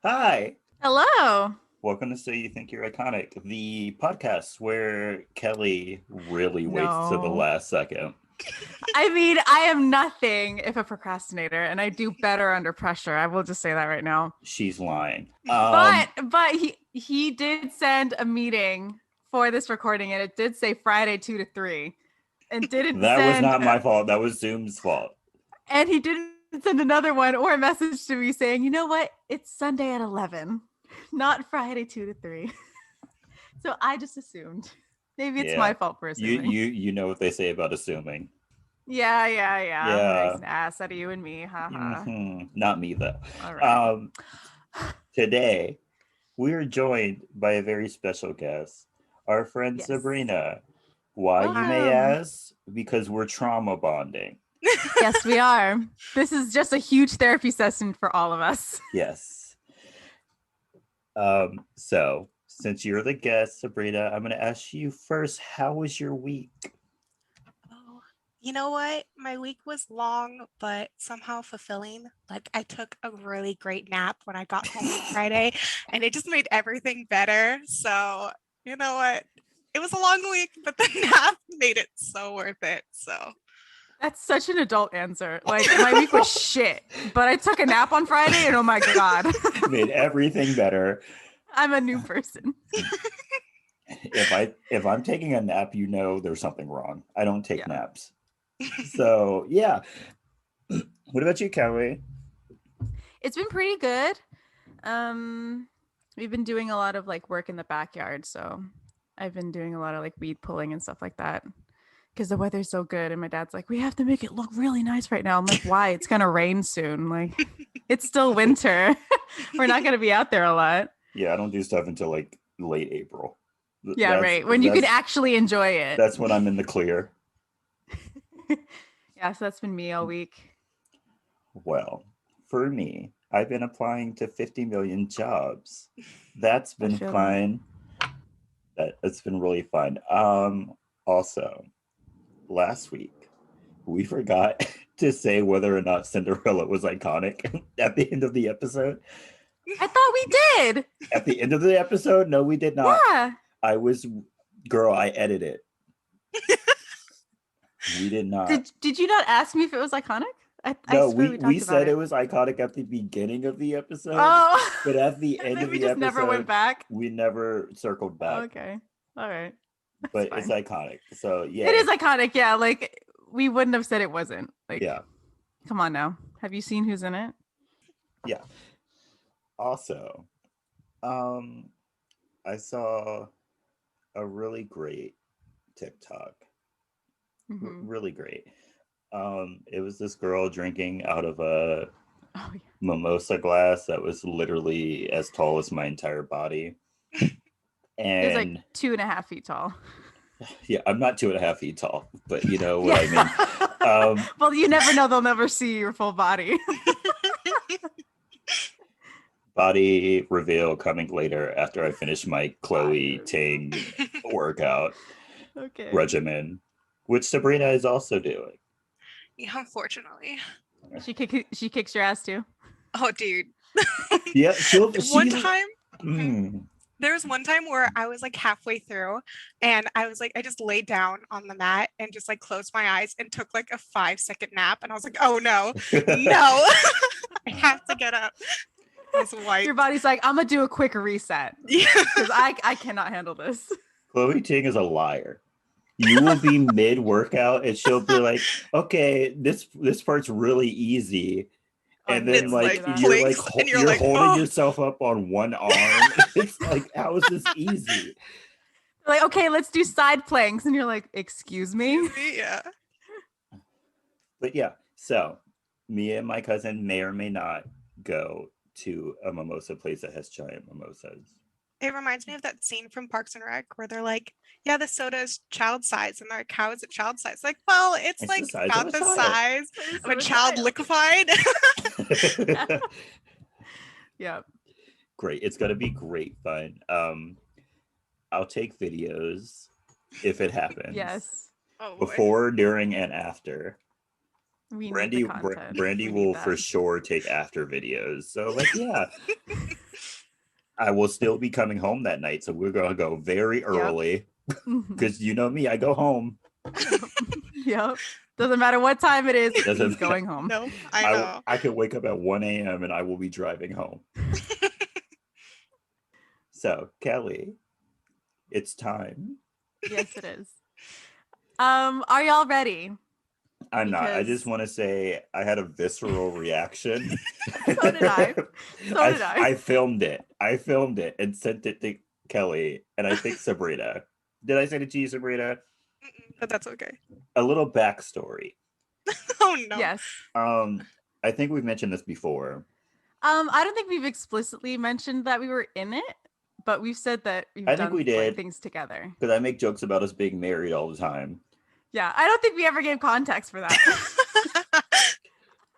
Hi. Hello. Welcome to So You Think You're Iconic, the podcast where Kelly really waits to the No. last second. I mean, I am nothing if a procrastinator, and I do better under pressure. I will just say that right now. She's lying. But he did send a meeting for this recording, and it did say Friday 2 to 3, and didn't That was send, not my fault. That was Zoom's fault. and he didn't send another one or a message to me saying, you know what, it's Sunday at 11, not Friday 2 to 3. So I just assumed. Maybe it's Yeah. my fault for You assuming. you you know what they say about assuming. Yeah. Yeah. Nice ass out of you and me. Haha. Not me though. All right. Um Today we are joined by a very special guest, our friend Yes. Sabrina. Why, you may Welcome. ask? Because we're trauma bonding. Yes, we are. This is just a huge therapy session for all of us. Yes. So since you're the guest, Sabrina, I'm gonna ask you first, how was your week? Oh, you know what? My week was long, but somehow fulfilling. Like, I took a really great nap when I got home on Friday, and it just made everything better. So, you know what? It was a long week, but the nap made it so worth it. So, That's such an adult answer. Like, my week was shit, but I took a nap on Friday, and oh my God, Made everything better. I'm a new person. If I'm taking a nap, you know there's something wrong. I don't take Yeah. naps. So yeah. What about you, Kelly? It's been pretty good. We've been doing a lot of like work in the backyard, so I've been doing a lot of like weed pulling and stuff like that. Because the weather's so good, and my dad's like, we have to make it look really nice right now. I'm like, why? It's gonna rain soon. Like, it's still winter. We're not gonna be out there a lot. Yeah, I don't do stuff until like late April. Yeah, right. When you could actually enjoy it. That's when I'm in the clear. Yeah, so that's been me all week. Well, for me, I've been applying to 50 million jobs. That's been fun. It's been really fun. Also, last week we forgot to say whether or not Cinderella was iconic at the end of the episode. I thought we did. At the end of the episode? No, we did not. Yeah. I edited it. We did not. Did you not ask me if it was iconic? No, we said it was iconic at the beginning of the episode. Oh, but at the end of the episode, never went back. We never circled back. Okay, all right. But it's iconic. So yeah, it is iconic. Yeah, like we wouldn't have said it wasn't. Like, yeah. Come on now. Have you seen who's in it? Yeah. Also, I saw a really great TikTok. Really great. It was this girl drinking out of a mimosa glass that was literally as tall as my entire body. And it was like 2.5 feet tall. Yeah, I'm not 2.5 feet tall, but you know what I mean. Well, you never know; they'll never see your full body. Body reveal coming later after I finish my Chloe Ting workout regimen, which Sabrina is also doing. Yeah, unfortunately. She kicks your ass too. Oh, dude. Yeah, one time. There was one time where I was like halfway through, and I was like, I just laid down on the mat and just like closed my eyes and took like a 5-second nap, and I was like, oh no, I have to get up. Your body's like, I'm gonna do a quick reset. Yeah, because I cannot handle this. Chloe Ting is a liar. You will be mid workout and she'll be like, okay, this part's really easy. And then you're holding yourself up on one arm. It's like, how is this easy? Like, okay, let's do side planks. And you're like, excuse me? Yeah. But yeah, so me and my cousin may or may not go to a mimosa place that has giant mimosas. It reminds me of that scene from Parks and Rec where they're like, yeah, the soda is child size. And they're like, how is it child size? Like, well, it's like about the size of a child liquefied. Yeah. Great. It's going to be great fun. I'll take videos if it happens. Yes. Before, during, and after. Brandy will for sure take after videos. So like, yeah. I will still be coming home that night, so we're gonna go very early. Because you know me, I go home. Yep. Doesn't matter what time it is. Doesn't He's going home. No, I know. I could wake up at 1 a.m. and I will be driving home. So, Kelly, it's time. Yes, it is. Are y'all ready? I'm not. I just want to say I had a visceral reaction. So did I. So did I. I filmed it. And sent it to Kelly and I think Sabrina. Did I send it to you, Sabrina? But that's okay. A little backstory. Oh no. Yes. I think we've mentioned this before. I don't think we've explicitly mentioned that we were in it, but we've said that we've done we did. like, things together. Because I make jokes about us being married all the time. Yeah, I don't think we ever gave context for that.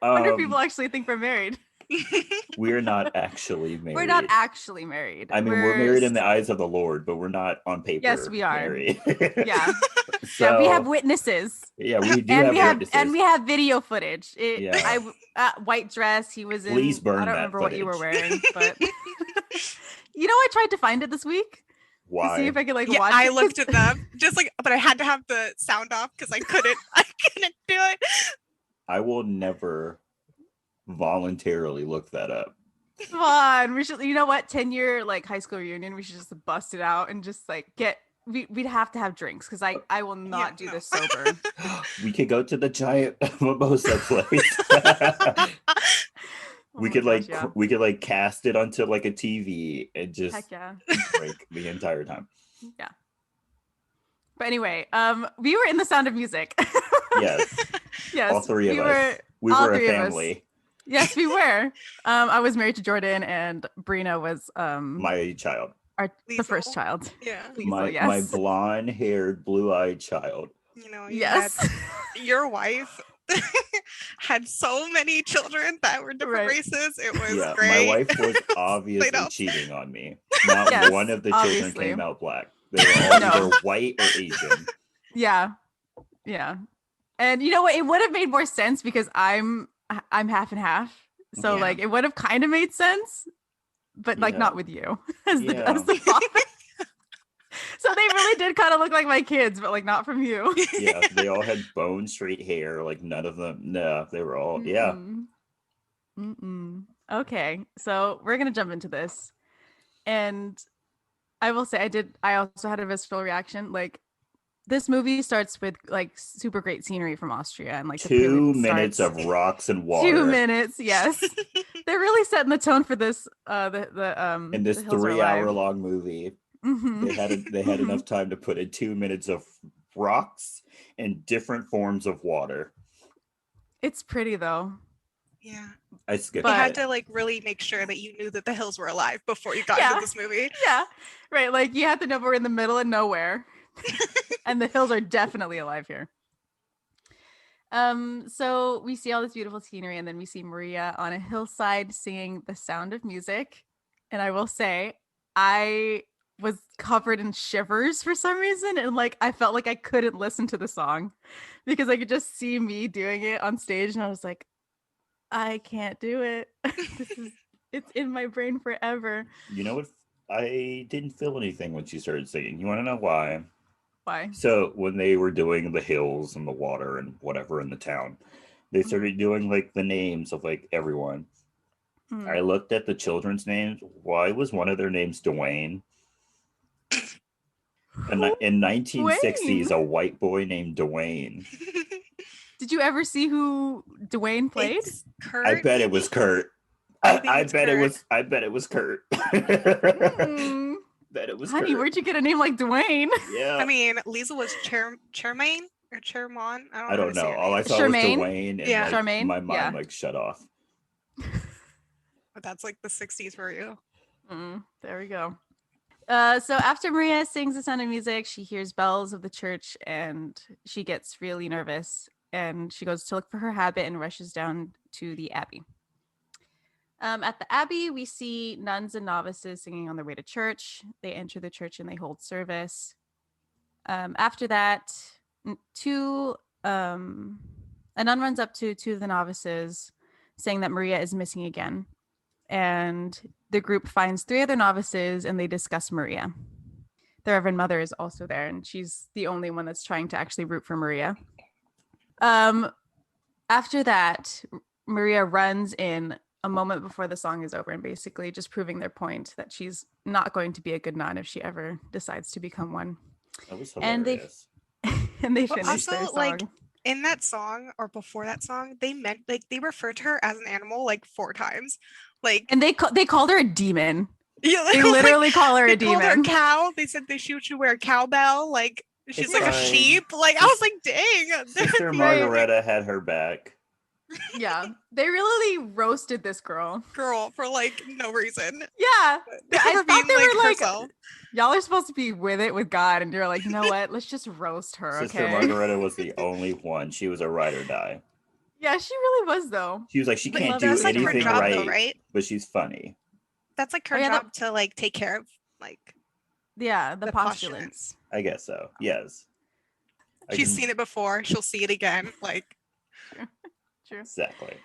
I wonder if people actually think we're married. We're not actually married. We're not actually married. I mean, we're married in the eyes of the Lord, but we're not on paper. Yes, we are. Married. Yeah. So, yeah, we have witnesses. Yeah, we do have witnesses. And we have video footage. Yeah. White dress. He was in. Please burn I don't that remember footage. what you were wearing, but you know, I tried to find it this week. Why? To see if I could watch it. I looked at them but I had to have the sound off because I couldn't do it. I will never voluntarily look that up. Come on, we should. You know what? 10-year high school reunion. We should just bust it out and just get. We'd have to have drinks because I will not do this sober. We could go to the giant mimosa place. We could we could cast it onto a TV and just drink the entire time. Yeah. But anyway, we were in The Sound of Music. Yes. Yes. All three of us. We were a family. Yes, we were. I was married to Jordan, and Brina was my child. The first child. Yeah. Liesel, my blonde-haired, blue-eyed child. You know, your wife had so many children that were different races. It was great. My wife was obviously cheating on me. Not one of the children came out black. They were all either white or Asian. Yeah. Yeah. And you know what? It would have made more sense because I'm half and half. So it would have kind of made sense, but not with you as the father. So they really did kind of look like my kids, but not from you. Yeah, they all had bone straight hair. None of them. No, they were all Okay, so we're gonna jump into this, and I will say I also had a visceral reaction. This movie starts with super great scenery from Austria and 2 minutes of rocks and water. 2 minutes, yes. They're really setting the tone for this in this 3-hour-long movie. Mm-hmm. They had enough time to put in 2 minutes of rocks and different forms of water. It's pretty though. Yeah. I skipped. But you had to really make sure that you knew that the hills were alive before you got into this movie. Yeah. Right. You had to know we're in the middle of nowhere. And the hills are definitely alive here. So we see all this beautiful scenery, and then we see Maria on a hillside singing The Sound of Music. And I will say, I was covered in shivers for some reason, and I felt like I couldn't listen to the song because I could just see me doing it on stage, and I was like, I can't do it. It's in my brain forever. You know what? I didn't feel anything when she started singing. You want to know why? Why? So when they were doing the hills and the water and whatever in the town, they started doing the names of everyone. I looked at the children's names. Why was one of their names Dwayne? And in 1960s, a white boy named Dwayne. Did you ever see who Dwayne played? Kurt. I bet it was Kurt. I bet it was Kurt. Bet it was Honey, Kurt. where'd you get a name like Dwayne? Yeah. I mean, Lisa was Charmaine or Charmon. I don't know. All I saw Charmaine? was Dwayne, and Charmaine? my mind shut off. But that's the 60s for you. There we go. So after Maria sings The Sound of Music, she hears bells of the church and she gets really nervous, and she goes to look for her habit and rushes down to the abbey. At the abbey, we see nuns and novices singing on their way to church. They enter the church and they hold service. After that, a nun runs up to two of the novices saying that Maria is missing again. and the group finds 3 other novices and they discuss Maria. The Reverend Mother is also there, and she's the only one that's trying to actually root for Maria. After that, Maria runs in a moment before the song is over and basically just proving their point that she's not going to be a good nun if she ever decides to become one. That was hilarious. And they But finish also, their song. like, in that song or before that song, they meant like they referred to her as an animal like 4 times. Like, and they called her a demon. yeah, They literally call her a they called her a demon. cow. They said they should wear a cowbell. Like, she's It's like a fine. sheep. Like, I was like, dang. Sister Margareta had her back. Yeah, they really roasted this girl for like no reason. Yeah, I thought they were like, herself. Y'all are supposed to be with it with God, and you're like, you know what? Let's just roast her. Sister Okay. Margareta was the only one. She was a ride or die. Yeah, she really was though. She was like, she can't that's do like her anything job, right, though, right? but she's funny. That's like her job to like take care of like the postulants. I guess so. Yes. She's seen it before. She'll see it again. Like, True. Exactly.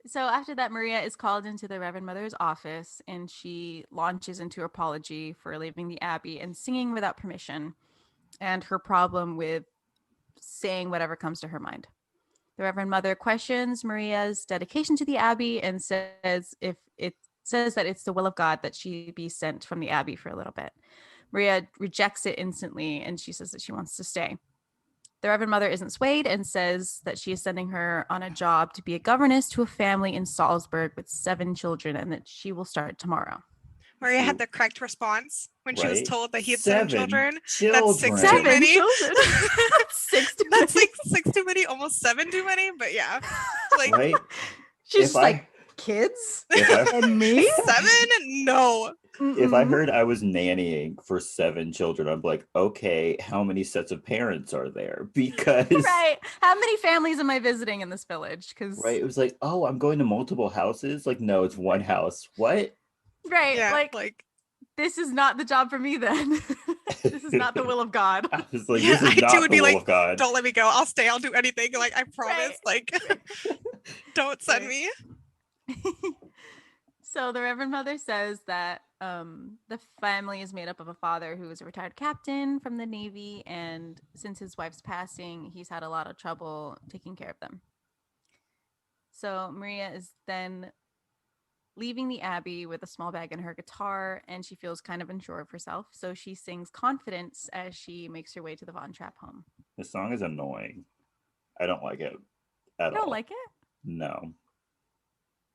So after that, Maria is called into the Reverend Mother's office and she launches into her apology for leaving the Abbey and singing without permission and her problem with saying whatever comes to her mind. The Reverend Mother questions Maria's dedication to the Abbey and says that it's the will of God that she be sent from the Abbey for a little bit. Maria rejects it instantly and she says that she wants to stay. The Reverend Mother isn't swayed and says that she is sending her on a job to be a governess to a family in Salzburg with 7 children and that she will start tomorrow. Maria had the correct response when she was told that he had 7 children. That's 6 too many. That's 6 too That's many. like 6 too many, almost 7 too many. But yeah, like right. She's like, kids and me 7? No. If I heard I was nannying for 7 children, I'm like, okay, how many sets of parents are there? Because right, how many families am I visiting in this village? Because right, it was like, oh, I'm going to multiple houses. Like, no, it's one house. What? Right, Yeah, like this is not the job for me. Then this is not the will of God. I was like, this is not the will of God. Don't let me go. I'll stay. I'll do anything. Like, I promise. Like, don't send me. So the Reverend Mother says that the family is made up of a father who is a retired captain from the Navy, and since his wife's passing, he's had a lot of trouble taking care of them. So Maria is then leaving the Abbey with a small bag and her guitar, and she feels kind of unsure of herself. So she sings Confidence as she makes her way to the Von Trapp home. The song is annoying. I don't like it at all. You don't like it? No.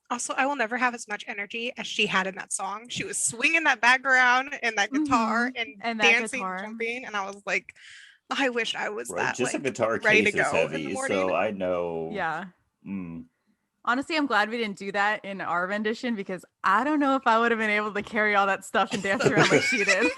Also, I will never have as much energy as she had in that song. She was swinging that background and that guitar and dancing and jumping. And I was like, I wish I was that. Just like, a guitar ready case to go is heavy, so I know. Yeah. Mm. Honestly, I'm glad we didn't do that in our rendition because I don't know if I would have been able to carry all that stuff and dance around like she did.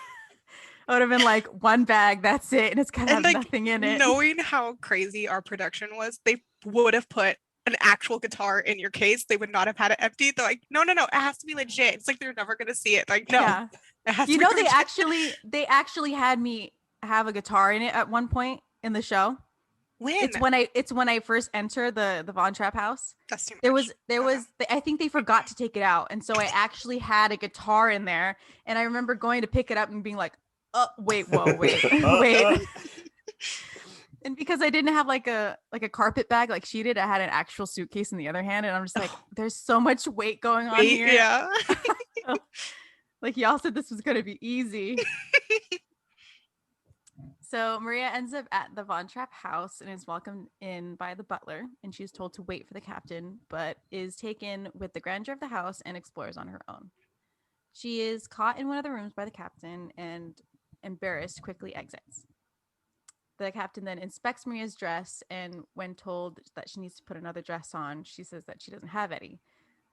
I would have been like, one bag, that's it, and it's kind of have like, nothing in it. Knowing how crazy our production was, they would have put an actual guitar in your case. They would not have had it empty. They're like, no, it has to be legit. It's like they're never gonna see it. Like, no, yeah. It has you to know, be they actually had me have a guitar in it at one point in the show. When? It's when I first entered the Von Trapp house. That's too much. There was I think they forgot to take it out, and so I actually had a guitar in there, and I remember going to pick it up and being like, oh wait. And because I didn't have like a carpet bag like she did, I had an actual suitcase in the other hand, and I'm just like, there's so much weight going on here. Yeah. Like y'all said this was gonna be easy. So Maria ends up at the Von Trapp house and is welcomed in by the butler, and she's told to wait for the captain, but is taken with the grandeur of the house and explores on her own. She is caught in one of the rooms by the captain and, embarrassed, quickly exits. The captain then inspects Maria's dress, and when told that she needs to put another dress on, she says that she doesn't have any,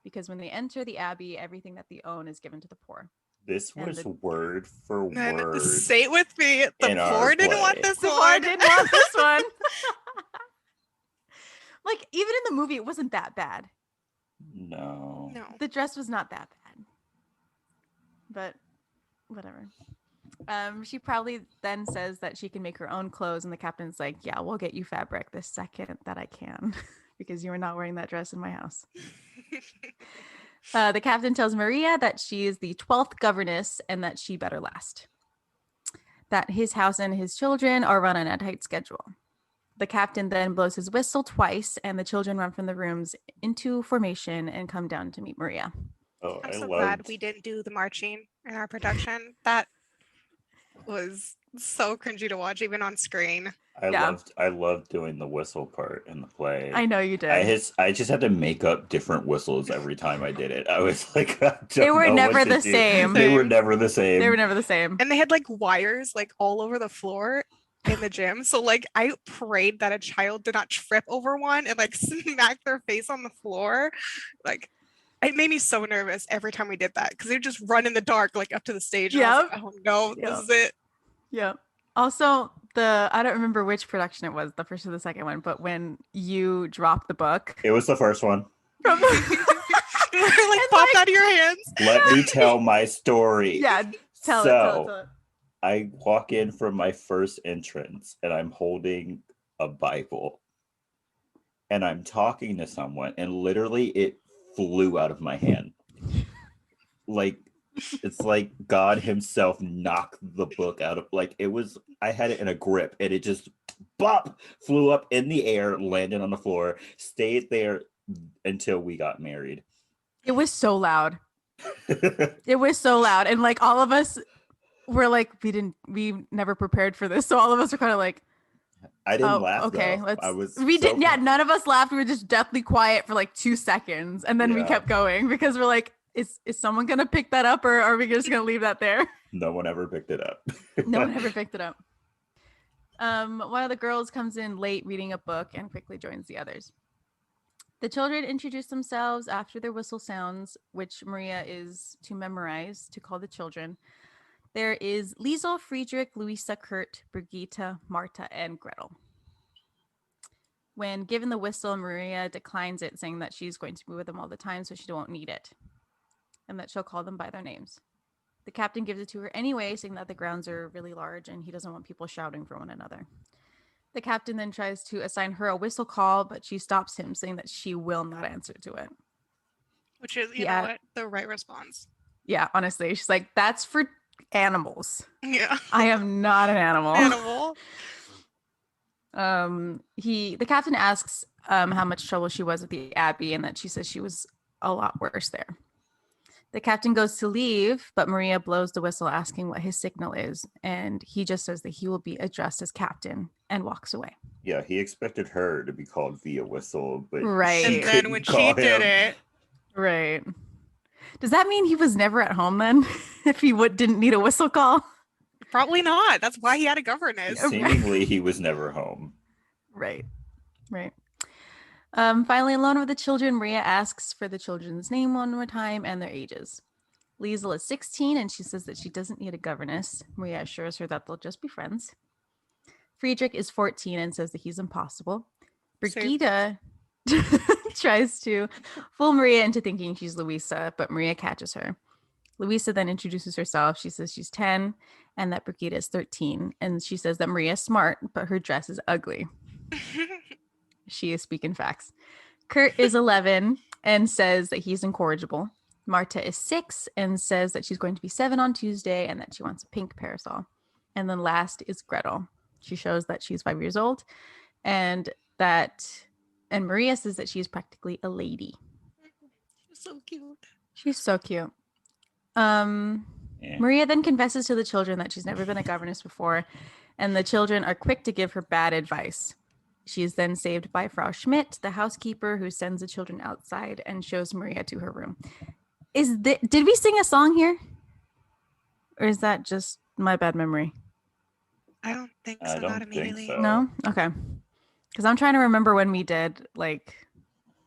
because when they enter the Abbey, everything that they own is given to the poor. This was word for word. Say it with me. The poor didn't want this one. The poor didn't want this one. Like, even in the movie, it wasn't that bad. No. The dress was not that bad. But whatever. She probably then says that she can make her own clothes, and the captain's like, yeah, we'll get you fabric the second that I can because you are not wearing that dress in my house. The captain tells Maria that she is the 12th governess and that she better last. That his house and his children are run on a tight schedule. The captain then blows his whistle twice, and the children run from the rooms into formation and come down to meet Maria. Oh, I'm I so glad loved. we didn't do the marching in our production. That was so cringy to watch, even on screen. Yeah. I loved doing the whistle part in the play. I know you did. I just had to make up different whistles every time I did it. I was like, I don't They were know never what to the do. same. They were never the same. They were never the same. And they had like wires like all over the floor in the gym. So like I prayed that a child did not trip over one and like smack their face on the floor. Like it made me so nervous every time we did that because they'd just run in the dark like up to the stage. And I was like, oh no, this is it. Yeah. Also, I don't remember which production it was, the first or the second one, but when you dropped the book. It was the first one. Like popped out of your hands. Let me tell my story. Yeah, tell it. I walk in from my first entrance and I'm holding a Bible and I'm talking to someone and literally it flew out of my hand. Like, it's like God himself knocked the book out of, like, it was, I had it in a grip and it just bop flew up in the air, landed on the floor, stayed there until we got married. It was so loud. It was so loud. And like all of us were like, we never prepared for this. So all of us were kind of like, I didn't laugh. Okay, though. None of us laughed. We were just deathly quiet for like 2 seconds. And then we kept going because we're like, is someone going to pick that up or are we just going to leave that there? No one ever picked it up. No one ever picked it up. One of the girls comes in late reading a book and quickly joins the others. The children introduce themselves after their whistle sounds, which Maria is to memorize to call the children. There is Liesel, Friedrich, Louisa, Kurt, Brigitte, Marta, and Gretel. When given the whistle, Maria declines it, saying that she's going to be with them all the time, so she won't need it, and that she'll call them by their names. The captain gives it to her anyway, saying that the grounds are really large and he doesn't want people shouting for one another. The captain then tries to assign her a whistle call, but she stops him, saying that she will not answer to it. Which is, you know what, the right response. Yeah, honestly. She's like, that's for animals. Yeah. I am not an animal. The captain asks how much trouble she was at the Abbey and that she says she was a lot worse there. The captain goes to leave, but Maria blows the whistle asking what his signal is, and he just says that he will be addressed as captain and walks away. Yeah, he expected her to be called via whistle, but right. And then when she did it. Right. Does that mean he was never at home then? If he didn't need a whistle call? Probably not. That's why he had a governess. Seemingly, he was never home. Right. Finally, alone with the children, Maria asks for the children's name one more time and their ages. Liesel is 16, and she says that she doesn't need a governess. Maria assures her that they'll just be friends. Friedrich is 14 and says that he's impossible. Brigitte tries to fool Maria into thinking she's Louisa, but Maria catches her. Louisa then introduces herself. She says she's 10 and that Brigitte is 13. And she says that Maria is smart, but her dress is ugly. She is speaking facts. Kurt is 11 and says that he's incorrigible. Marta is 6 and says that she's going to be 7 on Tuesday and that she wants a pink parasol. And then last is Gretel. She shows that she's 5 years old and Maria says that she's practically a lady. She's so cute. She's so cute. Maria then confesses to the children that she's never been a governess before, and the children are quick to give her bad advice. She is then saved by Frau Schmidt, the housekeeper, who sends the children outside and shows Maria to her room. Did we sing a song here? Or is that just my bad memory? I don't think so. Not immediately. So. No? Okay. Because I'm trying to remember when we did, like...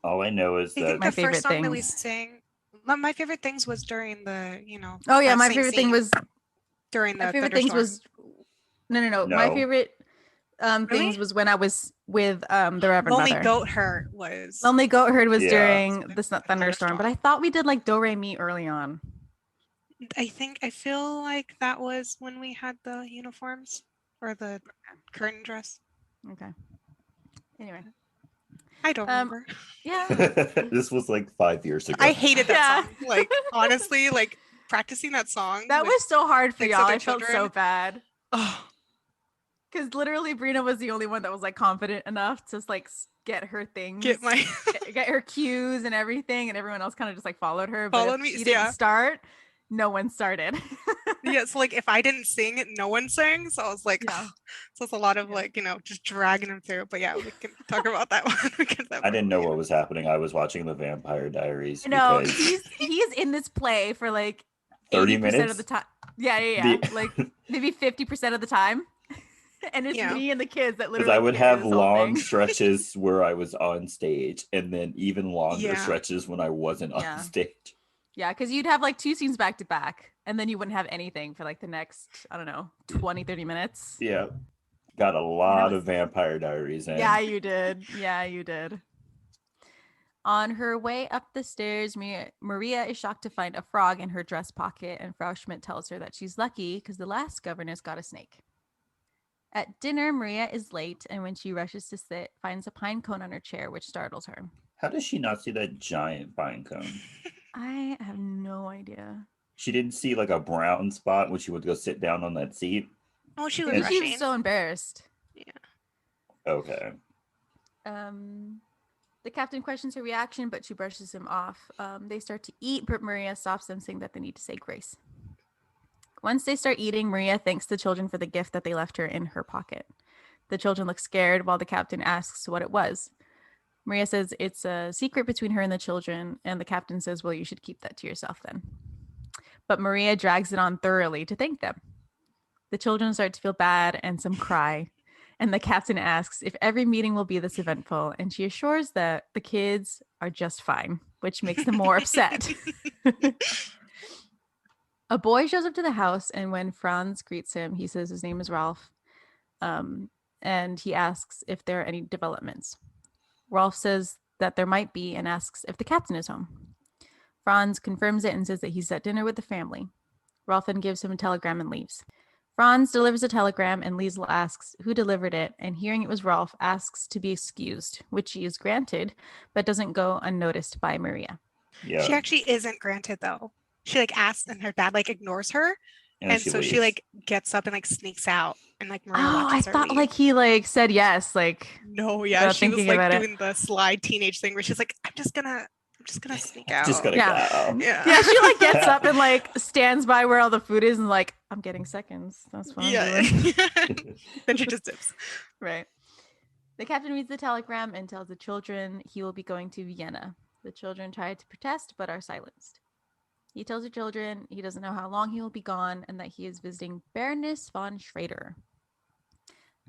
All I know is that... the first song that we sang... My favorite things was during the, Oh, yeah, my favorite thing was... During the My favorite things was... No. My favorite... things was when I was with the Reverend Lonely Mother. Goat Herd was during the thunderstorm, but I thought we did like Do Re Mi early on. I feel like that was when we had the uniforms or the curtain dress. Okay. Anyway, I don't remember. Yeah. This was like 5 years ago. I hated that Yeah. song. Like, honestly, like practicing that song. That with, was so hard for like, y'all. Southern I felt so children. bad. Oh, Because literally Brina was the only one that was like confident enough to like get her things, get my get her cues and everything, and everyone else kind of just like followed her. But Followed if me, she didn't yeah. start, no one started. Yeah, so like if I didn't sing, no one sang. So I was like, Yeah. so it's a lot of Yeah. like, just dragging them through. But yeah, we can talk about that one because that I didn't know probably- what was happening. I was watching The Vampire Diaries No, because he's in this play for like 30 80% minutes of the time. Yeah. Like maybe 50% of the time. And it's Yeah. me and the kids that because literally I would carry have this whole long thing. stretches where I was on stage, and then even longer Yeah. stretches when I wasn't Yeah. on stage. Yeah, because you'd have like 2 scenes back to back, and then you wouldn't have anything for like the next, I don't know, 20, 30 minutes. Yeah, got a lot of Vampire Diaries in. Yeah, you did. Yeah, you did. On her way up the stairs, Maria is shocked to find a frog in her dress pocket, and Frau Schmidt tells her that she's lucky because the last governess got a snake. At dinner, Maria is late, and when she rushes to sit, finds a pine cone on her chair, which startles her. How does she not see that giant pine cone? I have no idea. She didn't see like a brown spot when she would go sit down on that seat. Oh, she was Maybe she rushing. was so embarrassed. Okay. The captain questions her reaction, but she brushes him off. They start to eat, but Maria stops them, saying that they need to say grace. Once they start eating, Maria thanks the children for the gift that they left her in her pocket. The children look scared while the captain asks what it was. Maria says it's a secret between her and the children, and the captain says, well, you should keep that to yourself then. But Maria drags it on thoroughly to thank them. The children start to feel bad, and some cry. And the captain asks if every meeting will be this eventful, and she assures that the kids are just fine, which makes them more upset. A boy shows up to the house, and when Franz greets him, he says his name is Ralph, and he asks if there are any developments. Ralph says that there might be and asks if the captain is home. Franz confirms it and says that he's at dinner with the family. Ralph then gives him a telegram and leaves. Franz delivers a telegram, and Liesl asks who delivered it, and hearing it was Ralph, asks to be excused, which she is granted, but doesn't go unnoticed by Maria. Yeah. She actually isn't granted though. She like asks, and her dad like ignores her, and so she leaves. like gets up and like sneaks out, and like Maria Oh, I watches her thought leave. like he like said yes, like No, yeah, without she was thinking like about it. doing the sly teenage thing where she's like, I'm just gonna sneak out. Just gotta Yeah. go. Yeah, she like gets up and like stands by where all the food is and like, I'm getting seconds. That's what I'm doing. Then she just dips. Right. The captain reads the telegram and tells the children he will be going to Vienna. The children try to protest but are silenced. He tells the children he doesn't know how long he will be gone and that he is visiting Baroness von Schrader.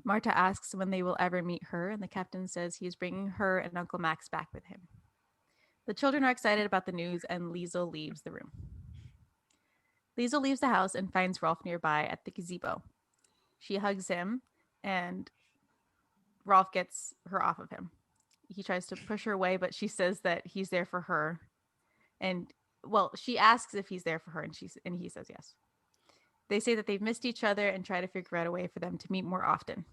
Marta asks when they will ever meet her, and the captain says he is bringing her and Uncle Max back with him. The children are excited about the news, and Liesl leaves the room. Liesl leaves the house and finds Rolf nearby at the gazebo. She hugs him, and Rolf gets her off of him. He tries to push her away, but she says that he's there for her. And, well, she asks if he's there for her, and he says yes. They say that they've missed each other and try to figure out a way for them to meet more often.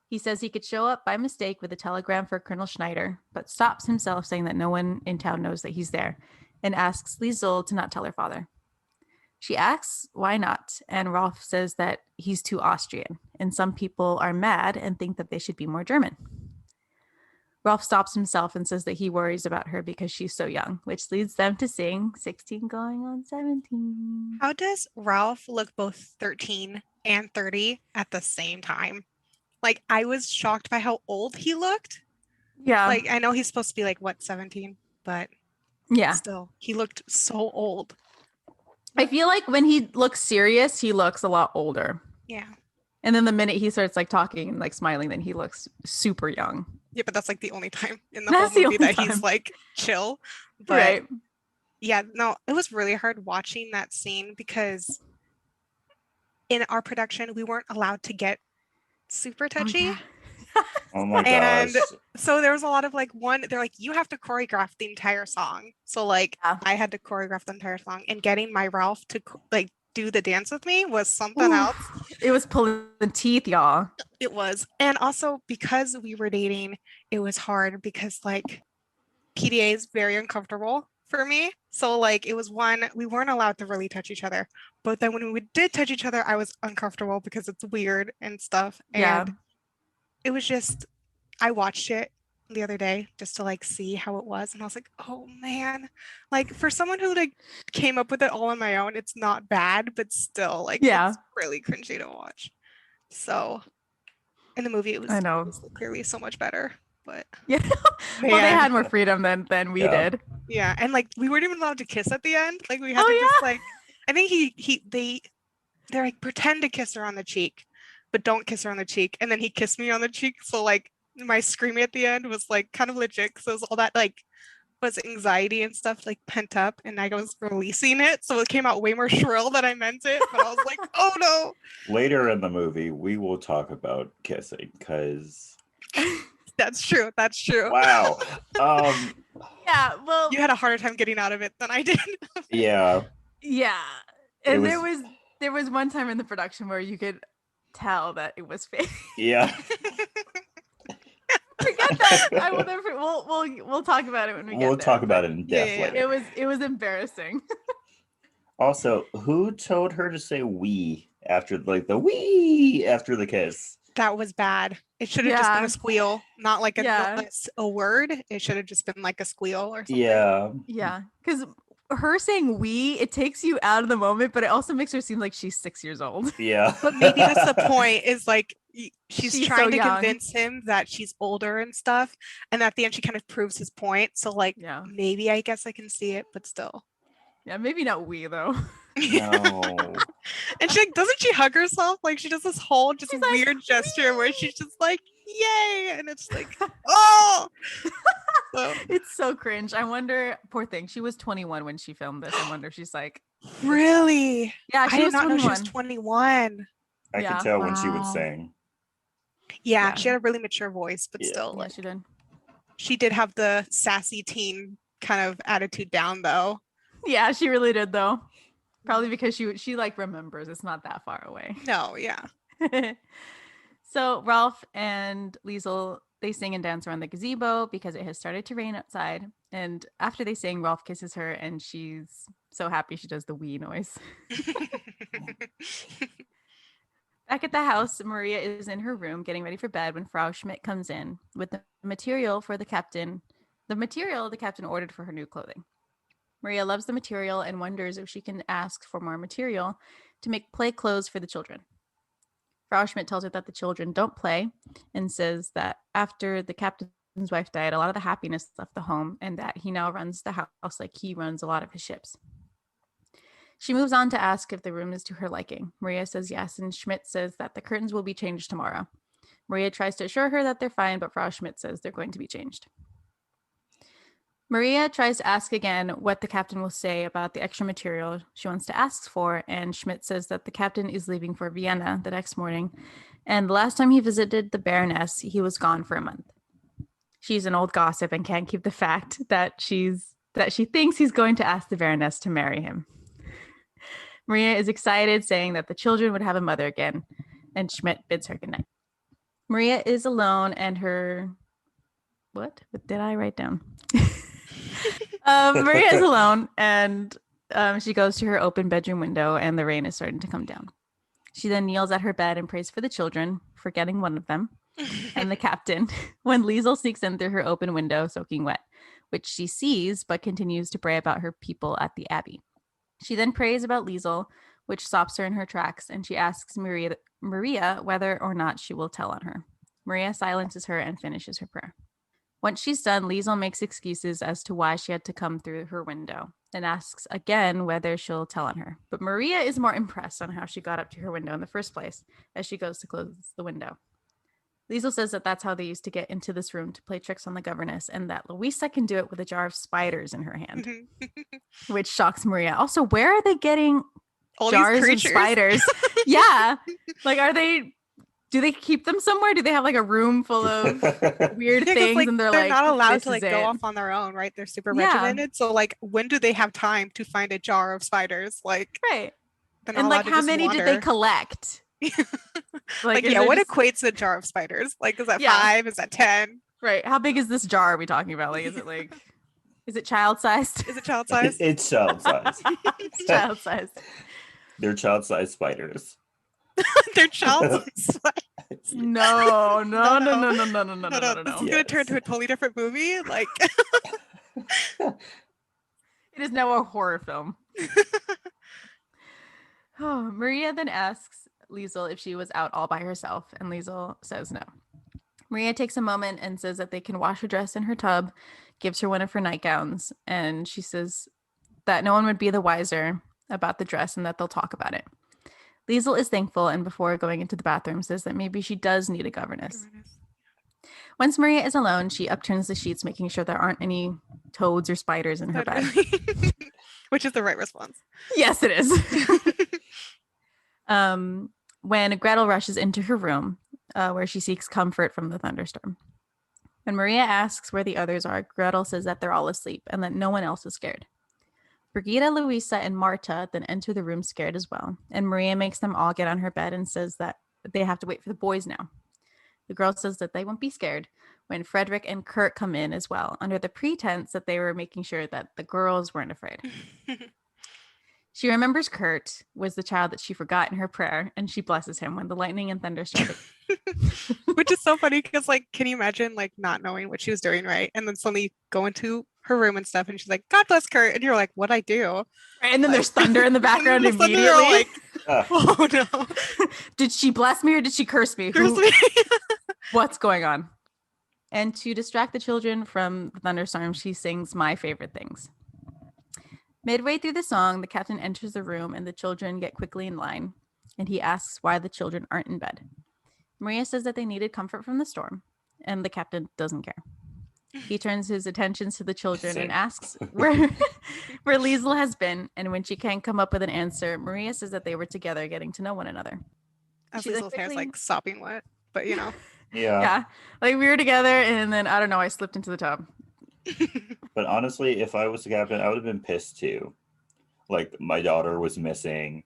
He says he could show up by mistake with a telegram for Colonel Schneider, but stops himself, saying that no one in town knows that he's there, and asks Liesl to not tell her father. She asks why not, and Rolf says that he's too Austrian, and some people are mad and think that they should be more German. Rolf stops himself and says that he worries about her because she's so young, which leads them to sing 16 going on 17. How does Ralph look both 13 and 30 at the same time? Like, I was shocked by how old he looked. Yeah. Like, I know he's supposed to be like, what, 17? But yeah. still, he looked so old. I feel like when he looks serious, he looks a lot older. Yeah. And then the minute he starts like talking and like smiling, then he looks super young. Yeah, but that's like the only time in the That's whole the movie only that he's time. like chill. But Right. yeah, no, it was really hard watching that scene because in our production, we weren't allowed to get super touchy. Oh my And gosh. so there was a lot of like they're like, you have to choreograph the entire song. So like Yeah. I had to choreograph the entire song, and getting my Ralph to like do the dance with me was something Ooh. else. It was pulling the teeth, y'all. It was. And also because we were dating, it was hard because like PDA is very uncomfortable for me. So like it was one, we weren't allowed to really touch each other. But then when we did touch each other, I was uncomfortable because it's weird and stuff. Yeah. And it was just, I watched it the other day just to like see how it was. And I was like, oh man, like for someone who like came up with it all on my own, it's not bad, but still like Yeah. it's really cringy to watch. So in the movie, it was I know. obviously clearly so much better. But Yeah. man, Well, they had more freedom than we Yeah. did. yeah, and like we weren't even allowed to kiss at the end. Like we had Oh, to just yeah? like I think they're like pretend to kiss her on the cheek, but don't kiss her on the cheek. And then he kissed me on the cheek. So like my screaming at the end was like kind of legit. So it was all that like was anxiety and stuff like pent up, and I was releasing it. So it came out way more shrill than I meant it. But I was like, oh no. Later in the movie, we will talk about kissing because That's true. That's true. wow. Yeah. Well, You had a harder time getting out of it than I did. Yeah. yeah. It And was- there was one time in the production where you could tell that it was fake. Yeah. Forget that. I will never. We'll talk about it when we get We'll there. talk about it in Yeah, depth yeah, later. It was embarrassing. Also, who told her to say "we" after like the "we" after the kiss? That was bad. It should have just been Yeah. a squeal, not like Yeah. a word. It should have just been like a squeal or something. Yeah. Yeah, because her saying "we" it takes you out of the moment, but it also makes her seem like she's 6 years old. Yeah. But maybe that's the point. Is like she's She's trying so to young. convince him that she's older and stuff, and at the end she kind of proves his point. So like Yeah, maybe I guess I can see it, but still. yeah, maybe not "we" though. No. And she like, doesn't she hug herself? Like she does this whole just She's like, weird gesture where she's just like, yay, and it's like, oh. So, It's so cringe. I wonder, poor thing, she was 21 when she filmed this. I wonder if she's like, really? yeah, I she did was not know 21. she was 21. I Yeah. could tell when she would Wow. sing. Yeah, Yeah. she had a really mature voice, but Yeah. still, Yeah, like, she did. she did have the sassy teen kind of attitude down, though. Yeah, she really did though. Probably because she like remembers it's not that far away. No, yeah. So Ralph and Liesel, they sing and dance around the gazebo because it has started to rain outside. And after they sing, Ralph kisses her and she's so happy she does the wee noise. Back at the house, Maria is in her room getting ready for bed when Frau Schmidt comes in with the material the captain ordered for her new clothing. Maria loves the material and wonders if she can ask for more material to make play clothes for the children. Frau Schmidt tells her that the children don't play and says that after the captain's wife died, a lot of the happiness left the home and that he now runs the house like he runs a lot of his ships. She moves on to ask if the room is to her liking. Maria says yes, and Schmidt says that the curtains will be changed tomorrow. Maria tries to assure her that they're fine, but Frau Schmidt says they're going to be changed. Maria tries to ask again what the captain will say about the extra material she wants to ask for, and Schmidt says that the captain is leaving for Vienna the next morning, and the last time he visited the baroness, he was gone for a month. She's an old gossip and can't keep the fact that she thinks he's going to ask the baroness to marry him. Maria is excited, saying that the children would have a mother again, and Schmidt bids her goodnight. Maria is alone, and her... What did I write down? Maria is alone, and she goes to her open bedroom window, and the rain is starting to come down. She then kneels at her bed and prays for the children, forgetting one of them, and the captain, when Liesel sneaks in through her open window, soaking wet, which she sees, but continues to pray about her people at the abbey. She then prays about Liesel, which stops her in her tracks, and she asks Maria whether or not she will tell on her. Maria silences her and finishes her prayer. Once she's done, Liesel makes excuses as to why she had to come through her window and asks again whether she'll tell on her. But Maria is more impressed on how she got up to her window in the first place as she goes to close the window. Liesel says that that's how they used to get into this room to play tricks on the governess, and that Louisa can do it with a jar of spiders in her hand, which shocks Maria. Also, where are they getting All jars these of creatures. spiders? Yeah. Like, do they keep them somewhere? Do they have like a room full of weird Yeah, 'cause, things like, and they're they're like, not allowed this to like is go it? off on their own, right? They're super Yeah. regimented. So like, when do they have time to find a jar of spiders? Like, Right. they're not And allowed like, to how just many did wander. they collect? Like, is yeah, there what just- equates a jar of spiders? Like, is that Yeah. 5? Is that 10? right? How big is this jar? Are we talking about? Like, is it like, is it child sized? Is it child size? It's child size. It's child sized. They're child size spiders. They're child size. No, no, no, No. no, no, no, no, no, no, no, This no. is gonna turn Yes. into a totally different movie. Like, It is now a horror film. Oh, Maria then asks Liesel if she was out all by herself, and Liesel says no. Maria takes a moment and says that they can wash her dress in her tub, gives her one of her nightgowns, and she says that no one would be the wiser about the dress and that they'll talk about it. Liesel is thankful, and before going into the bathroom says that maybe she does need a governess. Once Maria is alone, she upturns the sheets, making sure there aren't any toads or spiders in her bed. Which is the right response. Yes, it is. When Gretel rushes into her room, where she seeks comfort from the thunderstorm. When Maria asks where the others are, Gretel says that they're all asleep and that no one else is scared. Brigitte, Louisa, and Marta then enter the room scared as well, and Maria makes them all get on her bed and says that they have to wait for the boys now. The girl says that they won't be scared when Frederick and Kurt come in as well, under the pretense that they were making sure that the girls weren't afraid. She remembers Kurt was the child that she forgot in her prayer, and she blesses him when the lightning and thunder started. Which is so funny because, like, can you imagine, like, not knowing what she was doing, right? And then suddenly go into her room and stuff, and she's like, God bless Kurt. And you're like, what'd I do? Right, and then there's thunder in the background And then the immediately. thunder, like, oh no. Did she bless me or did she curse me? Curse me. What's going on? And to distract the children from the thunderstorm, she sings My Favorite Things. Midway through the song, the captain enters the room and the children get quickly in line, and he asks why the children aren't in bed. Maria says that they needed comfort from the storm, and the captain doesn't care. He turns his attentions to the children and asks where Liesel has been, and when she can't come up with an answer, Maria says that they were together getting to know one another. As She's like, Liesel's hair's quickly- like sopping wet, but you know. Yeah, like we were together, and then I don't know, I slipped into the tub. But honestly, if I was the captain, I would have been pissed too. Like, my daughter was missing.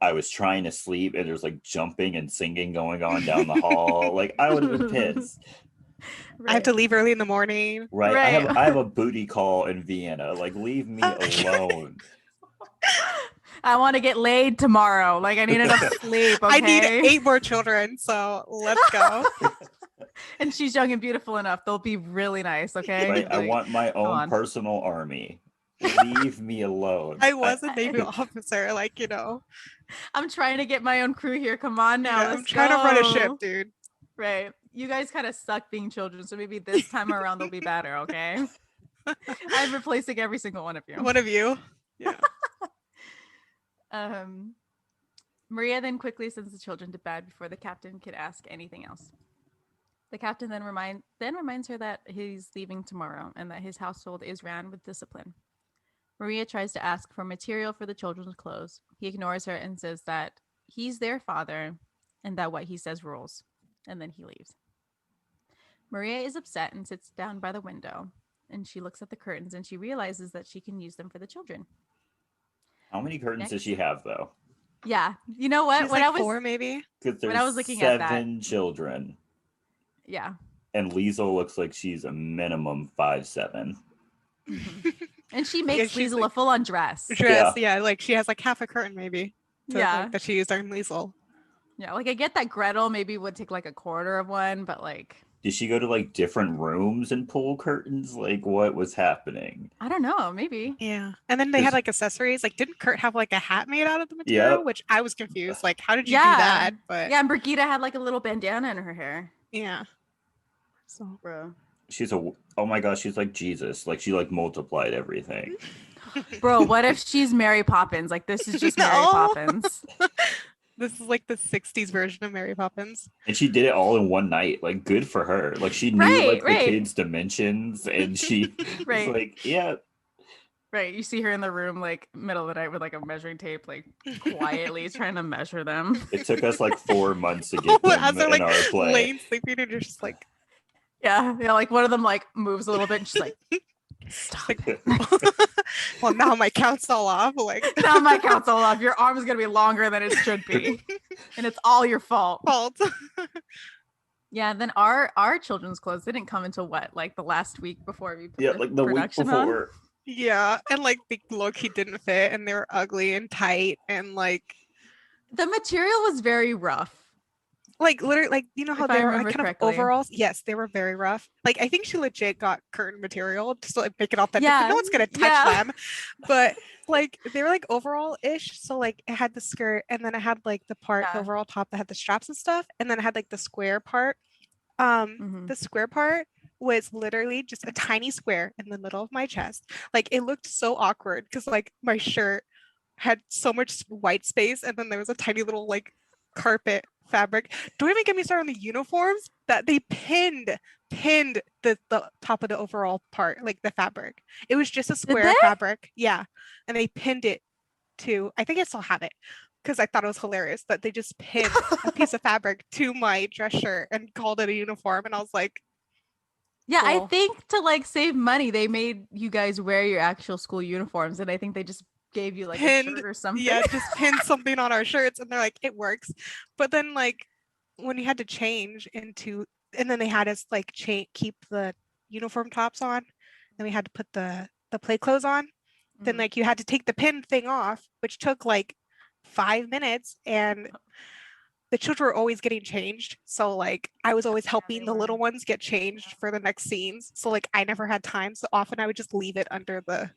I was trying to sleep, and there's like jumping and singing going on down the hall. Like, I would have been pissed. I have to leave early in the morning. Right? Right. I have a booty call in Vienna. Like, leave me alone. I want to get laid tomorrow. Like, I need enough sleep. Okay? I need 8 more children, so let's go. And she's young and beautiful enough. They'll be really nice. Okay. Right? I Like, want my own on. personal army. Leave me alone. I was a Navy officer, like, you know. I'm trying to get my own crew here. Come on now. Yeah, I'm let's trying to run a go. ship, dude. Right. You guys kind of suck being children, so maybe this time around they'll be better. Okay. I'm replacing every single one of you. One of you. Yeah. Maria then quickly sends the children to bed before the captain could ask anything else. The captain then reminds her that he's leaving tomorrow and that his household is ran with discipline. Maria tries to ask for material for the children's clothes. He ignores her and says that he's their father and that what he says rules. And then he leaves. Maria is upset and sits down by the window, and she looks at the curtains and she realizes that she can use them for the children. How many curtains Next. does she have, though? Yeah. You know what? She's When like I was 4, maybe. Because there's When I was looking at that- 7 children. Yeah. And Liesel looks like she's a minimum 5'7". And she makes she's Liesel like- a full-on dress. Dress, yeah, like she has like half a curtain, maybe. Yeah. Like, that she used on Liesel. Yeah, like I get that Gretel maybe would take like a quarter of one, but like Did she go to like different rooms and pull curtains? Like, what was happening? I don't know, maybe. Yeah. And then they had Is- like accessories. Like, didn't Kurt have like a hat made out of the material? Yep. Which I was confused. Like, how did you Yeah. do that? But Yeah, and Brigitte had like a little bandana in her hair. yeah. So Bro. Oh my gosh, she's like Jesus. Like, she like multiplied everything. Bro, what if she's Mary Poppins? Like this is just Mary No. Poppins. this is like the 60s version of Mary Poppins. And she did it all in one night. Like, good for her. Like, she knew Right, like right. the kids' dimensions, and she Right. was like, yeah. Right. You see her in the room like middle of the night with like a measuring tape, like quietly trying to measure them. It took us like 4 months to get them As they're in like our play. laying sleeping and you're just like, Yeah. Yeah, like one of them like moves a little bit and she's like, stop. like well, now my count's all off. Like, Now my count's all off. Your arm is gonna be longer than it should be. and it's all your fault. Fault. Yeah, and then our children's clothes, they didn't come until what, like the last week before we put like the week production on? before. Yeah, and like the look he didn't fit, and they were ugly and tight, and like The material was very rough. like literally, like you know how If I they were remember like kind correctly. of overalls. Yes, they were very rough. Like I think she legit got curtain material just to like make it authentic. Yeah, But no one's gonna touch them. But like they were like overall-ish. So like it had the skirt, and then it had like the part, the Yeah. overall top that had the straps and stuff, and then it had like the square part. Mhm. The square part was literally just a tiny square in the middle of my chest. Like it looked so awkward because like my shirt had so much white space, and then there was a tiny little like carpet fabric. Don't even get me started on the uniforms that they pinned the top of the overall part, like the fabric. It was just a square they? fabric. Yeah. And they pinned it to, I think I still have it because I thought it was hilarious that they just pinned a piece of fabric to my dress shirt and called it a uniform. And I was like, Yeah, I cool. think to like save money, they made you guys wear your actual school uniforms, and I think they just gave you like a Pinned, shirt or something. yeah, just pinned something on our shirts, and they're like, it works. But then like when we had to change into, and then they had us like keep the uniform tops on, then we had to put the play clothes on. Then Mhm. like you had to take the pin thing off, which took like 5 minutes, and the children were always getting changed. So like I was always helping they the little were. ones get changed for the next scenes. So like I never had time. So often I would just leave it under the,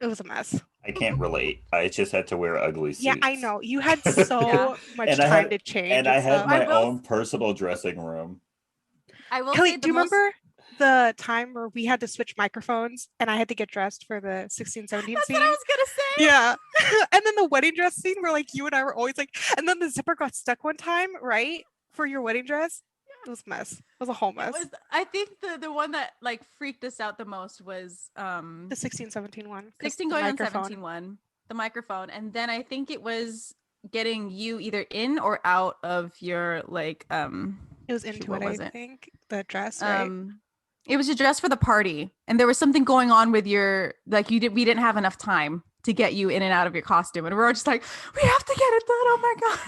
it was a mess. I can't relate. I just had to wear ugly suits. Yeah, I know. You had so Yeah. much And I time had- to change. And I had stuff. my I will own personal dressing room. I will Kelly, say do you remember the time where we had to switch microphones and I had to get dressed for the 16, 17 That's scene? what I was gonna say. Yeah. And then the wedding dress scene where like you and I were always like, and then the zipper got stuck one time, right? For your wedding dress. It was a mess. It was a whole mess. I think the one that like freaked us out the most was The 16, 17 one. 'cause 16 the going on microphone. 17 one, the microphone, and then I think it was getting you either in or out of your like It was into what it, was I it? think. The dress, right? It was your dress for the party, and there was something going on with your like we didn't have enough time to get you in and out of your costume, and we were just like, we have to get it done. Oh my god.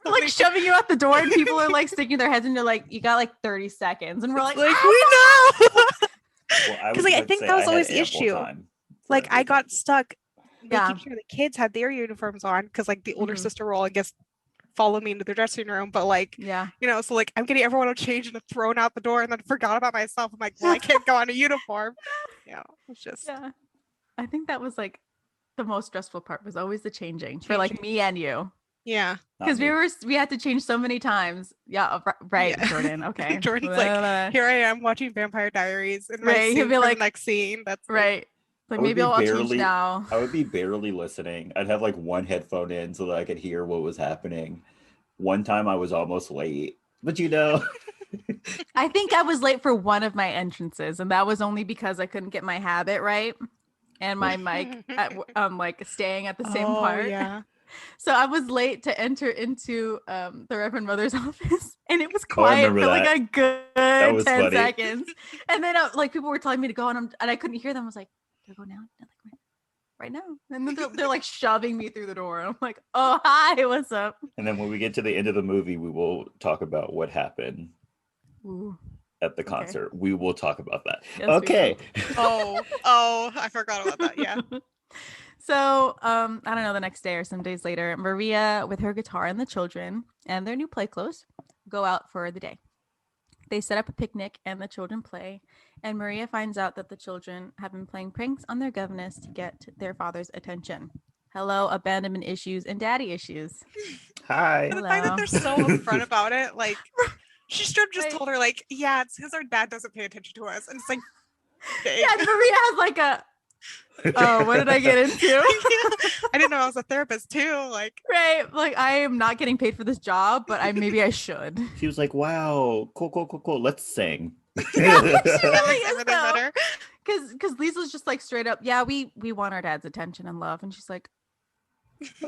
Like shoving you out the door, and people are like sticking their heads in. They're like, you got like 30 seconds, and we're like, we know. Well, I Because was like I gonna think say that was I had always the ample issue. time for Like I got everything. stuck making Yeah. sure the kids had their uniforms on because like the older Mhm. sister will, I guess, follow me into the dressing room. But like, yeah. you know, so like I'm getting everyone to change and thrown out the door and then forgot about myself. I'm like, well, I can't go on a uniform. Yeah, it's just Yeah. I think that was like the most stressful part was always the changing for like me and you. yeah. Not Because me. we had to change so many times. Yeah, right, Yeah. Jordan. Okay. Jordan's like, here I am watching Vampire Diaries in my Right, he'll suit be for like- the next scene. That's like, right. Like I would maybe be I'll change barely- now. I would be barely listening. I'd have like one headphone in so that I could hear what was happening. One time I was almost late, but you know. I think I was late for one of my entrances, and that was only because I couldn't get my habit right and my mic like staying at the same part. Yeah. So I was late to enter into the Reverend Mother's office, and it was quiet remember for like that. a good That 10 was funny. seconds. And then like people were telling me to go, and I couldn't hear them. I was like, "Do I go now? No, like, right now?" And then they're like shoving me through the door. And I'm like, "Oh, hi, what's up?" And then when we get to the end of the movie, we will talk about what happened Ooh. at the concert. We will talk about that. Yes, we Okay. Oh, I forgot about that. Yeah. So, I don't know, the next day or some days later, Maria, with her guitar and the children and their new play clothes, go out for the day. They set up a picnic and the children play. And Maria finds out that the children have been playing pranks on their governess to get their father's attention. Hello, abandonment issues and daddy issues. Hi. And the fact that they're so upfront about it, like she straight up just Right. told her, like, yeah, it's because our dad doesn't pay attention to us. And it's like, dang. Yeah, and Maria has like a, oh, what did I get into? Yeah. I didn't know I was a therapist too. Like, Right, like I am not getting paid for this job, but maybe I should. She was like, wow, cool. Let's sing. Yeah, she that really makes is everything though. better. Because Lisa's just like straight up, yeah, we want our dad's attention and love, and she's like,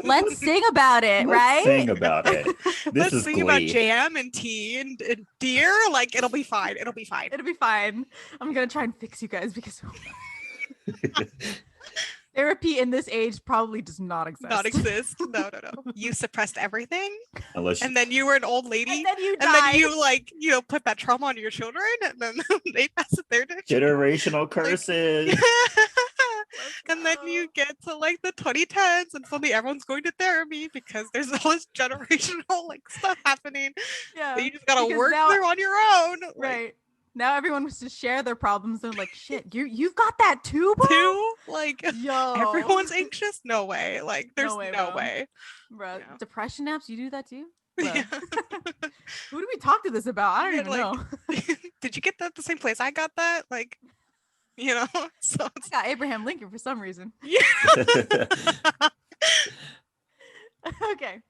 let's sing about it, Let's right? sing about it. This Let's is sing about Glee. jam and tea and deer. Like, it'll be fine. It'll be fine. It'll be fine. I'm gonna try and fix you guys because Therapy in this age probably does not exist. Not exist. No. You suppressed everything, Unless and then you were an old lady, And then you and then died. you like put that trauma on your children, and then they pass it their generational curses. And then you get to like the 2010s, and suddenly everyone's going to therapy because there's all this generational like stuff happening. Yeah. That you just gotta because work now- through on your own. Right. Now everyone wants to share their problems. They're like, shit, you've got that too, bro? Too like Yo. everyone's anxious. No way. Like there's way, no bro. way. Bro, Yeah. depression naps, you do that too? Bro. Yeah. Who do we talk to this about? I don't Yeah, even like- know. Did you get that at the same place I got that? Like, so I got Abraham Lincoln for some reason. Okay.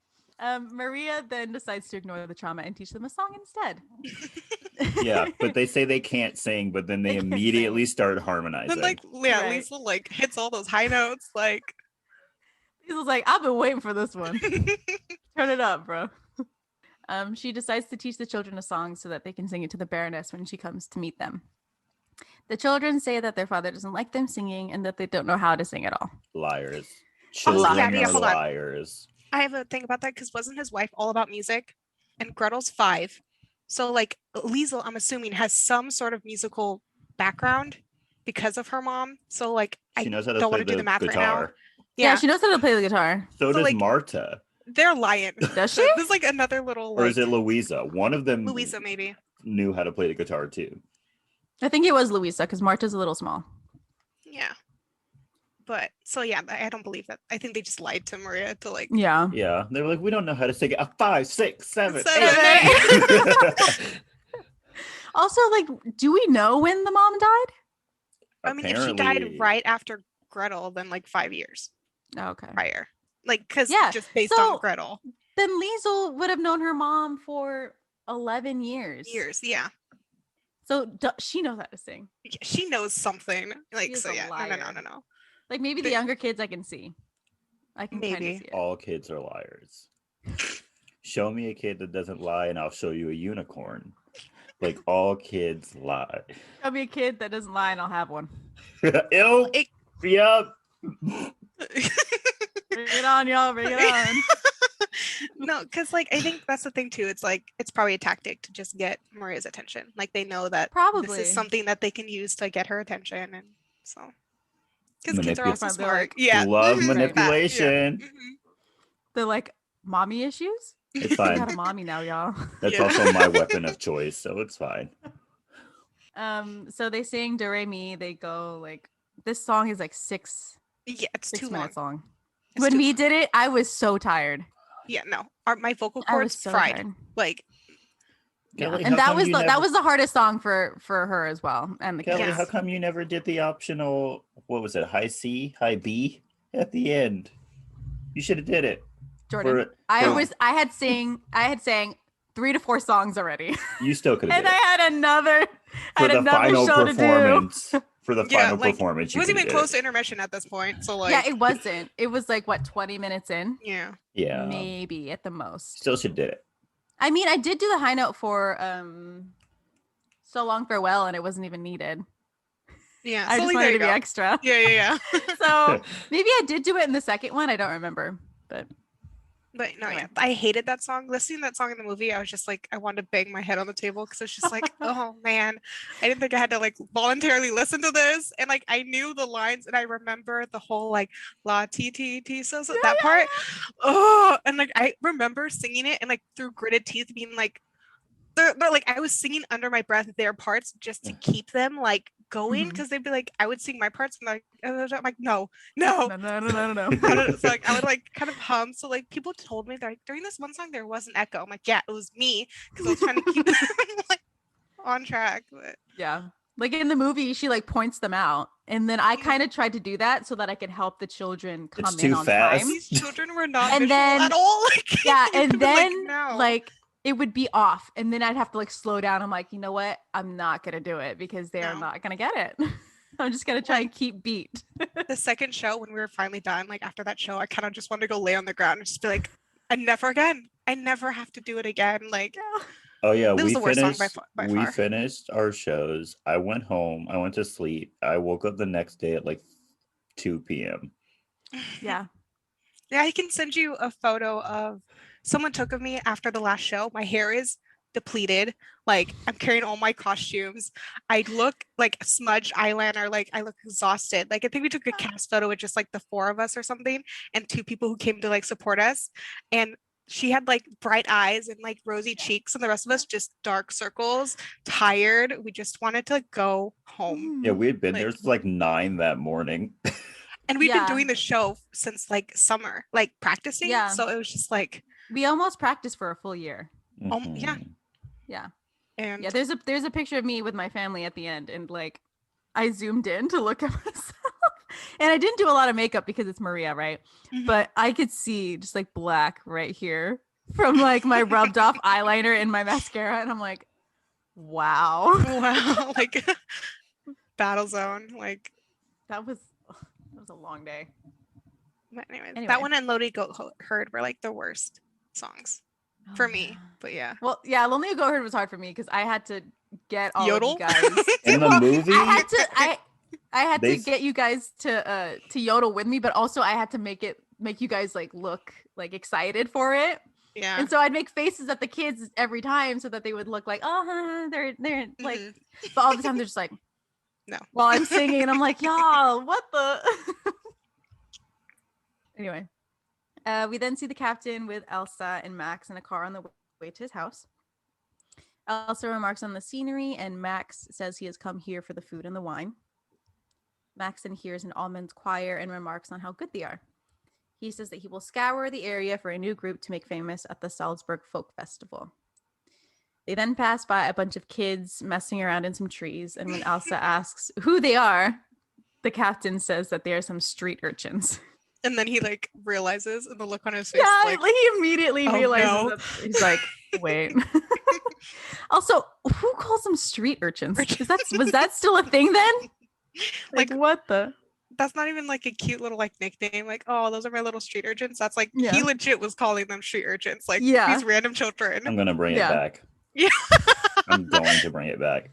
Maria then decides to ignore the trauma and teach them a song instead. Yeah, but they say they can't sing, but then they They can't immediately start harmonizing. then like Right. Lisa like hits all those high notes like Lisa's like, I've been waiting for this one. Turn it up, bro. She decides to teach the children a song so that they can sing it to the baroness when she comes to meet them. The children say that their father doesn't like them singing and that they don't know how to sing at all. Liars. Oh, Children yeah, are hold on. liars. I have a thing about that because wasn't his wife all about music? And Gretel's 5. So like Liesel, I'm assuming, has some sort of musical background because of her mom. So like I She knows how to don't play want to do the the math right now. guitar. Yeah, she knows how to play the guitar. So So, does like, Marta. They're lying. Does So she? There's like another little Or like is it Louisa? One of them Louisa maybe. knew how to play the guitar too. I think it was Louisa because Marta's a little small. Yeah. But so yeah, I don't believe that. I think they just lied to Maria to like Yeah. Yeah. They were like, we don't know how to sing it. 5, 6, 7, 7, 8. Also, like, do we know when the mom died? I mean, if she died right after Gretel, then like 5 years Oh, okay. prior. Like because Yeah, just based so- on Gretel. Then Liesel would have known her mom for 11 years. Yeah. So she knows how to sing. She knows something. Like is so a yeah. liar. No. Like maybe the But- younger kids I can see. I can kind of Maybe. see it. All kids are liars. Show me a kid that doesn't lie and I'll show you a unicorn. Like all kids lie. I'll be a kid that doesn't lie and I'll have one. Ew. It- Yep. Bring it on, y'all. Bring it on. No, because like I think that's the thing too. It's like it's probably a tactic to just get Maria's attention. Like they know that Probably. this is something that they can use to get her attention, and so because kids are Manipul- also They're smart. like, Yeah, Love mhm, manipulation. that, yeah, mhm. They're like, mommy issues? It's We fine. got a mommy now, y'all. That's Yeah. also my weapon of choice, so it's fine. So they sing Do Re Mi. They go like this song is like six Yeah, it's too minute long. song. It's When too we long. did it, I was so tired. Yeah, no, my vocal I was cords so fried. tired. Like, Yeah. Kelly, how And that come was you that never- was the hardest song for her as well. And the Kelly, kids. how come you never did the optional, what was it, high C, high B at the end? You should have did it. Jordan, for- I had sang 3 to 4 songs already. You still could have And did I it. had another For the final show to do. performance. For the Yeah, final like, performance, it you wasn't could even have close did to intermission at this point. So like, Yeah, it wasn't. It was like what 20 minutes in? yeah. it. Yeah. Maybe at the most. Still should did it. I mean, I did do the high note for So Long Farewell and it wasn't even needed. Yeah, I so, just like, there wanted you to be go. extra. Yeah. So maybe I did do it in the second one. I don't remember. But But no, Anyway. yeah, I hated that song. Listening to that song in the movie, I was just like, I wanted to bang my head on the table because it's just like, oh man, I didn't think I had to like voluntarily listen to this. And like, I knew the lines and I remember the whole like la ti ti ti so that part. Oh, and like I remember singing it and like through gritted teeth, being like, they're like I was singing under my breath their parts just to keep them like going Mhm. because they'd be like, I would sing my parts and I'm like, no. no. So like I would like kind of hum. So like people told me that like, during this one song there was an echo. I'm like, yeah, it was me because I was trying to keep them like on track. But Yeah. Like in the movie, she like points them out. And then I kind of tried to do that so that I could help the children come It's in too on fast. time. these children were not And visual then- at all. Like, Yeah, you and could've been then no. like it would be off, and then I'd have to like slow down. I'm like, you know what? I'm not gonna do it because they are No. not gonna get it. I'm just gonna try and keep beat. the second show when we were finally done, like after that show, I kind of just wanted to go lay on the ground and just be like, I never again. I never have to do it again. Like Oh yeah, It was we the worst song finished. by We far. finished our shows. I went home. I went to sleep. I woke up the next day at like 2 p.m. Yeah. Yeah, I can send you a photo of someone took of me after the last show. My hair is depleted. Like I'm carrying all my costumes. I look like smudged eyeliner. Like I look exhausted. Like I think we took a cast photo with just like the four of us or something, and two people who came to like support us. And she had like bright eyes and like rosy cheeks, and the rest of us just dark circles, tired. We just wanted to go home. Yeah, we had been Like, there. It's like 9 that morning. and we'd been Yeah. doing the show since like summer, like practicing. Yeah. So it was just like, We almost practiced for a full year. yeah. Mhm. Yeah. And Yeah, there's a picture of me with my family at the end, and like I zoomed in to look at myself. And I didn't do a lot of makeup because it's Maria, right? Mhm. But I could see just like black right here from like my rubbed off eyeliner and my mascara, and I'm like, wow. wow, like battle zone. Like, That was a long day. but anyways, Anyway. that one and Lodi Goat Herd were like the worst songs for Oh, me. yeah. But yeah, Well, yeah, Lonely Goat Herd was hard for me because I had to get all Yodel? of you guys. In the Well, movie, I had They to get you guys to yodel with me, but also I had to make you guys like look like excited for it. yeah. And so I'd make faces at the kids every time so that they would look like, oh, they're like, Mhm. but all the time they're just like, No. While I'm singing, and I'm like, y'all, what the? Anyway, we then see the captain with Elsa and Max in a car on the way to his house. Elsa remarks on the scenery, and Max says he has come here for the food and the wine. Max then hears an almond choir and remarks on how good they are. He says that he will scour the area for a new group to make famous at the Salzburg Folk Festival. They then pass by a bunch of kids messing around in some trees, and when Elsa asks who they are, the captain says that they are some street urchins. And then he like realizes, and the look on his face, Yeah, like, like he immediately "Oh, realizes no." that he's like, wait. Also, who calls them street urchins? Was that still a thing then? Like, Like, what the? that's not even like a cute little like nickname. Like, oh, those are my little street urchins. That's like Yeah. he legit was calling them street urchins. Like Yeah. these random children. I'm gonna bring Yeah. it back. Yeah. I'm going to bring it back.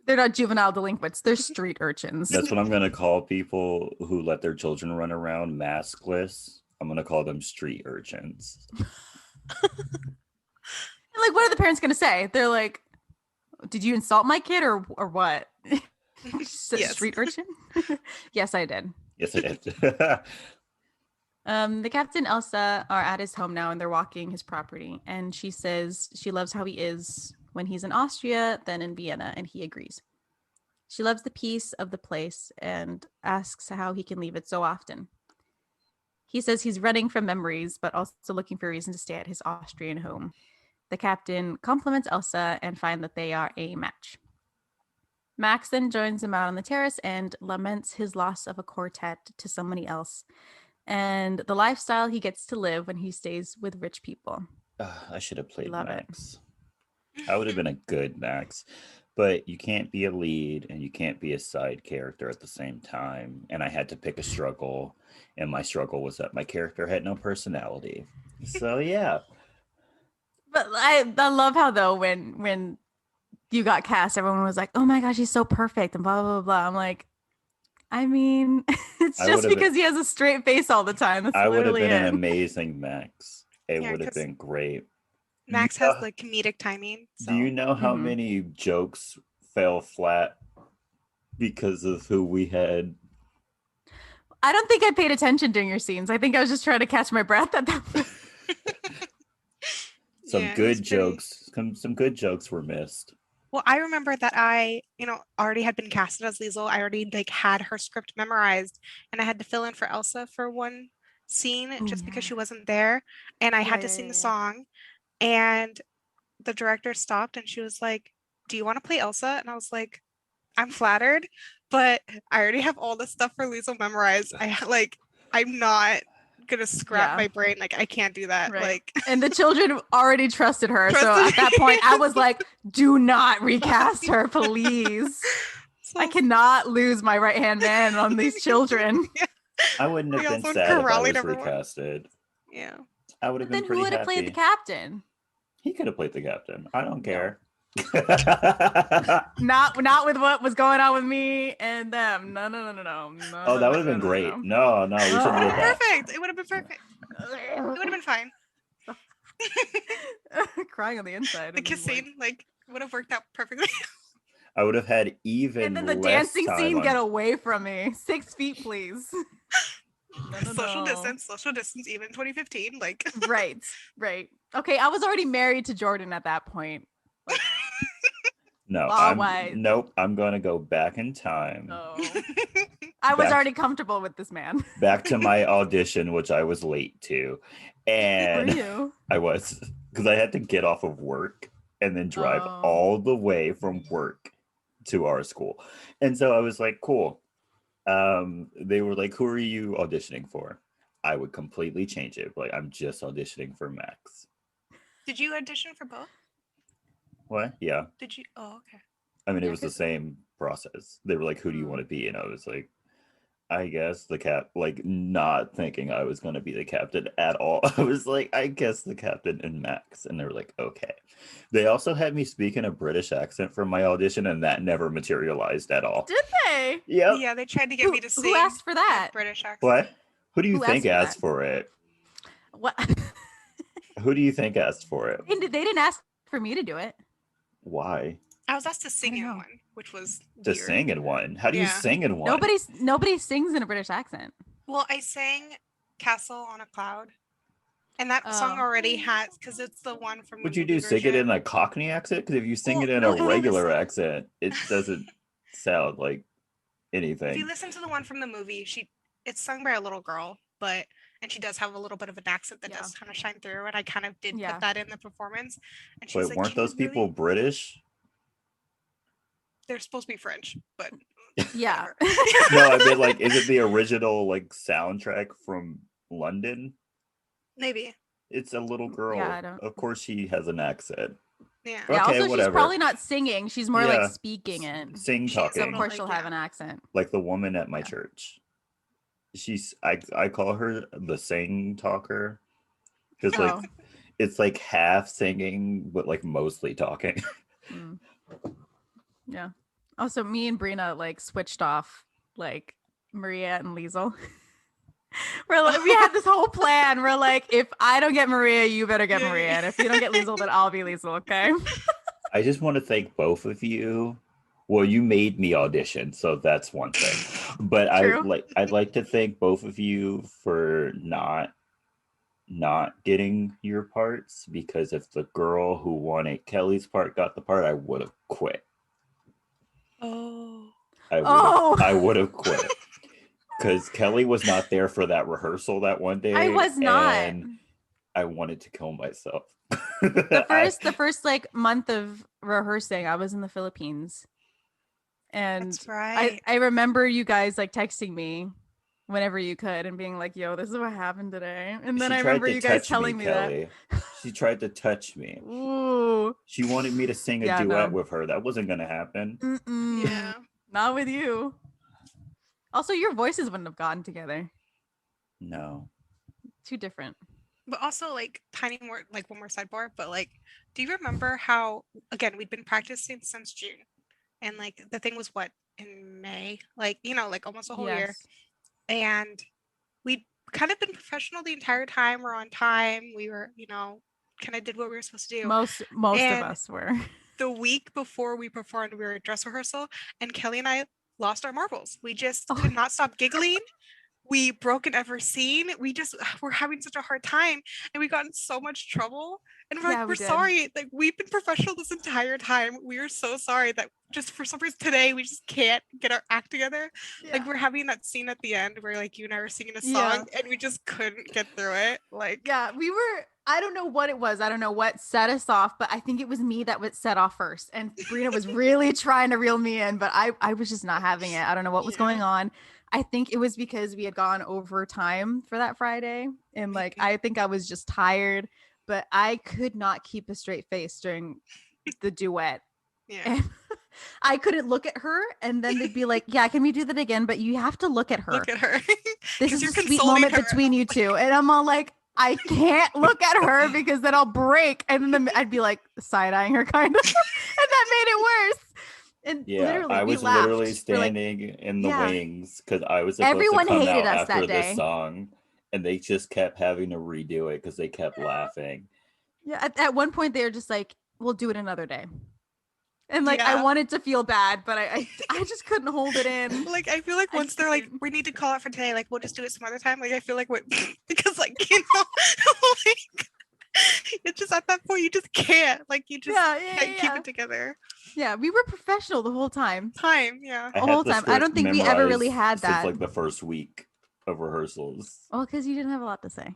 They're not juvenile delinquents. They're street urchins. That's what I'm gonna call people who let their children run around maskless. I'm gonna call them street urchins. And like, what are the parents gonna say? They're like, "Did you insult my kid or what?" Yes. Street urchin. Yes, I did. Yes, I did. The captain and Elsa are at his home now, and they're walking his property. And she says she loves how he is when he's in Austria, then in Vienna, and he agrees. She loves the peace of the place and asks how he can leave it so often. He says he's running from memories, but also looking for a reason to stay at his Austrian home. The captain compliments Elsa and finds that they are a match. Max then joins him out on the terrace and laments his loss of a quartet to somebody else and the lifestyle he gets to live when he stays with rich people. I should have played Love it. Max. I would have been a good Max. But you can't be a lead and you can't be a side character at the same time. And I had to pick a struggle. And my struggle was that my character had no personality. So yeah. But I love how though when you got cast, everyone was like, "Oh my gosh, he's so perfect," and blah blah blah. I'm like, I mean, it's I just would've because he has a straight face all the time. That's I would have literally been it. an amazing Max. It Yeah, would have 'cause been great. Max has the comedic timing. So. Do you know how Mhm. many jokes fell flat because of who we had? I don't think I paid attention during your scenes. I think I was just trying to catch my breath at that point. Some Yeah, it good was pretty- jokes. Some good jokes were missed. Well, I remember that I, already had been casted as Liesel. I already like had her script memorized, and I had to fill in for Elsa for one scene Oh, just because yeah. she wasn't there, and I had to Yeah, sing yeah, the yeah. song, and the director stopped and she was like, "Do you want to play Elsa?" And I was like, "I'm flattered, but I already have all the stuff for Liesel memorized. I'm not gonna scrap Yeah. my brain. Like I can't do that. Right. Like And the children already trusted her. So Trusted at that me. point, I was like, do not recast her, please. so I cannot lose my right hand man on these children. I wouldn't have They been also sad if I corralling was everyone. recasted. Yeah. I would have Then been who pretty would have happy. played the captain? He could have played the captain. I don't care. Not with what was going on with me and them. No. Oh, that would have been great. No, we should do that. Perfect. It would have been perfect. It would have been fine. Crying on the inside. The kissing, would have worked out perfectly. I would have had even and then the less dancing time scene. on- Get away from me. 6 feet, please. Social distance, even 2015. Right. Okay, I was already married to Jordan at that point. No, Law-wise. nope. I'm gonna go back in time. Oh. I was already comfortable with this man. Back to my audition, which I was late to, and Were you? I was, because I had to get off of work and then drive Oh. all the way from work to our school, and so I was like, cool. They were like, who are you auditioning for? I would completely change it. Like, I'm just auditioning for Max. Did you audition for both? What? Yeah. Did you? Oh, okay. I mean, it Yeah, was the same process. They were like, who do you want to be? And I was like, I guess the cap, like, not thinking I was going to be the captain at all. I was like, I guess the captain and Max. And they were like, okay. They also had me speak in a British accent for my audition, and that never materialized at all. Did they? Yep. Yeah, they tried to get me to sing. Who asked for in that? British accent. What? Who do you Who think asked asked for for it? What? Who do you think asked for it? They didn't ask for me to do it. Why? I was asked to sing don't in know. one, which was To weird. sing in one? How do you Yeah. sing in one? Nobody sings in a British accent. Well, I sang "Castle on a Cloud," and that song Oh. already has, because it's the one from. Would the you do movie sing it in version. a Cockney accent? Because if you sing Well, it in no, a if you regular listen- accent, it doesn't sound like If anything. you listen to the one from the movie, it's sung by a little girl, and she does have a little bit of an accent that Yeah. does kind of shine through, and I kind of did Yeah. put that in the performance. And she's But like, weren't "Can you those people really-" British? They're supposed to be French, but Yeah. whatever. No, I mean, like, is it the original like soundtrack from London? Maybe. It's a little girl. Yeah, I don't- Of course, she has an accent. Yeah. Yeah, Okay, also whatever. she's probably not singing. She's more Yeah. like speaking it. Sing She is So talking. of course Like, she'll yeah. have an accent. Like the woman at my Yeah. church. I call her the sing talker. Because like Oh. it's like half singing, but like mostly talking. Mm. Yeah. Also, me and Brina like switched off like Maria and Liesel. We're like, we had this whole plan. We're like, if I don't get Maria, you better get Yeah. Maria. And if you don't get Liesel, then I'll be Liesel, okay? I just want to thank both of you. Well, you made me audition, so that's one thing. But True. I'd like to thank both of you for not getting your parts, because if the girl who wanted Kelly's part got the part, I would have quit. Oh. I would have quit. Because Kelly was not there for that rehearsal that one day. I was not. And I wanted to kill myself. The first like month of rehearsing, I was in the Philippines. And That's right. I remember you guys like texting me whenever you could and being like, yo, this is what happened today. And then She I tried remember to you guys touch telling me that. Kelly. She tried to touch me. Ooh. She wanted me to sing a Yeah, duet no. with her. That wasn't going to happen. Mm-mm. Yeah. Not with you. Also, your voices wouldn't have gotten together. No. Too different. But also, like, tiny more, like, one more sidebar, but, like, do you remember how, again, we'd been practicing since June, and, like, the thing was what, in May? Like, like, almost a whole year. Yes. And we'd kind of been professional the entire time. We're on time. We were, kind of did what we were supposed to do. Most of And- us were. The week before we performed, we were at dress rehearsal, and Kelly and I lost our marbles. We just could not stop giggling. We broke in every scene. We just were having such a hard time, and we got in so much trouble. And we're Yeah, like, we we're did. sorry. Like, we've been professional this entire time. We are so sorry that just for some reason today we just can't get our act together. Like, we're having that scene at the end where like you and I were singing a song, Yeah. and we just couldn't get through it. Like, Yeah, we were. I don't know what it was. I don't know what set us off, but I think it was me that was set off first. And Brina was really trying to reel me in, but I was just not having it. I don't know what was Yeah. going on. I think it was because we had gone over time for that Friday. And like, Maybe. I think I was just tired, but I could not keep a straight face during the duet. yeah. And I couldn't look at her. And then they'd be like, yeah, can we do that again? But you have to look at her. Look at her. This 'Cause is you're a sweet consoling moment her. between you two. And I'm all like, I can't look at her because then I'll break. And then I'd be like side-eyeing her kind of. And that made it worse. And literally, I we was laughed literally for like, standing in the wings because I was supposed everyone to come hated out us after that this day. song, and they just kept having to redo it because they kept laughing. Yeah, at one point they were just like, "We'll do it another day," and like I Yeah. wanted to feel bad, but I just couldn't hold it in. Like I feel like I once they're like, couldn't. we need to call it for today, like we'll just do it some other time. Like I feel like what because like like it's just at that point you just can't. Like you just can't keep it together. Yeah, we were professional the whole time. Yeah. I The had whole the time. I don't script think we ever really memorized had since that. like the first week of rehearsals. Well, because you didn't have a lot to say.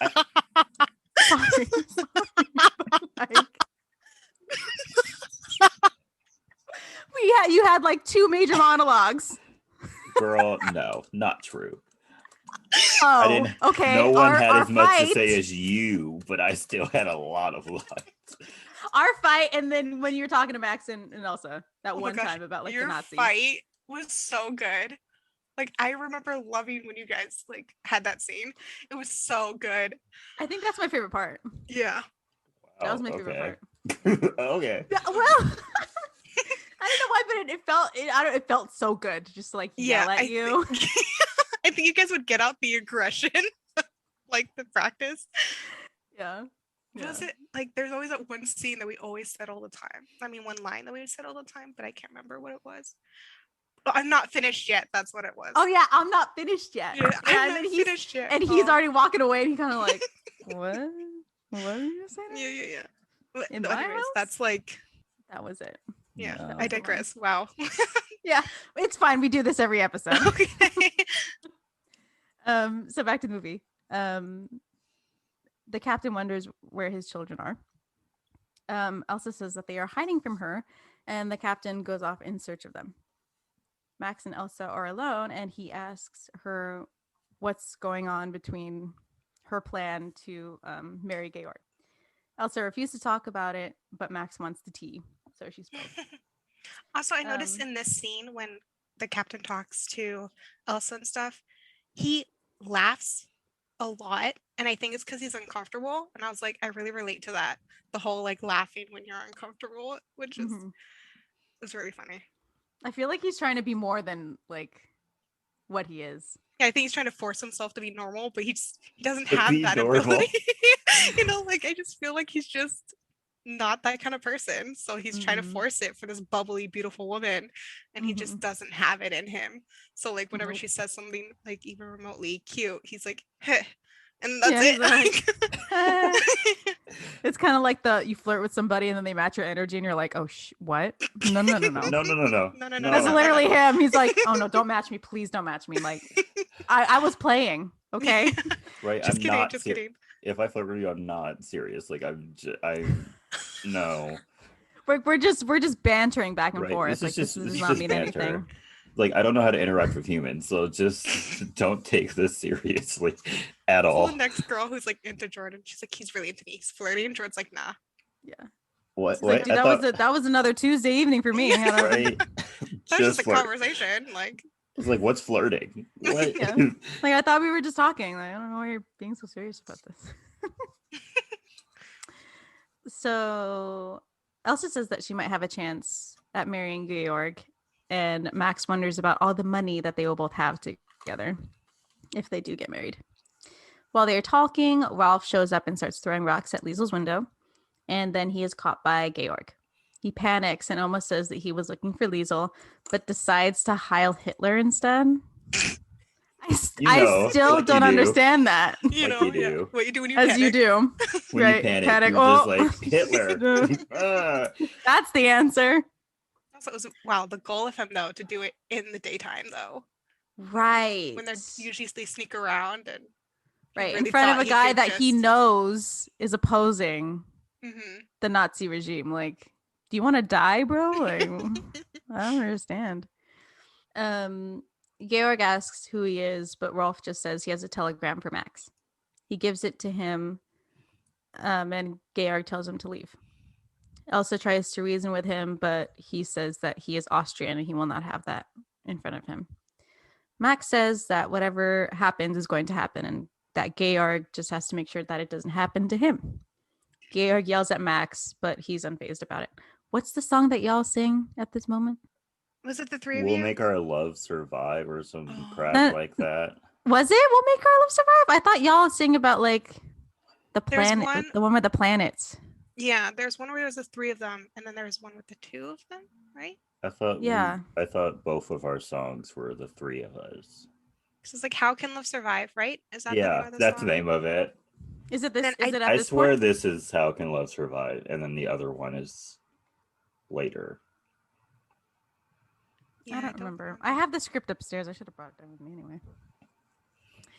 I- Sorry, like, you had like 2 major monologues. Girl, no, not true. Oh, okay. No one had our as much to fight- say as you, but I still had a lot of lines. Our fight, and then when you were talking to Max and Elsa that Oh my one gosh, time about like the your Nazis. fight was so good. Like I remember loving when you guys like had that scene. It was so good. I think that's my favorite part. Yeah. That was my favorite part. Okay. Yeah, well, I don't know why, but it felt so good to just like yell at you. I think you guys would get out the aggression, like the practice. Yeah. Was it like there's always that one scene that we always said all the time? I mean, one line that we said all the time, but I can't remember what it was. Oh, I'm not finished yet. That's what it was. Oh yeah, I'm not finished yet. Yeah, I'm and not then finished yet. And he's already walking away, and he kind of like, what? What are you saying? Yeah. But In my anyways, house? that's like. That was it. Yeah, No. I digress. Wow. Yeah, it's fine. We do this every episode. Okay. So back to the movie. The captain wonders where his children are. Elsa says that they are hiding from her, and the captain goes off in search of them. Max and Elsa are alone, and he asks her what's going on between her plan to marry Georg. Elsa refuses to talk about it, but Max wants the tea, so she spills. Also, I noticed in this scene when the captain talks to Elsa and stuff, he laughs a lot, and I think it's because he's uncomfortable. And I was like, I really relate to that. The whole like laughing when you're uncomfortable, which is was really funny. I feel like he's trying to be more than like what he is. Yeah, I think he's trying to force himself to be normal, but he doesn't have that normal. ability. Like I just feel like he's just not that kind of person. So he's trying to force it for this bubbly, beautiful woman, and he just doesn't have it in him. So like whenever she says something like even remotely cute, he's like, heh. And that's it. It's kind of like you flirt with somebody and then they match your energy and you're like, oh, what? No. No. That's literally him. He's like, oh no, don't match me. Please don't match me. Like, I was playing. Okay. Right. Just kidding. If I flirt with you, I'm not serious. Like no. We're just bantering back and forth. This does not mean banter. anything. Like, I don't know how to interact with humans, so just don't take this seriously at all. The next girl who's like into Jordan, she's like, he's really into me. He's flirting. And Jordan's like, nah. Yeah. What? Like, dude, that was another Tuesday evening for me. Right? That's just a conversation. Like, it's like, what's flirting? What? Yeah. Like, I thought we were just talking. Like, I don't know why you're being so serious about this. So Elsa says that she might have a chance at marrying Georg, and Max wonders about all the money that they will both have together if they do get married. While they are talking, Ralph shows up and starts throwing rocks at Liesel's window, and then he is caught by Georg. He panics and almost says that he was looking for Liesel, but decides to Heil Hitler instead. I still don't understand that. You know, what you do when you panic. As you do. When you panic, you're just like, Hitler. That's the answer. Also, it was, wow, the goal of him, though, to do it in the daytime, though. Right. When they sneak around and right in front of a guy that he knows is opposing the Nazi regime. Like, do you want to die, bro? Like, I don't understand. Georg asks who he is, but Rolf just says he has a telegram for Max. He gives it to him, and Georg tells him to leave. Elsa tries to reason with him, but he says that he is Austrian and he will not have that in front of him. Max says that whatever happens is going to happen, and that Georg just has to make sure that it doesn't happen to him. Georg yells at Max, but he's unfazed about it. What's the song that y'all sing at this moment? Was it the three of We'll you? make our love survive or some crap That- like that. Was it We'll Make Our Love Survive? I thought y'all sing about like the There's planet, one- the one with the planets. Yeah, there's one where there's the three of them, and then there's one with the two of them, right? I thought Yeah. I thought both of our songs were the three of us. So it's like How Can Love Survive, right? Is that the name Yeah, of the that's song? the name of it. Is it this? Then Is it at I this swear point? this is How Can Love Survive, and then the other one is later. Yeah, I don't remember. I have the script upstairs. I should have brought it down with me anyway.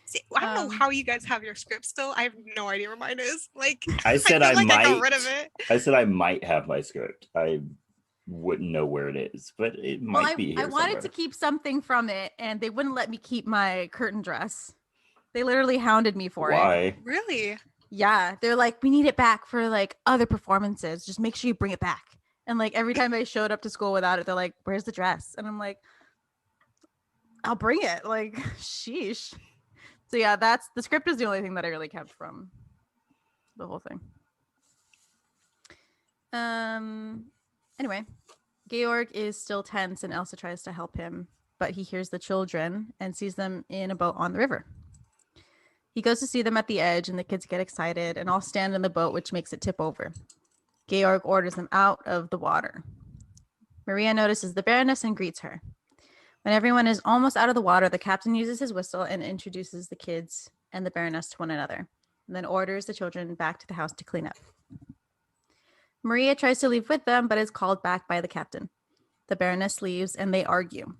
See, I don't know Um, how you guys have your script still. I have no idea where mine is. Like I said feel I like I got might. rid of it. I said I might have my script. I wouldn't know where it is, but it might be here I wanted somewhere. to keep something from it, and they wouldn't let me keep my curtain dress. They literally hounded me for it. Why? Really? Yeah, they're like, we need it back for like other performances. Just make sure you bring it back. And like every time I showed up to school without it, they're like, "Where's the dress?" And I'm like, "I'll bring it." Like, sheesh. So yeah, that's the script is the only thing that I really kept from the whole thing. Anyway, Georg is still tense and Elsa tries to help him, but he hears the children and sees them in a boat on the river. He goes to see them at the edge and the kids get excited and all stand in the boat, which makes it tip over. Georg orders them out of the water. Maria notices the baroness and greets her. When everyone is almost out of the water, the captain uses his whistle and introduces the kids and the baroness to one another, and then orders the children back to the house to clean up. Maria tries to leave with them, but is called back by the captain. The baroness leaves and they argue.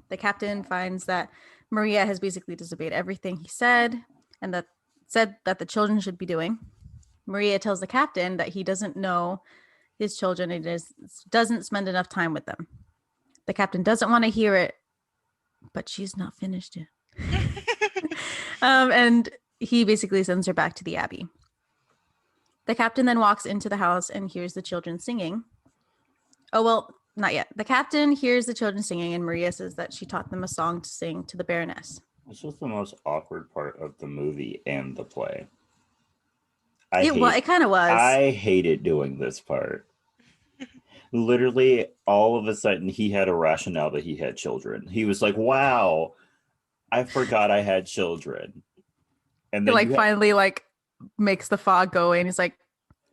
The captain finds that Maria has basically disobeyed everything he said and that the children should be doing. Maria tells the captain that he doesn't know his children and doesn't spend enough time with them. The captain doesn't want to hear it, but she's not finished yet. And he basically sends her back to the abbey. The captain then walks into the house and hears the children singing. Oh, well, not yet. The captain hears the children singing, and Maria says that she taught them a song to sing to the baroness. This was the most awkward part of the movie and the play. It kind of was. I hated doing this part. Literally, all of a sudden, he had a rationale that he had children. He was like, "Wow, I forgot I had children." And He then finally makes the fog go away, and he's like,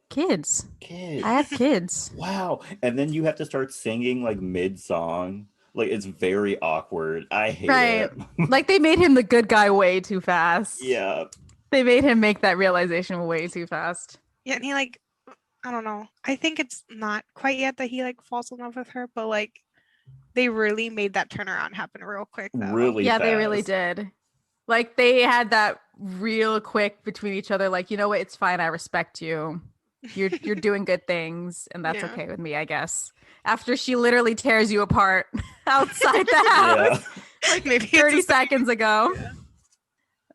"Kids, kids. I have kids." Wow. And then you have to start singing like mid-song. Like, it's very awkward. I hate it. Like, they made him the good guy way too fast. Yeah. They made him make that realization way too fast. Yeah, and he I don't know. I think it's not quite yet that he falls in love with her, but they really made that turnaround happen real quick though. Really Yeah, fast. they really did. Like, they had that real quick between each other. Like, you know what? It's fine. I respect you. You're doing good things, and that's Yeah. okay with me, I guess. After she literally tears you apart outside the house, Like maybe 30 seconds ago.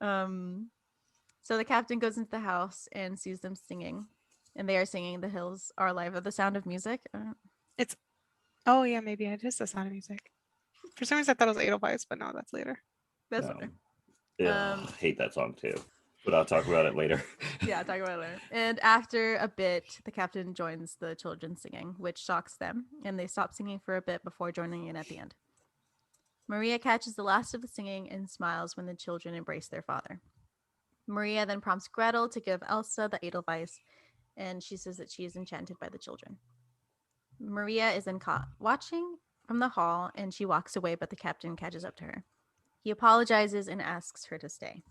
So the captain goes into the house and sees them singing, and they are singing "The Hills Are Alive" with the Sound of Music. Oh yeah, maybe it is the Sound of Music. For some reason I thought it was Edelweiss, but no, that's later. That's No. okay. Yeah, I hate that song too. But I'll talk about it later. Yeah, talk about it later. And after a bit, the captain joins the children singing, which shocks them, and they stop singing for a bit before joining in at the end. Maria catches the last of the singing and smiles when the children embrace their father. Maria then prompts Gretel to give Elsa the Edelweiss, and she says that she is enchanted by the children. Maria is then caught watching from the hall, and she walks away, but the captain catches up to her. He apologizes and asks her to stay.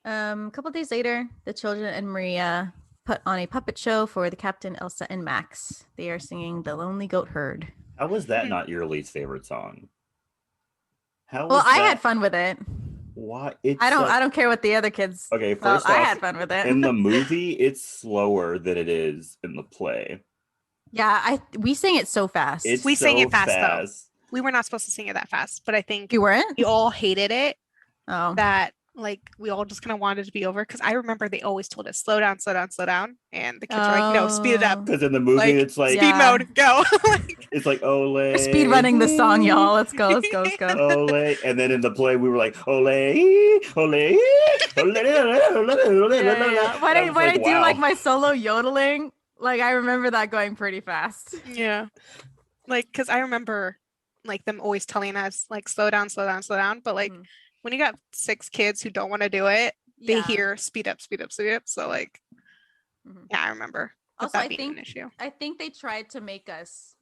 A couple days later, the children and Maria put on a puppet show for the captain, Elsa, and Max. They are singing "The Lonely Goat Herd." How was that not your least favorite song? Well, I had fun with it. Why? I don't care what the other kids. Okay, thought. first I off, had fun with it. in the movie, it's slower than it is in the play. Yeah, we sang it so fast. We sang so it fast, though. We were not supposed to sing it that fast, but I think You weren't? we all hated it. Oh, That like we all just kind of wanted it to be over because I remember they always told us slow down, slow down, slow down, and the kids are like, no, speed it up. Because in the movie, Like it's like speed mode, go. it's like ole, We're speed running the song, y'all. Let's go, let's go, let's go. ole, and then in the play we were like ole, ole, ole. Yeah. When I do like wow. my solo yodeling, like I remember that going pretty fast. Yeah. Like, because I remember like them always telling us like slow down, slow down, slow down. But like when you got 6 kids who don't want to do it, they hear speed up, speed up, speed up. So like, yeah, I remember Also, that being an issue. I think they tried to make us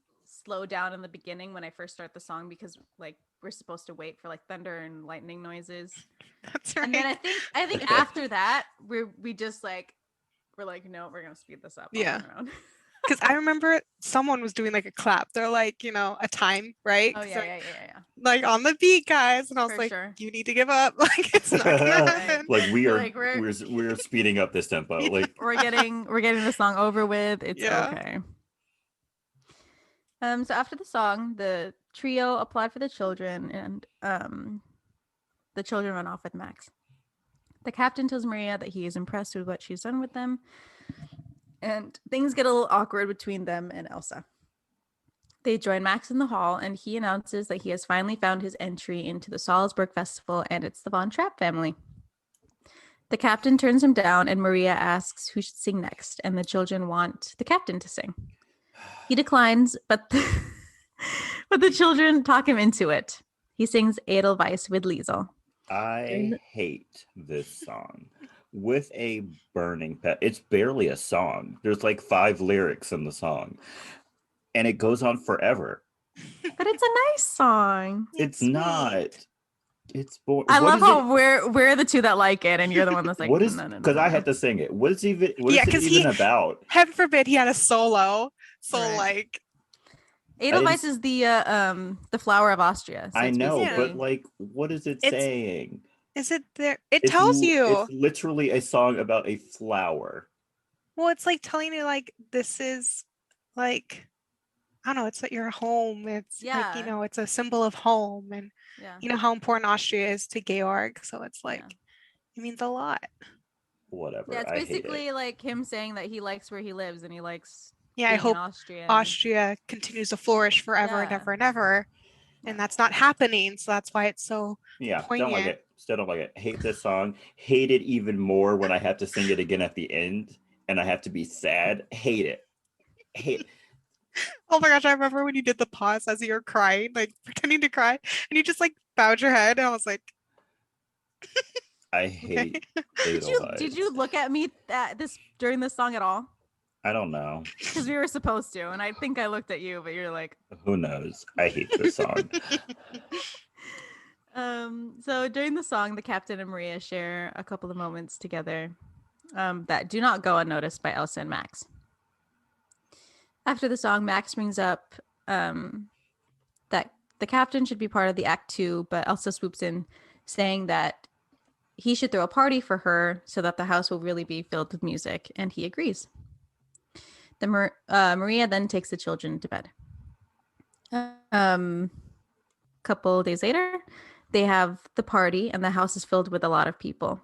slow down in the beginning when I first start the song because like we're supposed to wait for like thunder and lightning noises. That's right. And then I think after that we just like we're like, no, we're gonna speed this up. Yeah. Because I remember someone was doing like a clap. They're like, you know, a time, right? Oh yeah. Like on the beat, guys. And I was For like, sure. you need to give up. Like it's not gonna happen. Like we're Like, we're speeding up this tempo. Yeah. Like we're getting the song over with. It's okay. So after the song, the trio applaud for the children, and the children run off with Max. The captain tells Maria that he is impressed with what she's done with them, and things get a little awkward between them and Elsa. They join Max in the hall, and he announces that he has finally found his entry into the Salzburg Festival, and it's the Von Trapp family. The captain turns him down, and Maria asks who should sing next, and the children want the captain to sing. He declines, but the children talk him into it. He sings Edelweiss with Liesel. I hate this song with a burning pet. It's barely a song. There's like 5 lyrics in the song, and it goes on forever. But it's a nice song. It's not. It's boring. I love how we're the two that like it, and you're the one that's like, what is? No. Because I had to sing it. What is it even about? Heaven forbid he had a solo. So Right. like, Edelweiss is the flower of Austria. So I know, basically... but like, what is it saying? Is it there? It tells you. It's literally a song about a flower. Well, it's like telling you like this is like, I don't know, it's at your home. It's like, you know, it's a symbol of home, and you know how important Austria is to Georg. So it's like it means a lot. Whatever. Yeah, it's basically like him saying that he likes where he lives and he likes I hope Austria continues to flourish forever and ever and ever. And that's not happening. So that's why it's so poignant. Don't like it. Still don't like it. Hate this song. Hate it even more when I have to sing it again at the end and I have to be sad. Hate it. Hate it. Oh my gosh, I remember when you did the pause as you were crying, like pretending to cry, and you just like bowed your head, and I was like, I hate Did you look at me during this song at all? I don't know. Because we were supposed to, and I think I looked at you, but you're like, who knows? I hate this song. So during the song, the captain and Maria share a couple of moments together that do not go unnoticed by Elsa and Max. After the song, Max brings up that the captain should be part of the Act 2, but Elsa swoops in, saying that he should throw a party for her so that the house will really be filled with music, and he agrees. Maria then takes the children to bed. Couple days later, they have the party, and the house is filled with a lot of people.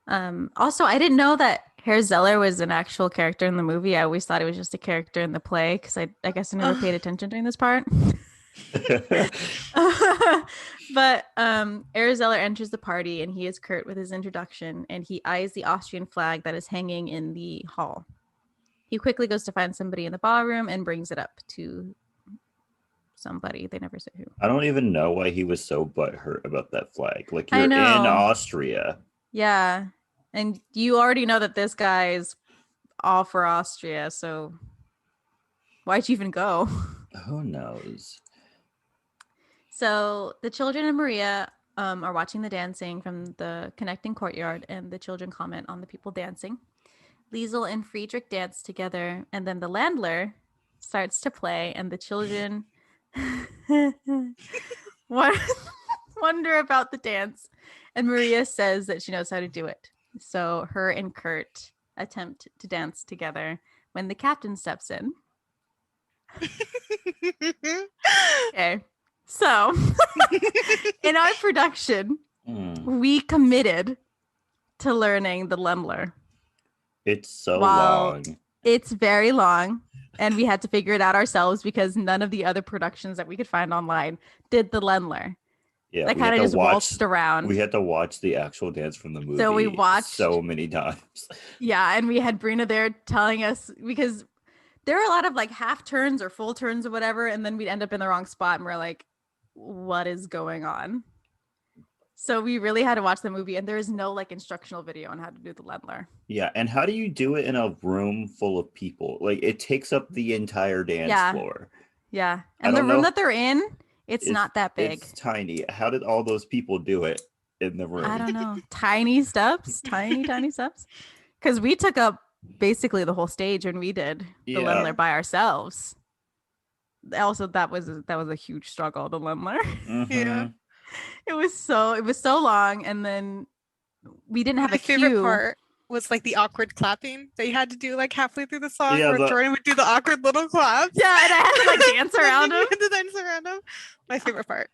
Also, I didn't know that Herr Zeller was an actual character in the movie. I always thought it was just a character in the play because I guess I never paid attention during this part. But Herr Zeller enters the party, and he is curt with his introduction, and he eyes the Austrian flag that is hanging in the hall. He quickly goes to find somebody in the ballroom and brings it up to somebody. They never say who. I don't even know why he was so butthurt about that flag. Like, you're in Austria. Yeah. And you already know that this guy is all for Austria, so why'd you even go? Who knows? So the children and Maria are watching the dancing from the connecting courtyard, and the children comment on the people dancing. Liesel and Friedrich dance together, and then the Landler starts to play, and the children wonder about the dance, and Maria says that she knows how to do it. So her and Kurt attempt to dance together when the captain steps in. Okay, so in our production, we committed to learning the Lemler. It's so Wow. long. It's very long, and we had to figure it out ourselves because none of the other productions that we could find online did the Lemler. Yeah, That kind of just waltzed around. We had to watch the actual dance from the movie So we watched so many times. Yeah, and we had Brina there telling us, because there are a lot of like half turns or full turns or whatever, and then we'd end up in the wrong spot and we're like, what is going on? So we really had to watch the movie, and there is no like instructional video on how to do the Lemler. Yeah, and how do you do it in a room full of people? Like, it takes up the entire dance floor. Yeah, and the room that they're in, it's not that big. It's tiny. How did all those people do it in the room? I don't know. Tiny steps, tiny steps. Because we took up basically the whole stage when we did the Lemler by ourselves. Also, that was a huge struggle, the Lemler. Mm-hmm. Yeah. It was so long, and then we didn't have My a cue. favorite part was like the awkward clapping that you had to do like halfway through the song, where Jordan would do the awkward little claps. Yeah, and I had to like dance around him. My favorite part.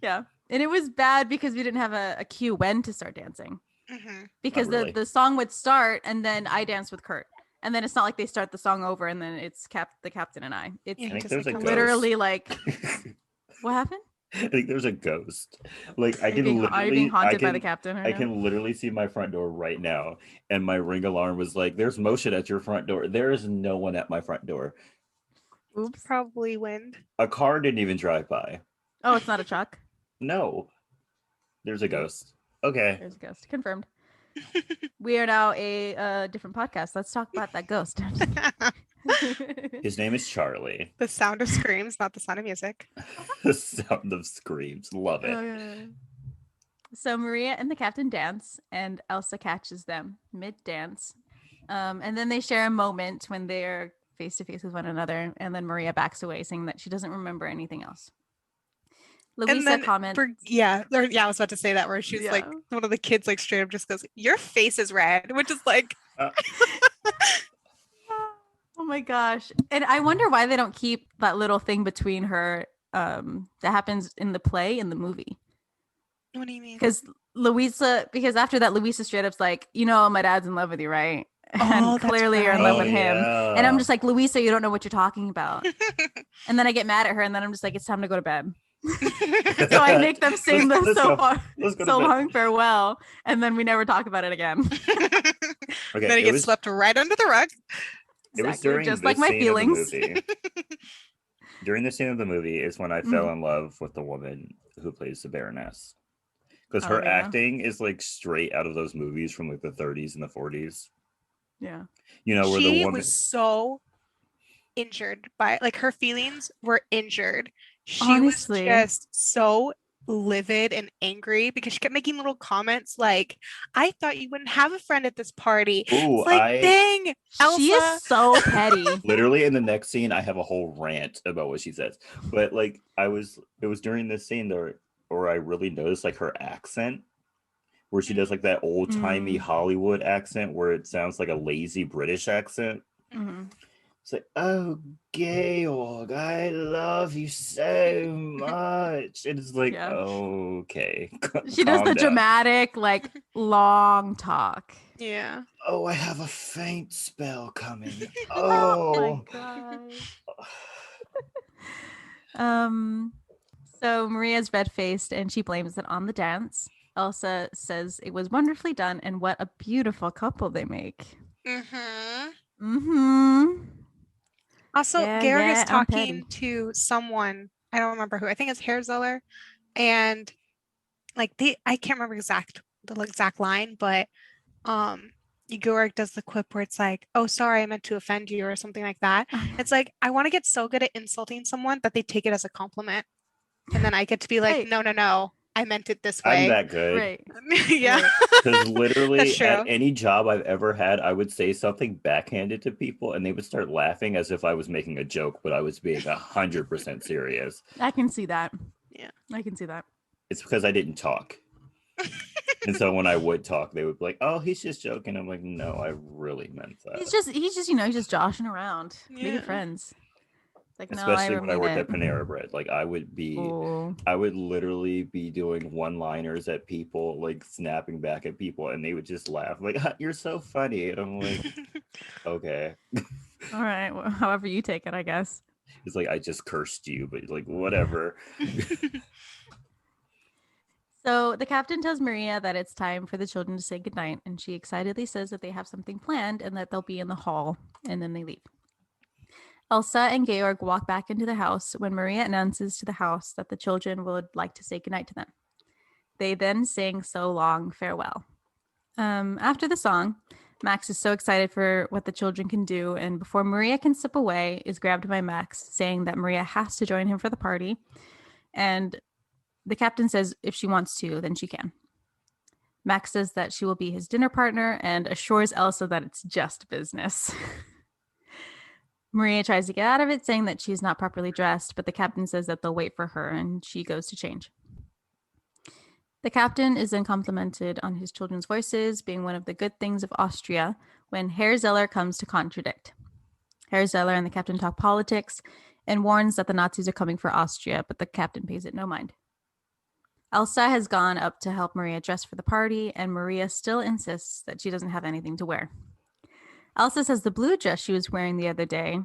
Yeah, and it was bad because we didn't have a cue when to start dancing. Mm-hmm. Because the song would start, and then I danced with Kurt. And then it's not like they start the song over and then it's the captain and I. It's literally like, what happened? I think there's a ghost. Like, I can literally, are you being haunted by the captain? I can literally see my front door right now, and my Ring alarm was like, "There's motion at your front door." There is no one at my front door. Oops, probably wind. A car didn't even drive by. Oh, it's not a truck? No, there's a ghost. Okay, there's a ghost. Confirmed. We are now a different podcast. Let's talk about that ghost. His name is Charlie. The sound of screams, not the sound of music. The sound of screams. Love it. So Maria and the captain dance, and Elsa catches them mid-dance. And then they share a moment when they're face-to-face with one another, and then Maria backs away, saying that she doesn't remember anything else. Louisa comments. I was about to say that, where she's like, one of the kids like straight up just goes, "Your face is red," which is like... Oh my gosh. And I wonder why they don't keep that little thing between her that happens in the play and the movie. What do you mean? Because after that, Louisa straight up's like, my dad's in love with you, right? And clearly you're in love with him. Yeah. And I'm just like, Louisa, you don't know what you're talking about. And then I get mad at her, and then I'm just like, it's time to go to bed. So I make them sing the so long farewell, and then we never talk about it again. Okay, then it gets swept right under the rug. It was during just like my feelings. During the scene of the movie is when I fell in love with the woman who plays the baroness, because her acting is like straight out of those movies from like the 30s and the 40s. Yeah, where she the woman was so injured by, like, her feelings were injured. She was just so livid and angry because she kept making little comments like, "I thought you wouldn't have a friend at this party." Ooh, dang, Elsa. She is so petty. Literally in the next scene, I have a whole rant about what she says. But like, it was during this scene there where I really noticed like her accent, where she does like that old timey Hollywood accent where it sounds like a lazy British accent. Mm-hmm. It's like, "Oh, Georg, I love you so much." And it's like, okay. She does the dramatic, like, long talk. Yeah. "Oh, I have a faint spell coming." Oh my God. So Maria's red-faced, and she blames it on the dance. Elsa says it was wonderfully done, and what a beautiful couple they make. Also, Georg is talking to someone, I don't remember who, I think it's Herzeller, and like I can't remember the exact line, but Georg does the quip where it's like, "Oh, sorry, I meant to offend you," or something like that. It's like, I want to get so good at insulting someone that they take it as a compliment, and then I get to be like, no, I meant it this way. I'm that good. Right. Yeah. Because literally at any job I've ever had, I would say something backhanded to people and they would start laughing as if I was making a joke, but I was being 100% serious. I can see that. Yeah. I can see that. It's because I didn't talk. And so when I would talk, they would be like, "Oh, he's just joking." I'm like, "No, I really meant that." He's just, he's just joshing around, making friends. It's like, no, I Especially don't when I mean worked it. at Panera Bread. Like I would literally be doing one-liners at people, like snapping back at people, and they would just laugh. Like, you're so funny. And I'm like, okay. All right. Well, however you take it, I guess. It's like, I just cursed you, but like, whatever. So the captain tells Maria that it's time for the children to say goodnight, and she excitedly says that they have something planned and that they'll be in the hall, and then they leave. Elsa and Georg walk back into the house when Maria announces to the house that the children would like to say goodnight to them. They then sing So Long Farewell. After the song, Max is so excited for what the children can do, and before Maria can slip away, is grabbed by Max, saying that Maria has to join him for the party, and the captain says if she wants to, then she can. Max says that she will be his dinner partner and assures Elsa that it's just business. Maria tries to get out of it, saying that she's not properly dressed, but the captain says that they'll wait for her, and she goes to change. The captain is then complimented on his children's voices being one of the good things of Austria when Herr Zeller comes to contradict. Herr Zeller and the captain talk politics and warns that the Nazis are coming for Austria, but the captain pays it no mind. Elsa has gone up to help Maria dress for the party, and Maria still insists that she doesn't have anything to wear. Elsa says the blue dress she was wearing the other day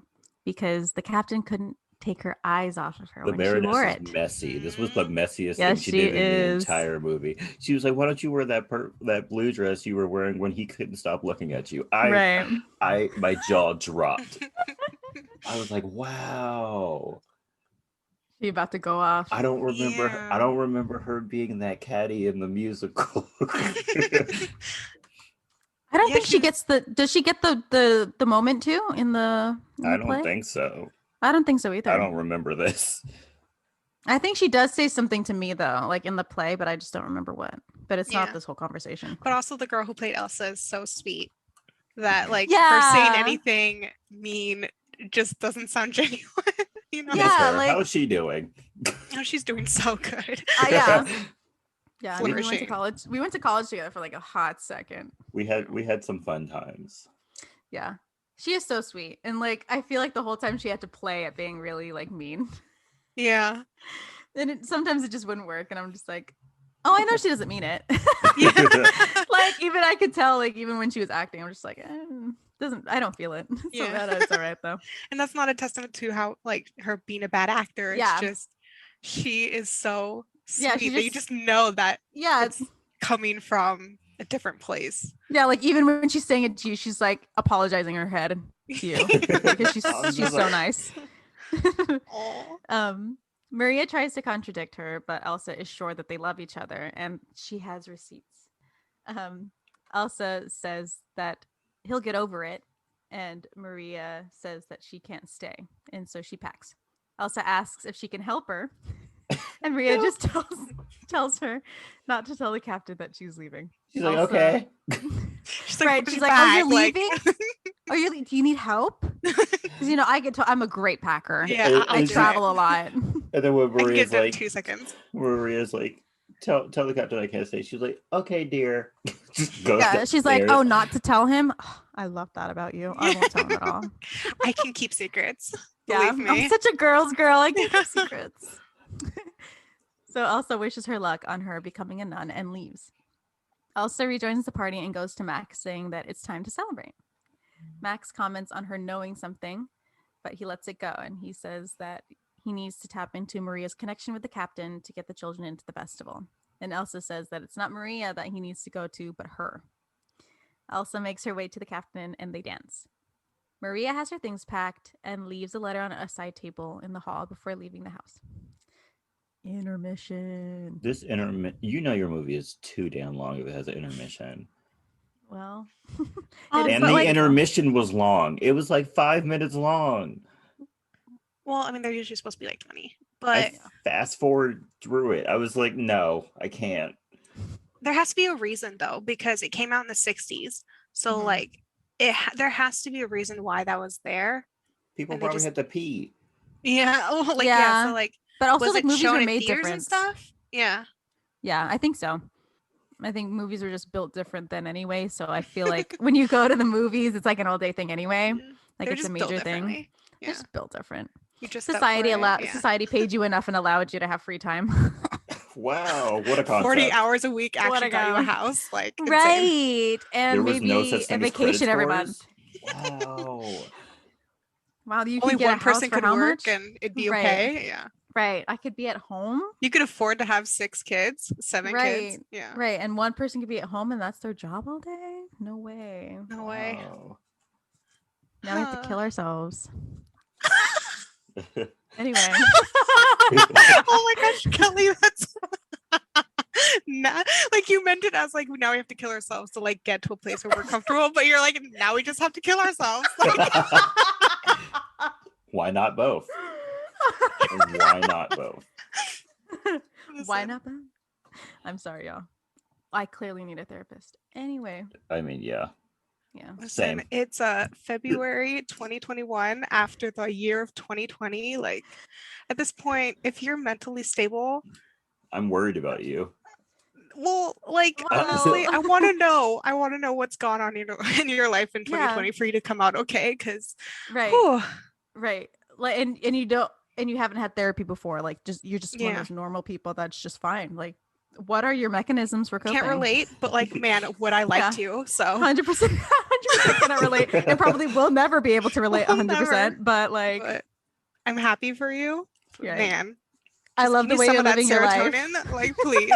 because the captain couldn't take her eyes off of her The when she wore baroness it. is messy. This was the messiest Yes, thing she she did in the is. entire movie. She was like, "Why don't you wear that blue dress you were wearing when he couldn't stop looking at you?" My jaw dropped. I was like, "Wow." She about to go off. I don't remember her being that catty in the musical. I don't think she gets does she get the moment too in the I play? don't think so. I don't think so either. I don't remember this. I think she does say something to me though, like in the play, but I just don't remember what. But it's not this whole conversation. But also the girl who played Elsa is so sweet that like her saying anything mean just doesn't sound genuine. You know? Yeah, like, how's she doing? Oh, she's doing so good. Yeah. Yeah, we Flourishing. went to college. We went to college together for like a hot second. We had some fun times. Yeah. She is so sweet. And like I feel like the whole time she had to play at being really like mean. Yeah. And sometimes it just wouldn't work. And I'm just like, oh, I know she doesn't mean it. Like even I could tell, like even when she was acting, I'm just like, I don't feel it. So bad, it's all right though. And that's not a testament to how like her being a bad actor. It's just she is so sweet that you just know that it's coming from a different place. Yeah, like even when she's saying it to you, she's like apologizing her head to you because she's so nice. Maria tries to contradict her, but Elsa is sure that they love each other and she has receipts. Elsa says that he'll get over it, and Maria says that she can't stay, and so she packs. Elsa asks if she can help her, and Maria just tells her not to tell the captain that she's leaving. She's like, okay. She's like, she's like, are you leaving? Do you need help? Because I'm a great packer. Yeah, I travel a lot. And then when Maria's like, 2 seconds. Maria's like, tell the captain I can't stay. She's like, okay, dear. She's like, oh, not to tell him. Oh, I love that about you. I won't tell him at all. I can keep secrets. Yeah, Believe me. I'm such a girl's girl. I can keep secrets. So Elsa wishes her luck on her becoming a nun and leaves. Elsa rejoins the party and goes to Max, saying that it's time to celebrate. Max comments on her knowing something, but he lets it go, and he says that he needs to tap into Maria's connection with the captain to get the children into the festival. And Elsa says that it's not Maria that he needs to go to, but her. Elsa makes her way to the captain, and they dance. Maria has her things packed and leaves a letter on a side table in the hall before leaving the house. Intermission. Your movie is too damn long if it has an intermission. Well, and the intermission was long. It was like 5 minutes long. Well, I mean, they're usually supposed to be like 20, but I fast forward through it. I was like, no, I can't. There has to be a reason though, because it came out in the 60s. So like there has to be a reason why that was there. People probably had to pee. Yeah. So like, but also like movies are made different and stuff. Yeah. Yeah, I think so. I think movies are just built different then anyway. So I feel like when you go to the movies, it's like an all day thing anyway. Like it's a major thing. Yeah. It's just built different. You just up for it, Society paid you enough and allowed you to have free time. Wow, what a 40 concept. hours a week What actually a got you a guy. house. Like insane. Right. And There was maybe no such a thing as credit vacation every month. scores? Wow. Wow, you Only could get one a house person for could how work much? and it'd be Right. okay. Yeah. Right. I could be at home. You could afford to have 6 kids, 7 Right. kids. Yeah. Right. And one person could be at home and that's their job all day? No way. No way. Wow. Now we have to kill ourselves. Anyway. Oh my gosh, Kelly, that's like you meant it as like now we have to kill ourselves to like get to a place where we're comfortable, but you're like now we just have to kill ourselves. Why not both? Why not both? Why not both? I'm sorry, y'all. I clearly need a therapist. Anyway. I mean, yeah. Yeah. Listen, it's February 2021 after the year of 2020. Like at this point, if you're mentally stable, I'm worried about you. well, like honestly, I want to know what's gone on in your life in 2020 for you to come out okay. Because right. Like and you haven't had therapy before. Like you're just one of those normal people that's just fine. Like what are your mechanisms for coping? Can't relate, but like, man, would I like to? So 100% cannot relate, and probably will never be able to relate 100%. But like, I'm happy for you, man. I love the way you're living your life. Like, please,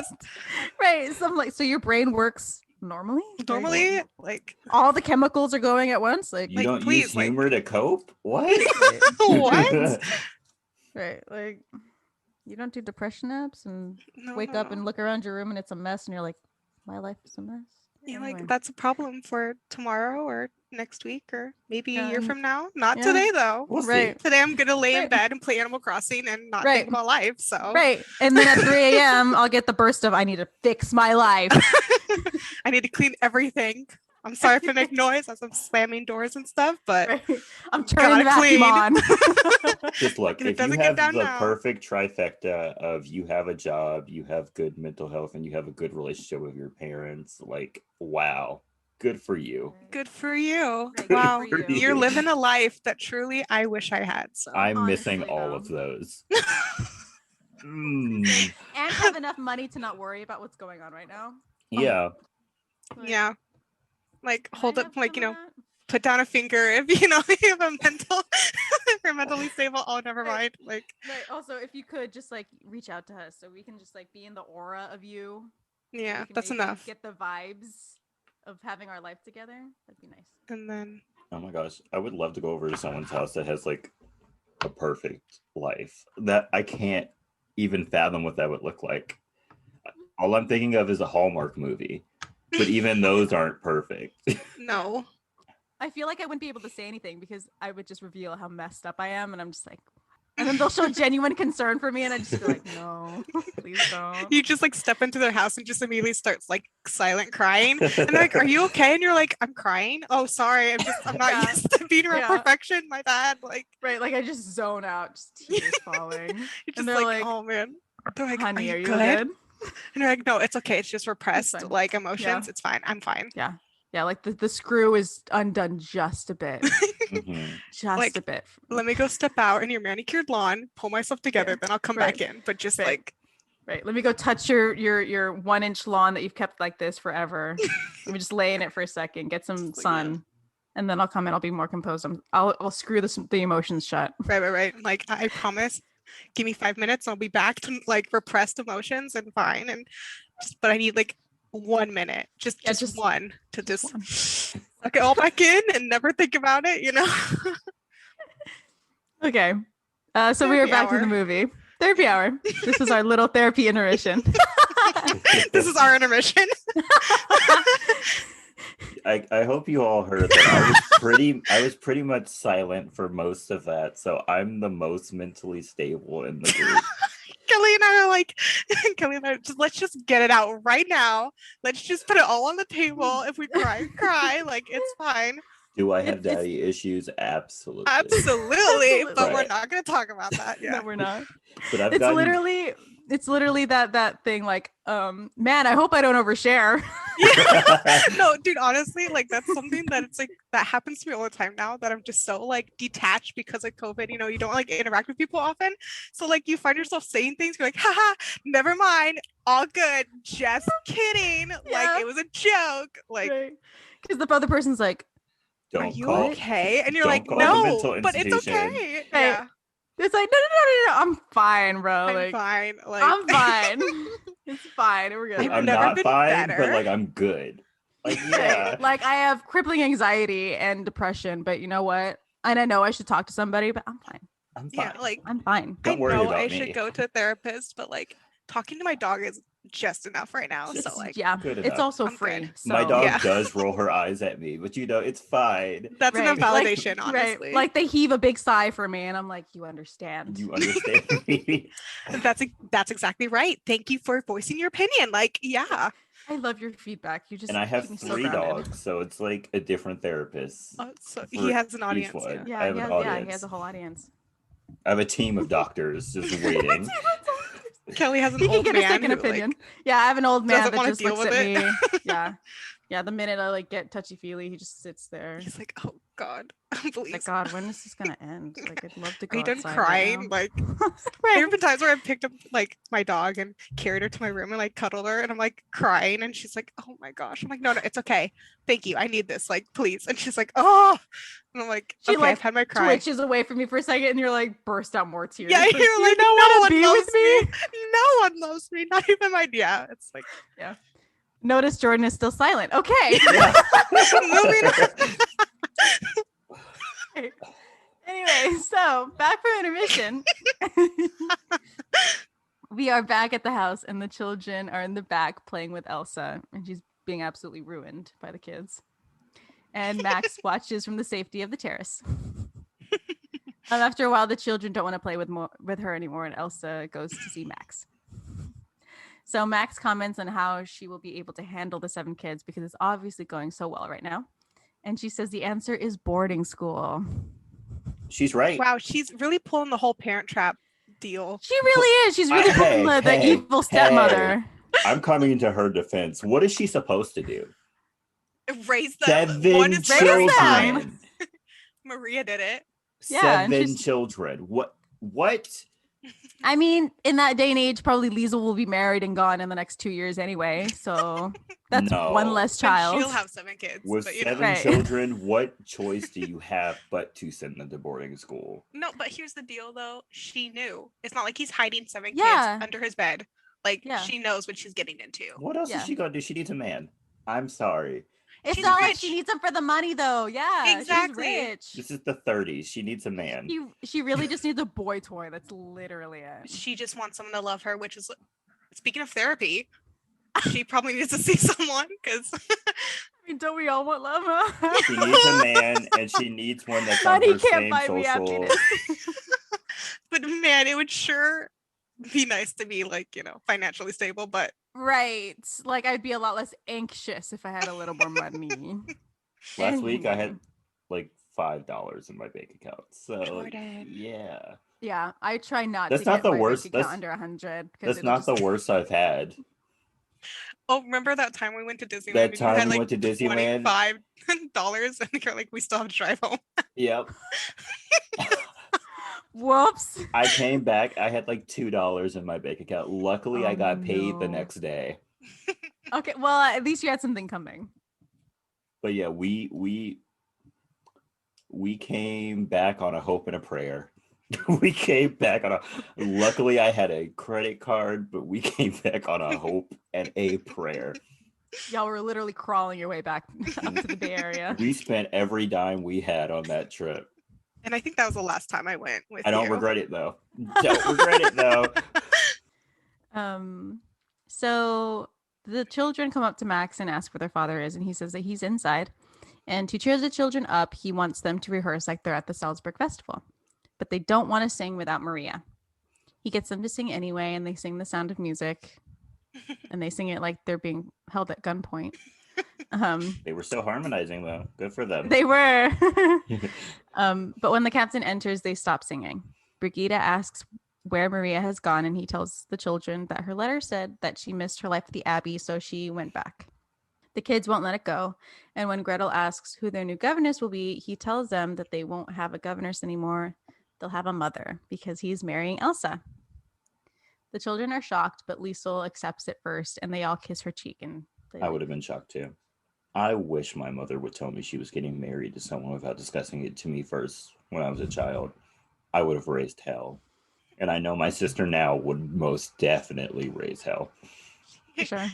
right? So your brain works normally. Like all the chemicals are going at once. Like you don't please, use humor to cope. What? What? Right, like. You don't do depression apps and wake up and look around your room and it's a mess and you're like, my life is a mess. Yeah, like that's a problem for tomorrow or next week or maybe a year from now. Not today though. We'll see. Today I'm gonna lay in bed and play Animal Crossing and not think about life. So and then at 3 a.m. I'll get the burst of I need to fix my life. I need to clean everything. I'm sorry if I make noise as I'm slamming doors and stuff, but I'm turning the vacuum on. Just look, if you have the perfect trifecta of you have a job, you have good mental health, and you have a good relationship with your parents, like, wow, good for you. Good for you. Good wow. for you. You're living a life that truly I wish I had. So I'm missing all of those. And have enough money to not worry about what's going on right now. Yeah. Yeah. Like hold up, like, put down a finger if you have a if you're mentally stable. Oh, never mind. Like also if you could just like reach out to us so we can just like be in the aura of you. Yeah, that's enough. Get the vibes of having our life together. That'd be nice. And then oh my gosh, I would love to go over to someone's house that has like a perfect life. That I can't even fathom what that would look like. All I'm thinking of is a Hallmark movie. But even those aren't perfect. No. I feel like I wouldn't be able to say anything because I would just reveal how messed up I am. And I'm just like, and then they'll show genuine concern for me. And I just be like, no, please don't. You just like step into their house and just immediately starts like silent crying. And they're like, are you okay? And you're like, I'm crying. Oh, sorry. I'm not used to being around perfection. My bad. Like, right. Like I just zone out, just tears falling. You're just like, oh man. They're like, honey, are you good? And you're like, no, it's okay. It's just repressed like emotions. Yeah. It's fine. I'm fine. Yeah. Yeah. Like the screw is undone just a bit. Just like, a bit. Let me go step out in your manicured lawn, pull myself together, then I'll come back in. But just like. Right. Let me go touch your 1-inch lawn that you've kept like this forever. Let me just lay in it for a second, get some sun. And then I'll come in. I'll be more composed. I'll screw the emotions shut. Right. Like I promise. Give me 5 minutes. I'll be back to like repressed emotions and fine. And but I need like 1 minute, just one to just suck it all back in and never think about it. Okay. So we are back to the movie. Therapy hour. This is our little therapy intermission. This is our intermission. I hope you all heard that I was pretty much silent for most of that, so I'm the most mentally stable in the group. Kelly and I let's just get it out right now. Let's just put it all on the table. If we cry, like it's fine. Do I have It's- daddy issues? Absolutely. Absolutely, but we're Right. not going to talk about that. Yeah. No, we're not. But I've It's gotten literally that thing like, man, I hope I don't overshare. Yeah. No, dude, honestly, like that's something that it's like that happens to me all the time now that I'm just so like detached because of COVID. You know, you don't like interact with people often. So like you find yourself saying things, you're like, haha, never mind, all good, just kidding. Yeah. Like it was a joke. Like, Because the other person's like, are don't you call okay? And you're don't like, call the no, mental but it's institution. okay. Right. Yeah, it's like, no, I'm fine, bro. I'm like, fine. Like I'm fine. It's fine. We're good. I've I'm never not been fine, but better. like I'm good. Like Right. yeah. Like I have crippling anxiety and depression, but you know what? And I know I should talk to somebody, but I'm fine. I'm fine. Yeah, like I'm fine. Don't I worry know about I me. should go to a therapist, but like talking to my dog is just enough right now. Just So like Yeah, good it's enough. also I'm free. good. So My dog Yeah. does roll her eyes at me, but you know, it's fine. that's enough Like- validation, honestly. Right. Like they heave a big sigh for me, and I'm like, you understand. You understand me. That's exactly right. Thank you for voicing your opinion. Like, yeah. I love your feedback. You just And I have keep me so 3 grounded. dogs, so it's like a different therapist. So for he has an each audience. one. Yeah, I have he an has, audience. he has a whole audience. I have a team of doctors just waiting. Kelly has an He can old get a man second who, opinion. like, Yeah, I have an old man doesn't that wanna just deal looks with at it. me. Yeah. Yeah, the minute I like get touchy feely, he just sits there. he's like, oh God, please. Like, God, when is this gonna end? Like, I'd love to Are go you done outside crying? right now. Like, Right. there have been times where I've picked up like my dog and carried her to my room and like cuddled her and I'm like crying and she's like, oh my gosh. I'm like, no, it's okay. Thank you. I need this. Like, please. And she's like, oh. And I'm like, She, okay, like, I've had my cry. Twitches away from me for a second, and you're like burst out more tears. Yeah, Like, you're "You like, don't no wanna one be loves with me. No one loves me. Not even my yeah. It's like Notice Jordan is still silent. Okay. moving on. Anyway, so back from intermission. We are back at the house, and the children are in the back playing with Elsa, and she's being absolutely ruined by the kids. And Max watches from the safety of the terrace. After a while, the children don't want to play with her anymore, and Elsa goes to see Max. So Max comments on how she will be able to handle the 7 kids because it's obviously going so well right now. And she says the answer is boarding school. She's right. Wow, she's really pulling the whole Parent Trap deal. She really is. She's really pulling the evil stepmother. I'm coming into her defense. What is she supposed to do? Raise them. 7 children. Maria did it. Yeah, and 7 children. What? I mean, in that day and age, probably Liesl will be married and gone in the next 2 years anyway. So that's No. one less And child. she'll have 7 kids. With but, you 7 know. Right. children, what choice do you have but to send them to boarding school? No, but here's the deal though. She knew. It's not like he's hiding 7 Yeah. kids under his bed. Like Yeah. she knows what she's getting into. What else is she gonna do? She needs a man. I'm sorry. It's She's not like rich. she needs him for the money, though. Yeah, Exactly. She's rich. This is the 30s. She needs a man. She really just needs a boy toy. That's literally it. She just wants someone to love her, which is speaking of therapy. She probably needs to see someone because I mean, don't we all want love? Huh? She needs a man, and she needs one that's on Money her can't same buy me social. happiness. but man, it would sure be nice to be like, financially stable, but Right. Like I'd be a lot less anxious if I had a little more money. Last week I had Anyway. like $5 in my bank account. So Jordan. yeah, Yeah, I try not That's to not get the my worst. bank account That's- under 100. that's not the worst I've had. oh, remember that time we went to Disneyland? That and you time had, we like, went to Disneyland. $25 and you're like, we still have to drive home. Yep. Whoops. I came back. I had like $2 in my bank account. Luckily, I Oh, got paid the no. next day. Okay, well, at least you had something coming. But yeah, we came back on a hope and a prayer. We came back on a. Luckily, I had a credit card, but we came back on a hope and a prayer. Y'all were literally crawling your way back up to the Bay Area. We spent every dime we had on that trip. And I think that was the last time I went with I don't you. regret it though. Don't regret it though. So the children come up to Max and ask where their father is, and he says that he's inside. And to cheer the children up, he wants them to rehearse like they're at the Salzburg Festival. But they don't want to sing without Maria. He gets them to sing anyway, and they sing The Sound of Music. And they sing it like they're being held at gunpoint. They were still harmonizing though. Good for them. They were. But when the captain enters, they stop singing. Brigida asks where Maria has gone, and he tells the children that her letter said that she missed her life at the Abbey, so she went back. The kids won't let it go, and when Gretel asks who their new governess will be, he tells them that they won't have a governess anymore. They'll have a mother because he's marrying Elsa. The children are shocked, but Liesel accepts it first, and they all kiss her cheek. And I would have been shocked too. I wish my mother would tell me she was getting married to someone without discussing it to me first when I was a child. I would have raised hell. And I know my sister now would most definitely raise hell. For sure.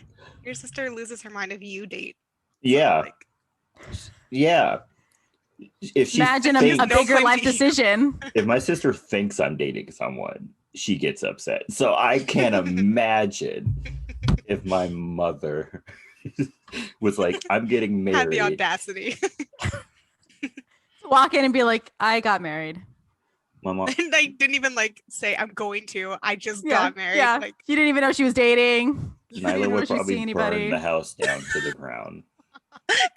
Your sister loses her mind if you date. Yeah. Yeah. If she imagine a bigger life decision. If my sister thinks I'm dating someone, she gets upset. So I can't imagine if my mother was like, I'm getting married. Had the audacity. Walk in and be like, I got married. My mom. And I didn't even say I'm going to. I just got married. Yeah. You didn't even know she was dating. Nyla would probably burn the house down to the ground.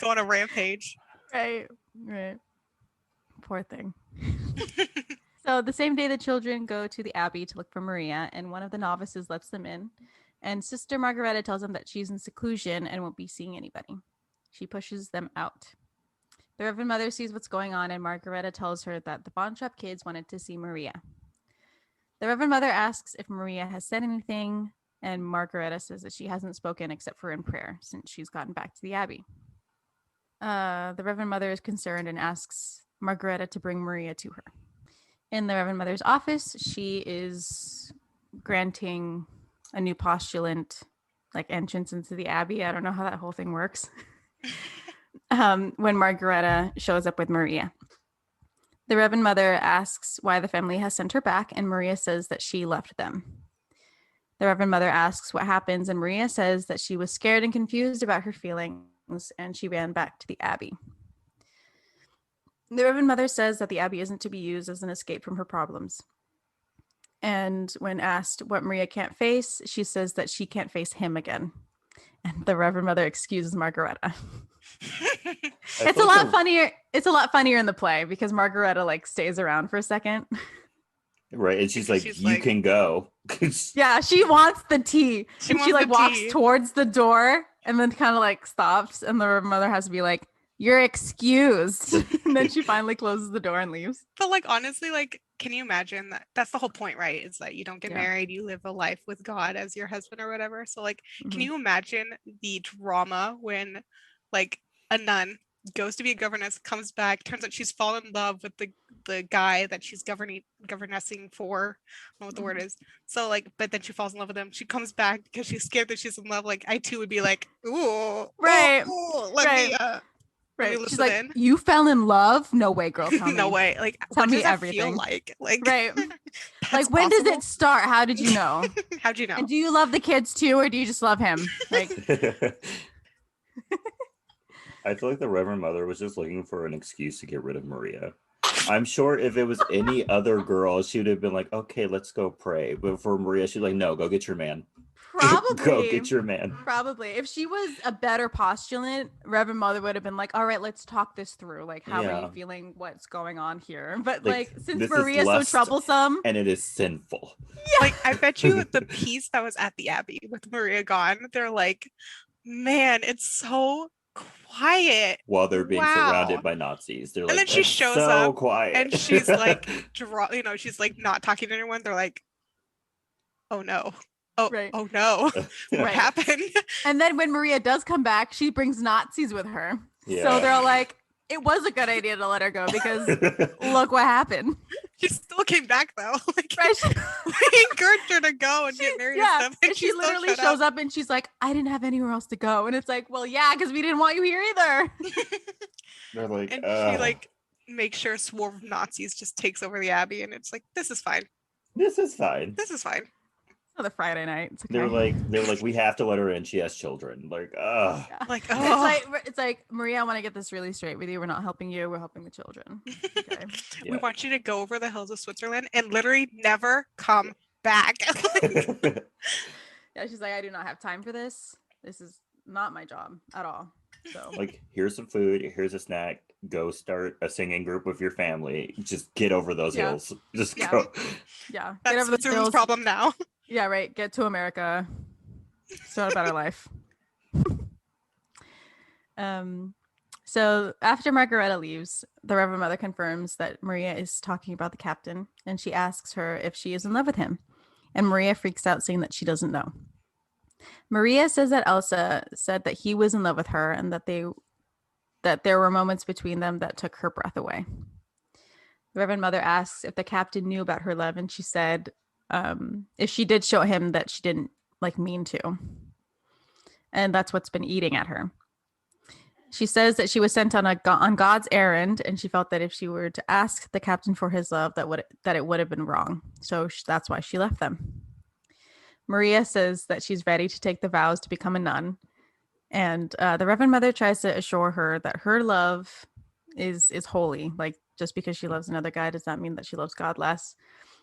Go on a rampage. Right. Poor thing. So the same day, the children go to the Abbey to look for Maria, and one of the novices lets them in. And Sister Margareta tells them that she's in seclusion and won't be seeing anybody. She pushes them out. The Reverend Mother sees what's going on, and Margareta tells her that the pawn shop kids wanted to see Maria. The Reverend Mother asks if Maria has said anything, and Margareta says that she hasn't spoken except for in prayer since she's gotten back to the Abbey. The Reverend Mother is concerned and asks Margareta to bring Maria to her. In the Reverend Mother's office, she is granting a new postulant entrance into the Abbey. I don't know how that whole thing works. When Margareta shows up with Maria. The Reverend Mother asks why the family has sent her back, and Maria says that she left them. The Reverend Mother asks what happens, and Maria says that she was scared and confused about her feelings, and she ran back to the Abbey. The Reverend Mother says that the Abbey isn't to be used as an escape from her problems. And when asked what Maria can't face, she says that she can't face him again. And the Reverend Mother excuses Margareta. It's a lot funnier. It's a lot funnier in the play because Margareta stays around for a second. Right. And she's like, you can go. Yeah, she wants the tea. She walks tea. towards the door and then kind of stops. And the Reverend Mother has to be like, you're excused. And then she finally closes the door and leaves. But honestly, can you imagine that? That's the whole point, right? It's that you don't get married, you live a life with God as your husband or whatever. So can you imagine the drama when a nun goes to be a governess, comes back, turns out she's fallen in love with the guy that she's governessing for. I don't know what the word is. So but then she falls in love with him. She comes back because she's scared that she's in love. I too would be like, ooh, right. Let me right. She's like, you fell in love? No way, girl. Tell me. No way. Tell what me does that everything. feel like? Right. When does it start? How did you know? How'd you know? And do you love the kids too, or do you just love him? I feel like the Reverend Mother was just looking for an excuse to get rid of Maria. I'm sure if it was any other girl, she would have been like, okay, let's go pray. But for Maria, she's like, no, go get your man. Probably. Go get your man. Probably. If she was a better postulant, Reverend Mother would have been like, all right, let's talk this through. How are you feeling? What's going on here? But since Maria's so troublesome. And it is sinful. Yeah. I bet you the piece that was at the Abbey with Maria gone, they're like, man, it's so quiet while they're being surrounded by Nazis. They're and then she shows up quiet. And she's she's not talking to anyone. They're like, oh no. Oh no. What happened? And then when Maria does come back, she brings Nazis with her. Yeah. So they're like, it was a good idea to let her go because look what happened. She still came back though. We encouraged her to go and get married and stuff. And she literally shows up and she's like, I didn't have anywhere else to go. And it's like, well, yeah, because we didn't want you here either. They're like, and she makes sure a swarm of Nazis just takes over the Abbey, and it's like, this is fine. This is fine. The Friday night. It's okay. They were like, we have to let her in. She has children. It's like, Maria, I want to get this really straight with you. We're not helping you. We're helping the children. Okay. We want you to go over the hills of Switzerland and literally never come back. Yeah, she's like, I do not have time for this. This is not my job at all. So Like, here's some food, here's a snack, go start a singing group with your family. Just get over those Yeah. hills. Just Yeah. go. yeah, get That's over the Switzerland's hills. problem now. Yeah, right. Get to America. Start a better life. So after Margareta leaves, the Reverend Mother confirms that Maria is talking about the captain, and she asks her if she is in love with him. And Maria freaks out, saying that she doesn't know. Maria says that Elsa said that he was in love with her, and that there were moments between them that took her breath away. The Reverend Mother asks if the captain knew about her love, and she said if she did show him that she didn't mean to, and that's what's been eating at her. She says that she was sent on God's errand, and she felt that if she were to ask the captain for his love, that it would have been wrong. So that's why she left them. Maria says that she's ready to take the vows to become a nun, and the Reverend Mother tries to assure her that her love is holy. Like, just because she loves another guy does not mean that she loves God less,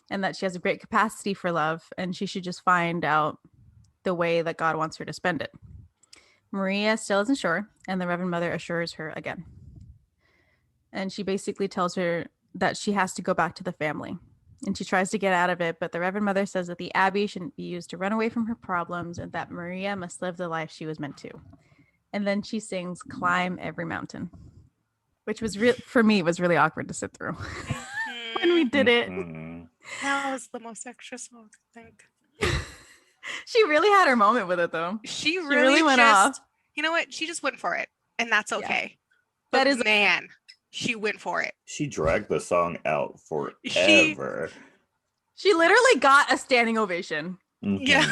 and that she has a great capacity for love, and she should just find out the way that God wants her to spend it. Maria still isn't sure, and the Reverend Mother assures her again. And she basically tells her that she has to go back to the family. And she tries to get out of it, but the Reverend Mother says that the Abbey shouldn't be used to run away from her problems, and that Maria must live the life she was meant to. And then she sings "Climb Every Mountain," which was for me was really awkward to sit through when we did it. That was the most extra song, I think. She really had her moment with it, though. She really went off. You know what? She just went for it, and that's okay. Yeah. But that is man. She went for it. She dragged the song out forever. She literally got a standing ovation. Yeah.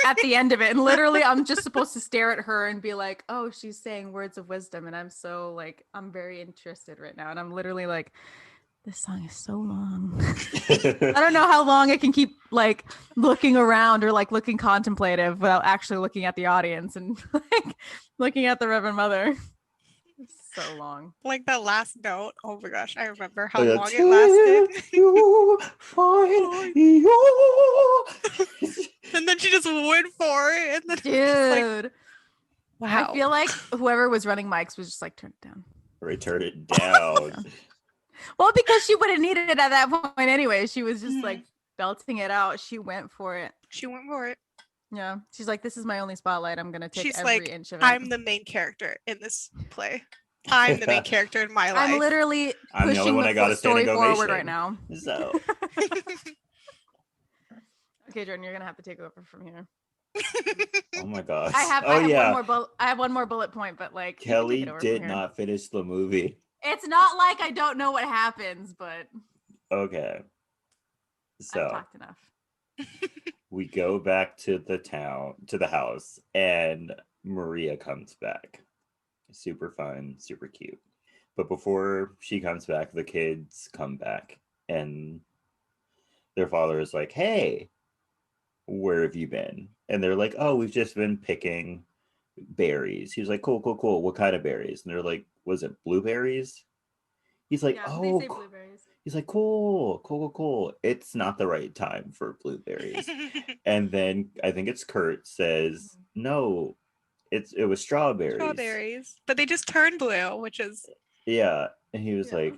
At the end of it. And literally, I'm just supposed to stare at her and be like, oh, she's saying words of wisdom. And I'm so I'm very interested right now. And I'm literally like, this song is so long. I don't know how long I can keep looking around or looking contemplative without actually looking at the audience and looking at the Reverend Mother. It's so long. Like that last note. Oh my gosh, I remember how long it lasted. And then she just went for it. And then dude, wow. I feel like whoever was running mics was just turn it down. Right, turn it down. Well, because she wouldn't need it at that point anyway. She was just belting it out. She went for it. Yeah. She's like, this is my only spotlight. I'm going to take every inch of it. I'm the main character in this play. I'm the main character in my life. I'm literally pushing the story forward right now. So. Okay, Jordan, you're going to have to take over from here. Oh my gosh. I have one more bullet point, but Kelly did not finish the movie. It's not like I don't know what happens, but okay. So I've talked enough. We go back to the house, and Maria comes back. Super fun, super cute. But before she comes back, the kids come back, and their father is like, hey, where have you been? And they're like, oh, we've just been picking berries. He's like, cool. What kind of berries? And they're like, was it blueberries? He's like, they say blueberries. He's like, cool. It's not the right time for blueberries. And then I think it's Kurt says, no, it was strawberries. But they just turned blue, which is and he was like,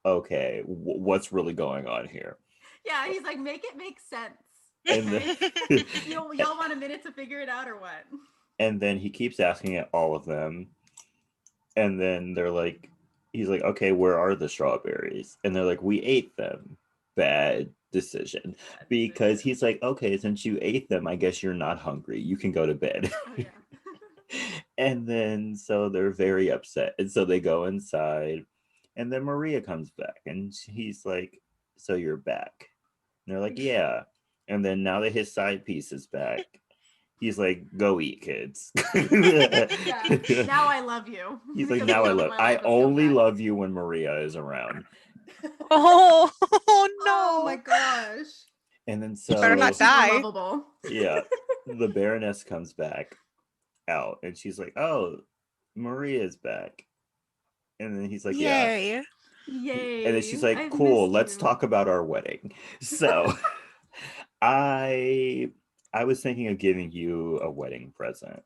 okay, what's really going on here? Yeah, he's like, make it make sense. And then, y'all want a minute to figure it out or what? And then he keeps asking it all of them. And then he's like, okay, where are the strawberries? And they're like, we ate them. Bad decision. Because he's like, okay, since you ate them, I guess you're not hungry. You can go to bed. Oh, yeah. And then so they're very upset. And so they go inside. And then Maria comes back. And he's like, so you're back. And they're like, yeah. And then now that his side piece is back, he's like, go eat, kids. Now I love you. He's like, I only love you when Maria is around. Oh no. Oh my gosh. And then so better not die. Yeah. The baroness comes back out and she's like, oh, Maria's back. And then he's like, yay. Yay. And then she's like, cool, let's talk about our wedding. So I was thinking of giving you a wedding present.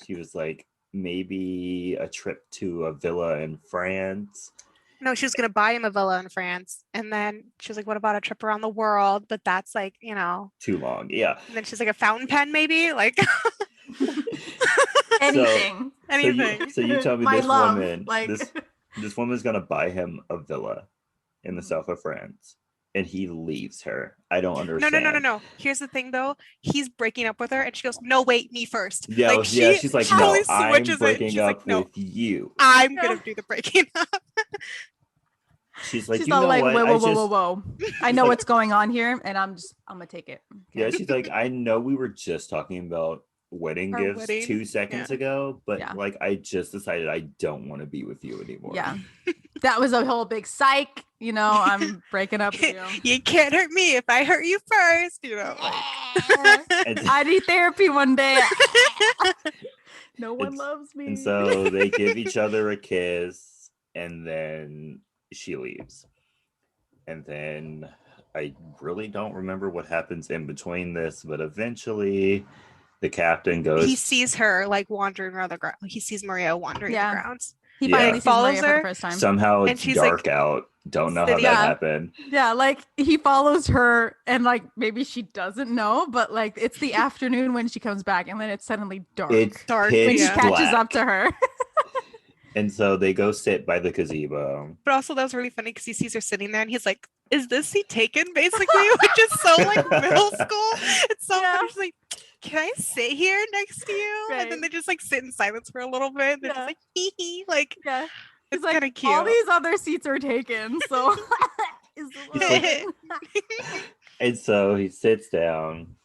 She was like, maybe a trip to a villa in France. No, she was gonna buy him a villa in France, and then she was like, "What about a trip around the world?" But that's like, Too long. Yeah. And then she's like, "A fountain pen, maybe?" Like Anything. anything. So you tell me My this love, woman, like- this woman's gonna buy him a villa in the Mhm. south of France, and he leaves her. I don't No, understand. no. Here's the thing, though. He's breaking up with her, and she goes, "No, wait, me first." Yeah, Like she's like, no, totally I'm switches it. breaking She's up like, "No, with you. I'm gonna do the breaking up." She's like, She's you all know like, what? whoa. I know like- what's going on here, and I'm gonna take it. Yeah, she's like, I know we were just talking about wedding Our gifts wedding, 2 seconds ago, but Yeah. like I just decided I don't want to be with you anymore. Yeah. That was a whole big psych, I'm breaking up with you. You can't hurt me if I hurt you first, I need therapy one day. No one loves me. And so they give each other a kiss, and then she leaves. And then I really don't remember what happens in between this, but eventually the captain goes. He sees her like wandering around the ground. He sees Maria wandering the grounds. He Yeah. finally sees Follows Maria for her. the first time. Somehow And it's she's, dark like, out. Don't know how sitting- that Yeah. happened. Yeah, like he follows her and like maybe she doesn't know, but like it's the afternoon when she comes back and then it's suddenly dark. It's Dark, pitch when she yeah. catches black. up to her. And so they go sit by the gazebo. But also that was really funny because he sees her sitting there and he's like, "Is this seat taken?" Basically, which is so like middle school. It's so Yeah. funny. She's like, "Can I sit here next to you?" And then Right. they just like sit in silence for a little bit. They're Yeah. just like, "Hee hee." Like Yeah. it's He's like, kind of cute. all these other seats are taken, so is the It's one. And so he sits down.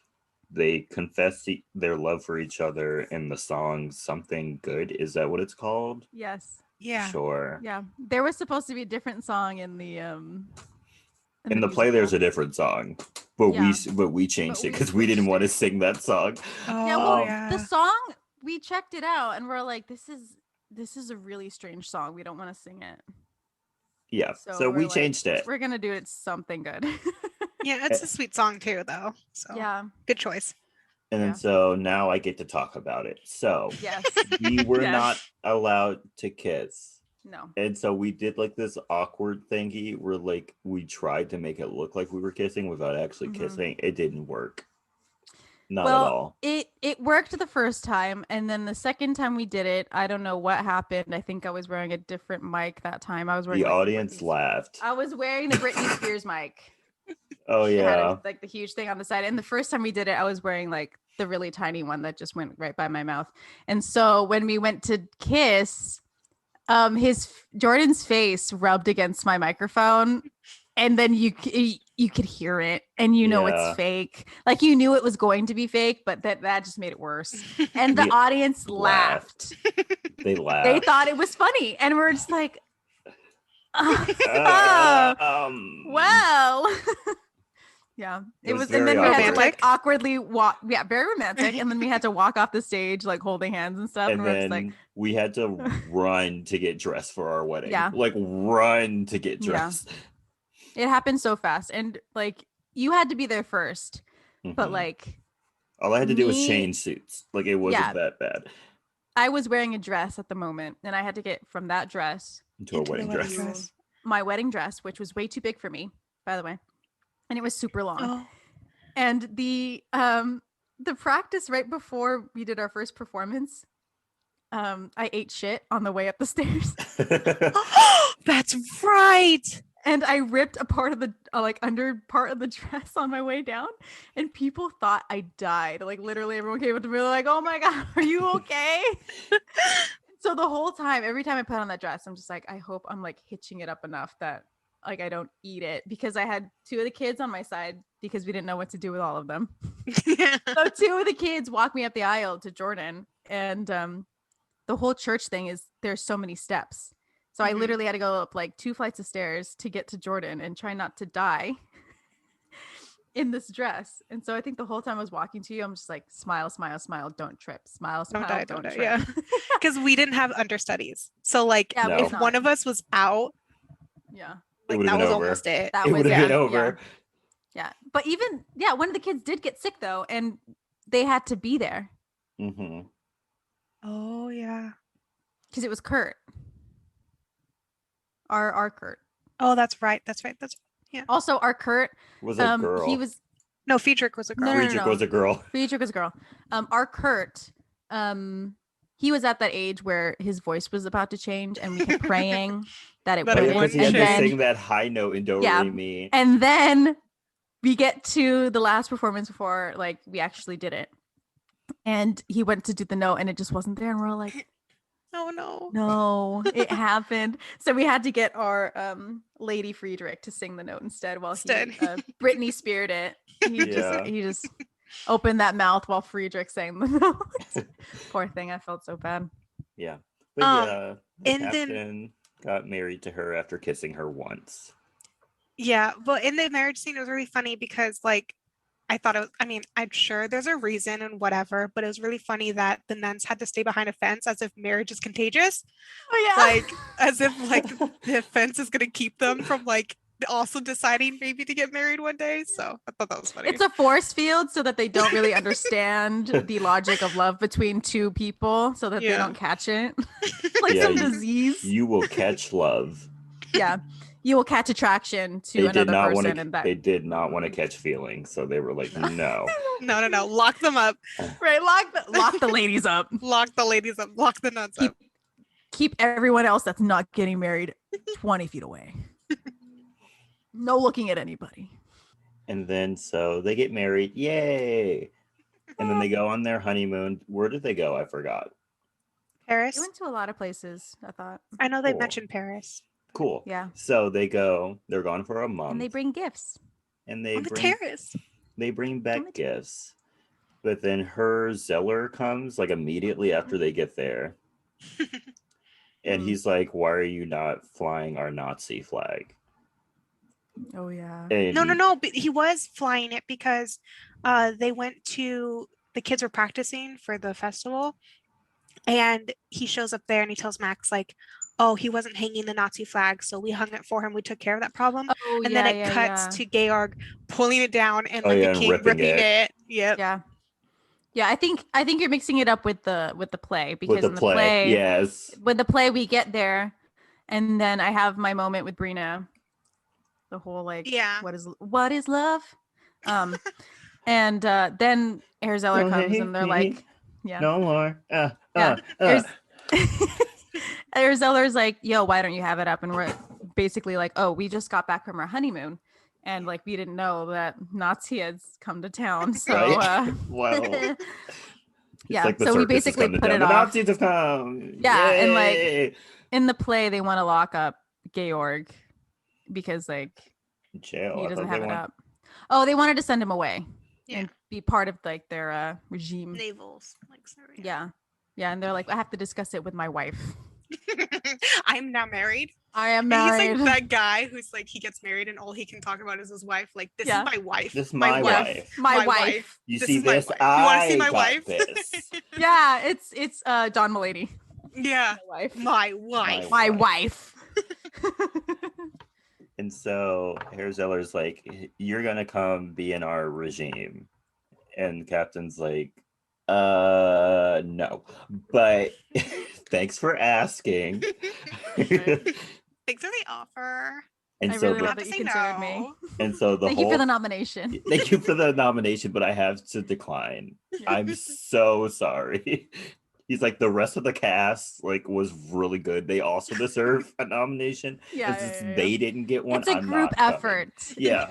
They confess their love for each other in the song Something Good. Is that what it's called? Yes. Yeah. Sure. Yeah. There was supposed to be a different song in the In the play, there's a musical. different song, but Yeah. we changed But it we because we didn't switched want to it. sing that song. Yeah, Oh, well, the song we checked it out and we're like, this is a really strange song. We don't want to sing it. Yeah, so we're we like, changed it. We're gonna do it something good. Yeah, it's a sweet song too, though. So Yeah. good choice. And then Yeah. so now I get to talk about it. So Yes. we were Yes. not allowed to kiss. No. And so we did like this awkward thingy where like we tried to make it look like we were kissing without actually Mhm. kissing. It didn't work. Not Well, at all. It worked the first time, and then the second time we did it, I don't know what happened. I think I was wearing a different mic that time. I was wearing The like, audience Britney- laughed. I was wearing the Britney Spears mic. Oh It had yeah. like the huge thing on the side. And the first time we did it, I was wearing like the really tiny one that just went right by my mouth. And so when we went to kiss, Jordan's face rubbed against my microphone, and then you could hear it, and Yeah. it's fake. Like you knew it was going to be fake, but that just made it worse. And the We audience laughed. They laughed. They thought it was funny, and we're just like, well. Yeah, It was and then very we had to awkward. like awkwardly walk. Yeah, very romantic. And then we had to walk off the stage like holding hands and stuff. And And we're then just like, we had to run to get dressed for our wedding. Yeah. Like run to get Yeah. dressed. it happened so fast, and like you had to be there first, but Mhm. like all I had to do was me- change suits. Like it wasn't Yeah. that bad. I was wearing a dress at the moment, and I had to get from that dress Into a Into the wedding wedding dress. dress. my wedding dress, which was way too big for me, by the way, and it was super long. Oh. And the practice right before we did our first performance, I ate shit on the way up the stairs. That's right. And I ripped a part of the under part of the dress on my way down, and people thought I died. Like literally, everyone came up to me like, "Oh my god, are you okay?" So the whole time, every time I put on that dress, I'm just like, I hope I'm like hitching it up enough that like I don't eat it, because I had two of the kids on my side because we didn't know what to do with all of them. So two of the kids walked me up the aisle to Jordan, and the whole church thing is there's so many steps. So I Mhm. literally had to go up like 2 flights of stairs to get to Jordan and try not to die in this dress. And so I think the whole time I was walking to you, I'm just like, smile, smile, smile, don't trip. Smile, smile, Don't die, don't don't die. trip. Yeah. Because we didn't have understudies. So like Yeah, No. we if did one not. of us was out, Yeah. It like would've that been was over. almost it. That It was would have yeah, been over. Yeah. But even one of the kids did get sick though, and they had to be there. hmm Oh yeah. because it was Kurt. Our Kurt. Oh, that's right. That's right. Also, our Kurt, Was a girl. he was No, Friedrich was a girl. Friedrich was a girl. Friedrich was a girl. Our Kurt, he was at that age where his voice was about to change, and we kept praying that it That it wouldn't. Because he wouldn't had And to then, sing that high note in Do Yeah. Re Mi. and then we get to the last performance before like we actually did it, and he went to do the note, and it just wasn't there, and we're all like, Oh no. no, it happened. So we had to get our Lady Friedrich to sing the note instead while Instead. he Britney speared it. Yeah. He just opened that mouth while Friedrich sang the note. Poor thing, I felt so bad. Yeah. But yeah, the and then- captain got married to her after kissing her once. Yeah, but in the marriage scene, it was really funny because, like, I thought it was, I mean, I'm sure there's a reason and whatever, but it was really funny that the nuns had to stay behind a fence as if marriage is contagious. Oh yeah. Like, as if, like, the fence is going to keep them from, like, also deciding maybe to get married one day. So I thought that was funny. It's a force field so that they don't really understand the logic of love between two people so that they Yeah. don't catch it. Like Yeah, some disease. You will catch love. Yeah. You will catch attraction to They did another not person want to. and that They did not want to catch feelings, so they were like, "No." No. Lock them up. right, lock the ladies up. Lock the ladies up. Lock the nuns up. Keep everyone else that's not getting married 20 feet away. No looking at anybody. And then so they get married, yay! And then they go on their honeymoon. Where did they go? I forgot. Paris. They went to a lot of places, I thought. I know they Cool. mentioned Paris. Cool. Yeah. So they go. They're gone for a month. And they bring gifts. And they On the bring. terrace. They bring back On the gifts. But then her Zeller comes like immediately after they get there. And he's like, "Why are you not flying our Nazi flag?" Oh yeah. And No. But he was flying it because they went to the kids were practicing for the festival, and he shows up there and he tells Max like, "Oh, he wasn't hanging the Nazi flag, so we hung it for him. We took care of that problem." Oh And yeah, then it cuts to Georg pulling it down and Oh, like yeah, a and king ripping ripping it. it. Yep. Yeah. Yeah, I think you're mixing it up with the play because with the in the play, yes. with the play we get there and then I have my moment with Brina. The whole like Yeah. what is love? And then Herr Zeller Don't comes hate and they're me like yeah. No more. Yeah. Herr Zeller's like, yo, why don't you have it up? And we're basically like, oh, we just got back from our honeymoon. And like we didn't know that Nazi has come to town. So Right? Well, it's yeah, like the so we circus has basically come to put town. it The off. Nazis have come. Yeah, and, like, Yay! In the play they want to lock up Georg because like jail. he I doesn't thought have they it want- up. Oh, they wanted to send him away Yeah. and be part of like their regime. Navals. Like sorry. Yeah. Yeah, and they're like, I have to discuss it with my wife. I'm now married. I am And married. he's like that guy who's like he gets married and all he can talk about is his wife. Like this Yeah. is my wife. This is my wife. My wife. You This see is my this? wife. You wanna see I my got wife? this. Yeah, it's Don Mulaney. Yeah. My wife. My wife. My wife. And so Herr Zeller's like, "You're gonna come be in our regime," and the captain's like, no, but thanks for asking." Thanks for the offer. And I so really the, love that you considered me. No. and so the Thank whole you for the nomination. thank you for the nomination, but I have to decline. I'm so sorry. He's like, the rest of the cast like was really good. They also deserve a nomination. Yeah, It's just yeah. they didn't get one. It's a I'm group not coming. effort. Yeah.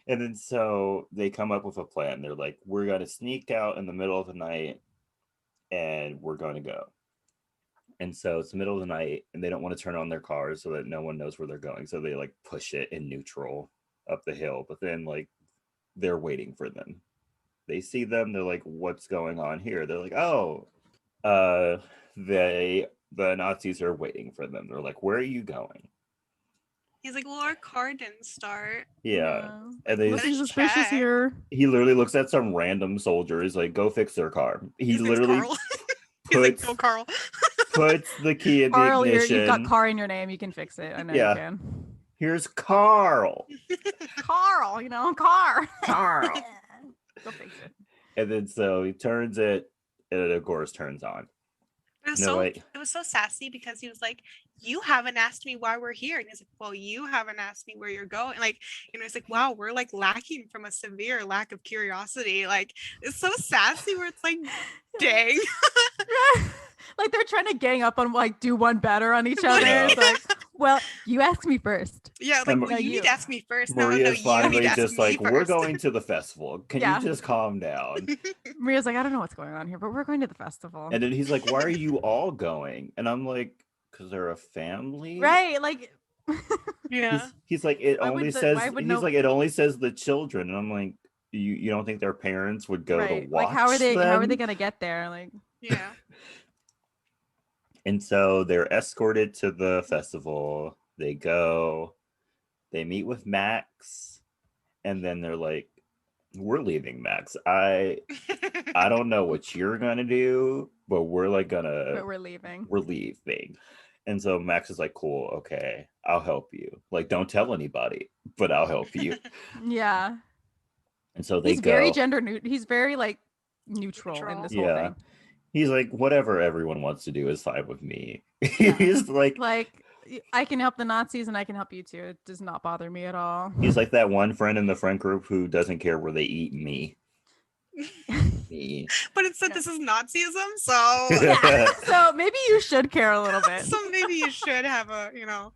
And then so they come up with a plan. They're like, we're gonna sneak out in the middle of the night and we're gonna go. And so it's the middle of the night and they don't want to turn on their cars so that no one knows where they're going. So they like push it in neutral up the hill. But then like they're waiting for them. They see them, they're like, what's going on here? They're like, oh, the Nazis are waiting for them. They're like, where are you going? He's like, well, our car didn't start. Yeah. And they Nothing Let's suspicious check. here. he literally looks at some random soldier. He's like, go fix their car. He His name's literally Carl. He's like, puts, go Carl. puts the key in the Carl, ignition. you've got Car in your name. You can fix it. I know Yeah. you can. Here's Carl. Carl, Car. Carl. Go fix it. And then so he turns it And of course turns on. It was And they're so like, it was so sassy because he was like, "You haven't asked me why we're here," and he's like, "Well, you haven't asked me where you're going." Like, it's like, wow, we're like lacking from a severe lack of curiosity. Like, it's so sassy where it's like, dang. Like they're trying to gang up on like do one better on each Like- other. Yeah. It's like, well, you asked me first. Yeah, like, And well, No, you you. need to ask me first. No, Maria's you finally need to ask just me like, we're first. going to the festival. Can Yeah. you just calm down? Maria's like, I don't know what's going on here, but we're going to the festival. And then he's like, why are you all going? And I'm like, because they're a family. Right? Like, Yeah. He's like, it Why would only the- says, why would he's no- like, it only says the children. And I'm like, you don't think their parents would go to right? watch Like, how are they? How are them? they gonna get there? Like, Yeah. And so they're escorted to the festival. They go, they meet with Max, and then they're like, we're leaving, Max. I don't know what you're gonna do, but we're like but gonna we're leaving. we're leaving. And so Max is like, cool, okay, I'll help you. Like, don't tell anybody, but I'll help you. Yeah. And so they He's go. very gender neutral. He's very like neutral in this whole Yeah. thing. He's like, whatever everyone wants to do is fine with me. Yeah. He's like, I can help the Nazis and I can help you too. It does not bother me at all. he's like that one friend in the friend group who doesn't care where they eat me. Me. But it said Yeah. this is Nazism, so Yeah. So maybe you should care a little bit. so maybe you should have a little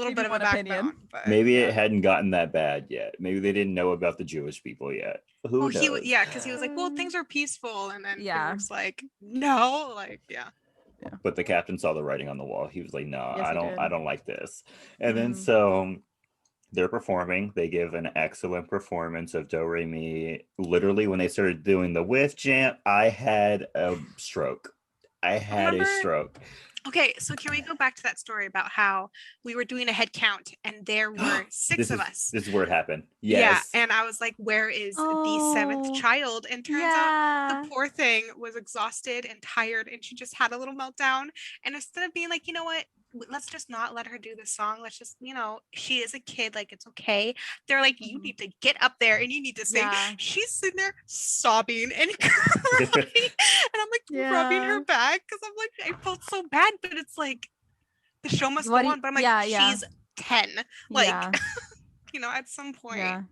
Maybe bit of a one opinion. backbone. But Maybe Yeah. it hadn't gotten that bad yet. Maybe they didn't know about the Jewish people yet. Who well, knows? because he was like, well, things are peaceful, and then Yeah. was like, no, like, yeah. But the captain saw the writing on the wall. He was like, no, Yes, I he don't did. I don't like this. And then Mhm. so they're performing. They give an excellent performance of Do Re Mi. Literally, when they started doing the whiff jam, I had a stroke. I had a Remember- stroke. Okay, so can we go back to that story about how we were doing a head count and there were six of us? This is where it happened. Yes. Yeah, and I was like, where is the seventh Oh, child? And turns out Yeah. the poor thing was exhausted and tired and she just had a little meltdown. And instead of being like, you know what, let's just not let her do this song. Let's just, she is a kid, like it's okay. They're like, you Mhm. need to get up there and you need to sing. Yeah. She's sitting there sobbing and crying. And I'm like rubbing her Yeah. back because I'm like, I felt so bad, but it's like the show must What go do on. But I'm like, yeah, yeah. she's 10. Like, Yeah. at some point. Yeah.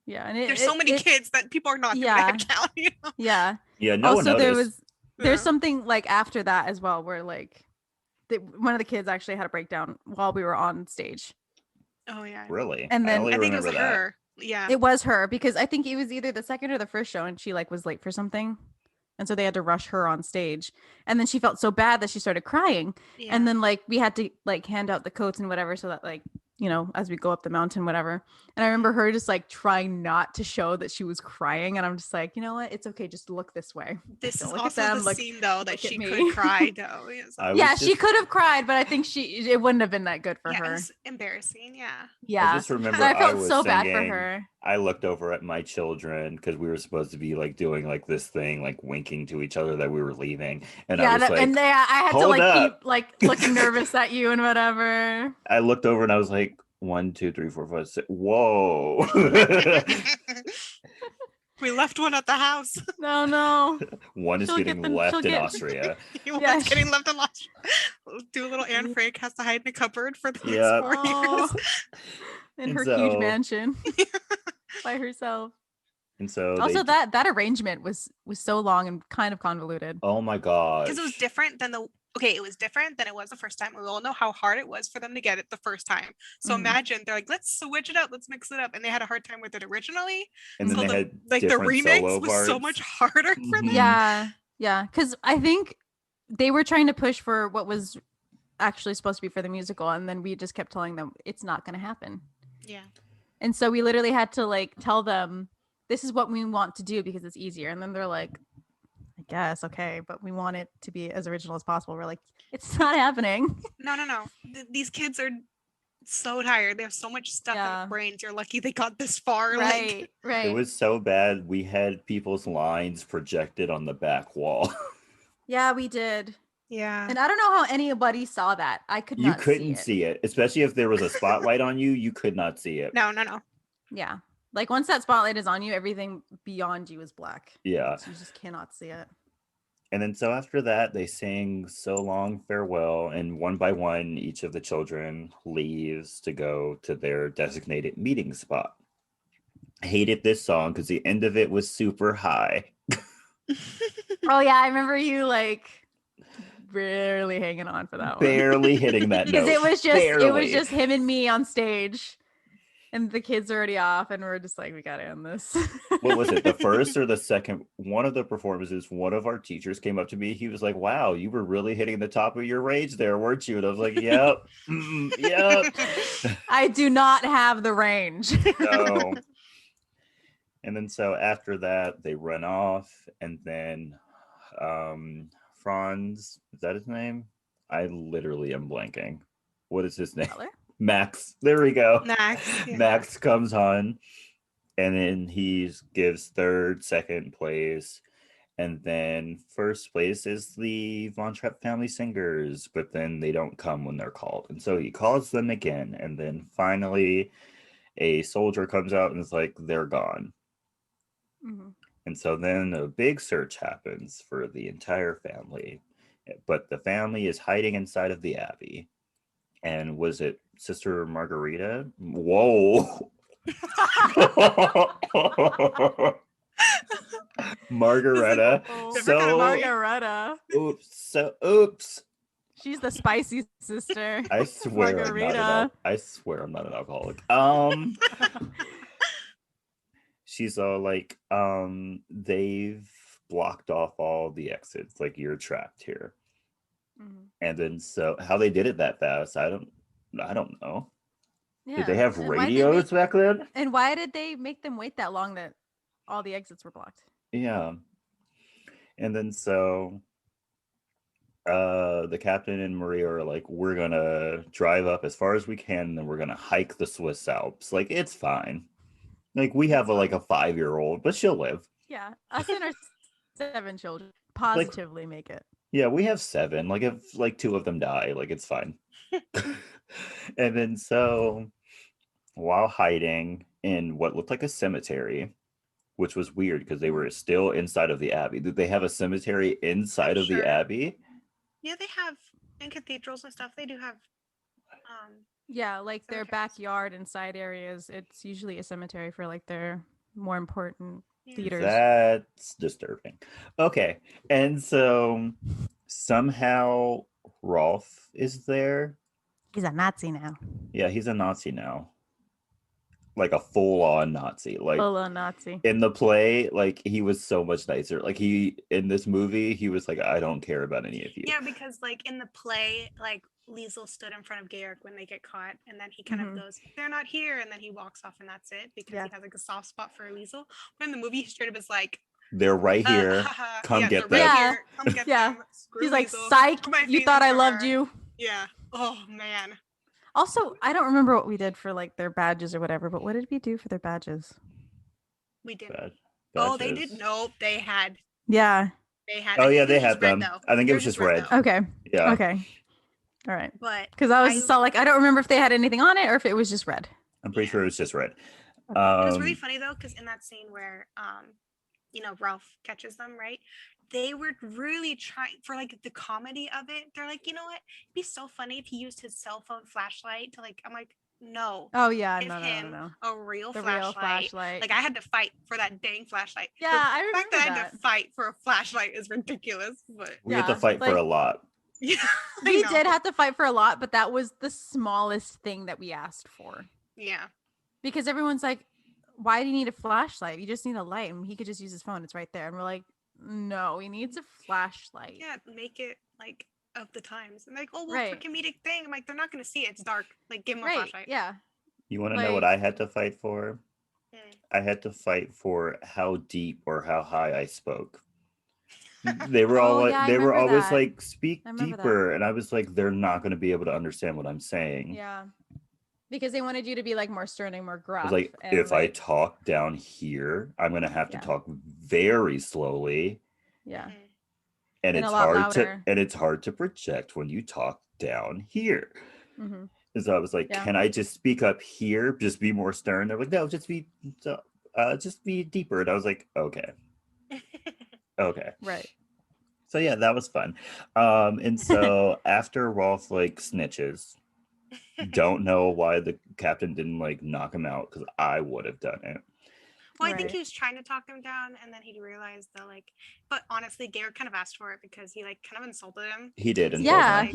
Yeah. And There's so many kids that people are not doing a Yeah. head count, Yeah. Yeah, no one Also, noticed. there's Yeah. something like after that as well, where like one of the kids actually had a breakdown while we were on stage. Oh yeah. Really? And then- only I think it was remember that. her. Yeah. It was her because I think it was either the second or the first show, and she like was late for something, and so they had to rush her on stage. And then she felt so bad that she started crying. Yeah. And then like we had to like hand out the coats and whatever, so that like as we go up the mountain, whatever. And I remember her just like trying not to show that she was crying, and I'm just like, you know what? It's okay, just look this way. This Don't is look at also them, the look- scene though look that at she me. could cry though. Yeah, so- I was Yeah, she just- could have cried, but I think it wouldn't have been that good for yeah, it her. was embarrassing. Yeah. Yeah, I just remember so I felt was so bad for singing. her. I looked over at my children because we were supposed to be like doing like this thing, like winking to each other that we were leaving. And I Yeah, was like, and I had to "Hold like up." keep like looking nervous at you and whatever. I looked over and I was like, 1, 2, 3, 4, 5, 6. Whoa. We left one at the house. No. One is She'll getting get the- left she'll in get- Austria. He was Yeah. getting left in lost. Do a little Anne Frank has to hide in a cupboard for the next Yeah. 4 Oh, years. in And her so- huge mansion by herself. And so Also, they, that arrangement was so long and kind of convoluted. oh my god. Because it was different than it was different than it was the first time. We all know how hard it was for them to get it the first time. So Mhm. imagine they're like, let's switch it up, let's mix it up. And they had a hard time with it originally. And then so they had the different remix solo was so parts. much harder for Mhm. them. Yeah, because I think they were trying to push for what was actually supposed to be for the musical, and then we just kept telling them it's not going to happen. Yeah. And so we literally had to like tell them this is what we want to do because it's easier. And then they're like, I guess, okay, but we want it to be as original as possible. We're like, it's not happening. No. These kids are so tired. They have so much stuff in Yeah. their brains. You're lucky they got this far. Right. It was so bad. We had people's lines projected on the back wall. Yeah, we did. Yeah. And I don't know how anybody saw that. I could You not couldn't see see it, especially if there was a spotlight on you. You could not see it. No. it. Yeah. Like once that spotlight is on you, everything beyond you is black. Yeah. So you just cannot see it. And then so after that, they sing So Long Farewell, and one by one, each of the children leaves to go to their designated meeting spot. I hated this song because the end of it was super high. Oh yeah, I remember you like barely hanging on for that one. Barely hitting that note. Because it was Barely. just him and me on stage. And the kids are already off, and we're just like, we gotta end this. What was it? The first or the second? One of the performances, one of our teachers came up to me. He was like, "Wow, you were really hitting the top of your range there, weren't you?" And I was like, "Yep, yep." I do not have the range. No. And then so after that, they run off, and then Franz, is that his name? I literally am blanking. What is his name? Color? Max. There we go. Max. Yeah. Max comes on, and then he gives third, second place, and then first place is the Von Trapp family singers, but then they don't come when they're called, and so he calls them again, and then finally a soldier comes out and is like, they're gone. Mm-hmm. And so then a big search happens for the entire family, but the family is hiding inside of the abbey. And was it Sister Margarita? Whoa. Margareta. So Margareta. Oops. She's the spicy sister. I swear Margarita. I'm not an alcoholic. She's all like, they've blocked off all the exits, like you're trapped here. Mm-hmm. And then so how they did it that fast, I don't know. Yeah. Did they have radios back then? And why did they make them wait that long that all the exits were blocked? Yeah. And then so the captain and Maria are like, we're gonna drive up as far as we can, and then we're gonna hike the Swiss Alps. Like, it's fine. Like, we have a 5-year-old, but she'll live. Yeah, us and our 7 children positively make it. Yeah, we have 7. Like, if 2 of them die, like, it's fine. And then so while hiding in what looked like a cemetery, which was weird because they were still inside of the abbey. Did they have a cemetery inside of the abbey? Yeah, they have in cathedrals and stuff. They do have yeah, like their backyard and side areas, it's usually a cemetery for like their more important theaters. That's disturbing. Okay. And so somehow Rolf is there. He's a Nazi now. Yeah, he's a Nazi now. Like a full-on Nazi. Like full-on Nazi. In the play, like he was so much nicer. Like in this movie, he was like, I don't care about any of you. Yeah, because like in the play, like Liesel stood in front of Georg when they get caught, and then he kind of goes, they're not here, and then he walks off and that's it, because he has like a soft spot for Liesel. But in the movie, he straight up is like, they're right here. Come get them. Yeah. Come get yeah. them. He's like, psych, you thought I loved you. Yeah. Oh man. Also, I don't remember what we did for like their badges or whatever, but what did we do for their badges? We did. Oh, they did. Nope, they had. Yeah. They had. Oh yeah, they had them. I think it was just red. Okay. Yeah. Okay. All right. But because I was so like, I don't remember if they had anything on it or if it was just red. I'm pretty sure it was just red. It was really funny though, because in that scene where Ralph catches them, right? They were really trying for like the comedy of it. They're like, you know what? It'd be so funny if he used his cell phone flashlight to like. I'm like, no. Oh yeah, give no. A real the flashlight. Real flashlight. Like I had to fight for that dang flashlight. Yeah, I remember the fact that I had to fight for a flashlight is ridiculous. But we had to fight for a lot. Yeah, we did have to fight for a lot, but that was the smallest thing that we asked for. Yeah, because everyone's like, why do you need a flashlight? You just need a light, and he could just use his phone. It's right there. And we're like, no, he needs a flashlight. Yeah, make it like of the times. And like, oh, well, for comedic thing. I'm like, they're not going to see it. It's dark. Like, give him a flashlight. Yeah. You want to know what I had to fight for? I had to fight for how deep or how high I spoke. They were all they were always like, speak deeper, and I was like, they're not going to be able to understand what I'm saying. Yeah. Because they wanted you to be like more stern and more gruff. I was like, if I talk down here, I'm gonna have to talk very slowly. Yeah. And it's hard to project when you talk down here. Mm-hmm. And so I was like, can I just speak up here? Just be more stern. They're like, no, just be deeper. And I was like, okay. Okay. Right. So yeah, that was fun. And so after Rolf like snitches, don't know why the captain didn't like knock him out, because I would have done it. Well, I think Right. he was trying to talk him down, and then he realized that, like, but honestly, Garrett kind of asked for it because he, like, kind of insulted him. He did 'Cause insult was Yeah, him. like,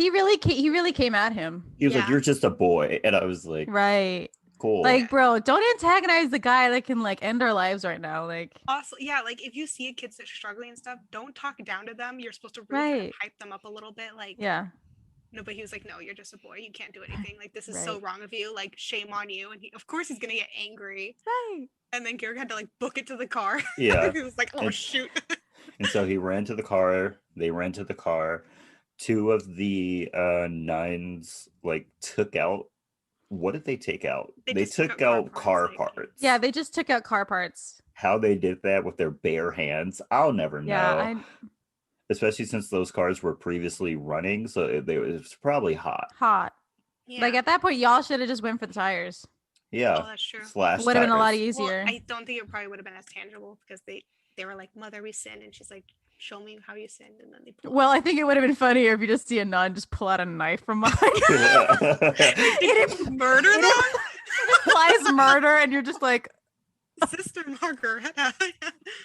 he really came at him. He was like, Yeah. "You're just a boy," and I was like, Right. "Cool." Like, bro, don't antagonize the guy that can like end our lives right now. Like, Also, yeah, like if you see a kid that's struggling and stuff, don't talk down to them. You're supposed to really kind of right. hype them up a little bit. Like, Yeah. no, but he was like, no, you're just a boy. You can't do anything. Like, this is Right. so wrong of you. Like, shame on you. And of course, he's gonna get angry. Right. And then Garrett had to like book it to the car. Yeah. He was like, oh And- shoot. And so he ran to the car. They ran to the car. Two of the nuns like took out. What did they take out? They They just took took out out car car parts, like- parts. Yeah, they just took out car parts. How they did that with their bare hands, I'll never know. Yeah, Especially since those cars were previously running, so it was probably hot. hot. Yeah. Like at that point, y'all should have just went for the tires. Yeah. Oh, that's true. Slash Would have been a lot tires. easier. Well, I don't think it probably would have been as tangible because they were like, mother, we sinned. And she's like, show me how you sinned. And then they pull Well, out- I think it would have been funnier if you just see a nun just pull out a knife from behind. It murder it them? implies murder, and you're just like, Sister Margaret.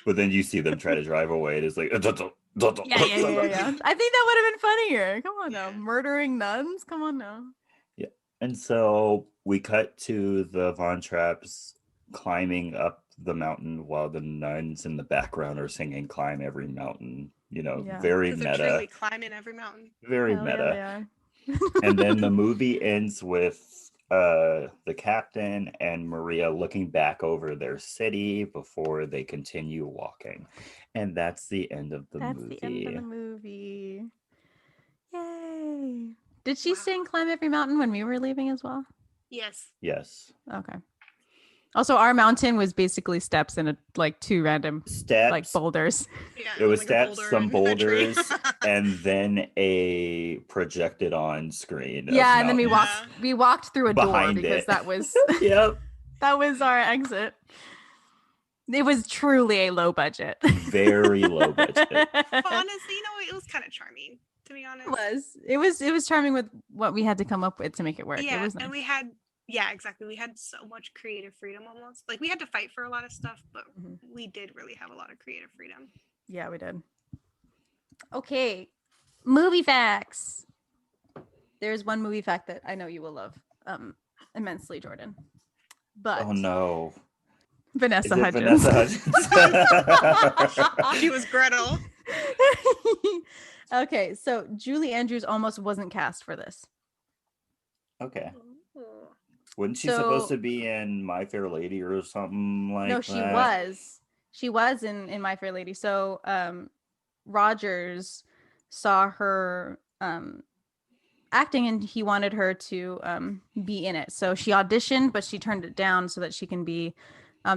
But then you see them try to drive away. It is like, yeah. I think that would have been funnier. Come on now, Yeah. murdering nuns. Come on now. And so we cut to the Von Trapps climbing up the mountain while the nuns in the background are singing "Climb Every Mountain." You know, Yeah. very Because they're meta. truly climbing every mountain. Very Hell yeah, meta. they are. And then the movie ends with the captain and Maria looking back over their city before they continue walking. And that's the end of the That's movie. the end of the movie. Yay! Did she Wow. sing "Climb Every Mountain" when we were leaving as well? Yes. Yes. Okay. Also, our mountain was basically steps and like two random Steps. like boulders. Yeah. It was like a steps, boulder some and a tree. boulders, and then a projected on screen. of Yeah, and then mountains. we walked through a door Behind because it. that was Yep. that was our exit. It was truly a low budget. Very low budget. But honestly, it was kind of charming, to be honest. It was charming with what we had to come up with to make it work. Yeah, It was nice. and we had, yeah, exactly. We had so much creative freedom almost. Like, we had to fight for a lot of stuff, but Mhm. we did really have a lot of creative freedom. Yeah, we did. Okay, movie facts. There's one movie fact that I know you will love immensely, Jordan. But Oh no. Vanessa Is it Hudgens. Vanessa Hudgens? She was Gretel. Okay, so Julie Andrews almost wasn't cast for this. Okay. Ooh. Wasn't she supposed So- to be in My Fair Lady or something like that? No, she was. She was in My Fair Lady. So Rogers saw her acting and he wanted her to be in it. So she auditioned, but she turned it down so that she can be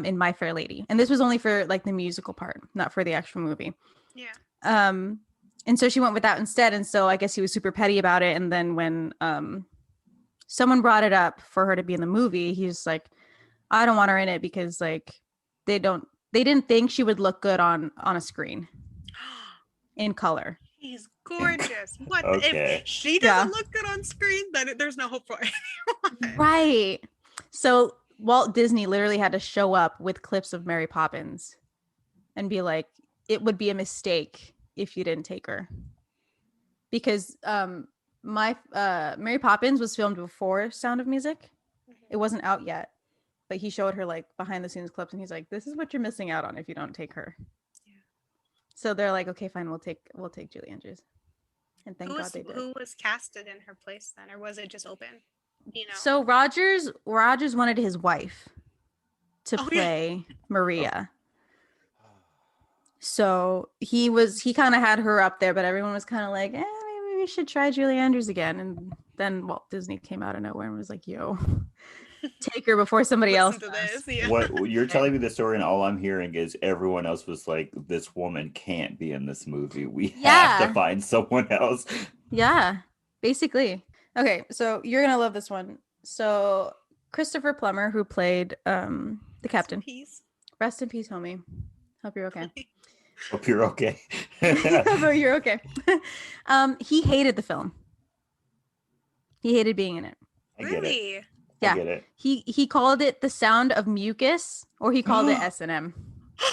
in My Fair Lady. And this was only for like the musical part, not for the actual movie. Yeah. And so she went with that instead. And so I guess he was super petty about it. And then when someone brought it up for her to be in the movie, he's like, I don't want her in it because like they didn't think she would look good on a screen in color. He's gorgeous. What Okay. if she doesn't look good on screen? Then there's no hope for anyone. Right. So Walt Disney literally had to show up with clips of Mary Poppins and be like, it would be a mistake if you didn't take her. Because Mary Poppins was filmed before Sound of Music. It wasn't out yet. But he showed her like behind the scenes clips and he's like, this is what you're missing out on if you don't take her. Yeah. So they're like, okay, fine, we'll take Julie Andrews. And thank God they did. Who was casted in her place then, or was it just open? You know. So Rogers wanted his wife to Oh, yeah. play Maria. So he kind of had her up there, but everyone was kind of like, maybe we should try Julie Andrews again. And then Walt Disney came out of nowhere and was like, yo, take her before somebody else Listen does. to this. Yeah. What you're telling me the story, and all I'm hearing is everyone else was like, "This woman can't be in this movie. We have Yeah. to find someone else." Yeah, basically. Okay, so you're gonna love this one. So Christopher Plummer, who played the captain, Peace. rest in peace, homie. Hope you're okay. Hope you're okay. But you're okay. He hated the film. He hated being in it. I get it. Really? I Yeah. get it. He called it The Sound of Mucus, or he called it S&M.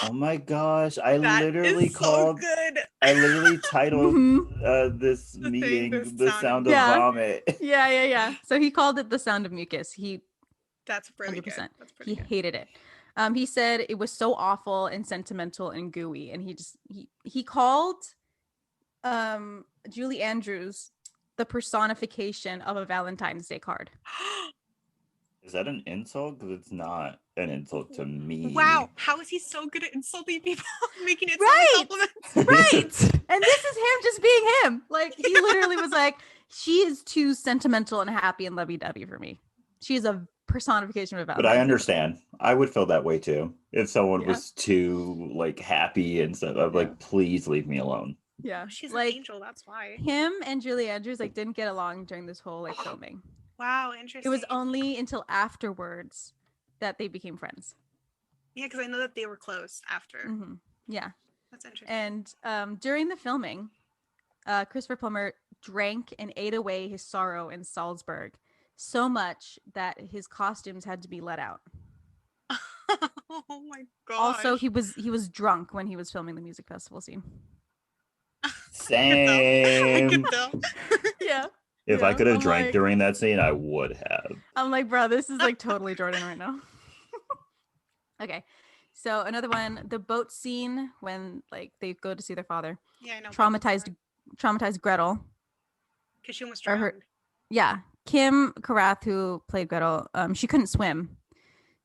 Oh my gosh. I That literally is so called good. I literally titled Mhm. this The thing, meeting The The Sound Sound of of Yeah. Vomit. Yeah. So he called it The Sound of Mucus. That's really 100%. good. That's pretty He good. hated it. He said it was so awful and sentimental and gooey, and he called Julie Andrews the personification of a Valentine's Day card. Is that an insult? Because it's not an insult to me. Wow, how is he so good at insulting people, making it Right! sound like compliments? Right. And this is him just being him. Like, he literally was like, she is too sentimental and happy and lovey-dovey for me. She's a personification of a But I Valentine's Day understand. I would feel that way too. If someone Yeah. was too like happy and stuff, I'd be Yeah. like, please leave me alone. Yeah. She's like, an angel, that's why. him and Julie Andrews like didn't get along during this whole like filming. Wow, interesting. It was only until afterwards that they became friends. Yeah, because I know that they were close after. Mm-hmm. Yeah. That's interesting. And during the filming, Christopher Plummer drank and ate away his sorrow in Salzburg so much that his costumes had to be let out. Oh my gosh. Also, he was drunk when he was filming the music festival scene. Same. I could tell. Yeah. If I Yeah, could have I'm drank like- during that scene, I would have. I'm like, bro, this is like totally Jordan right now. Okay. So another one, the boat scene when like they go to see their father. Yeah, I know. Traumatized Gretel. Because she almost Or drowned. her- Yeah. Kim Karath, who played Gretel, she couldn't swim.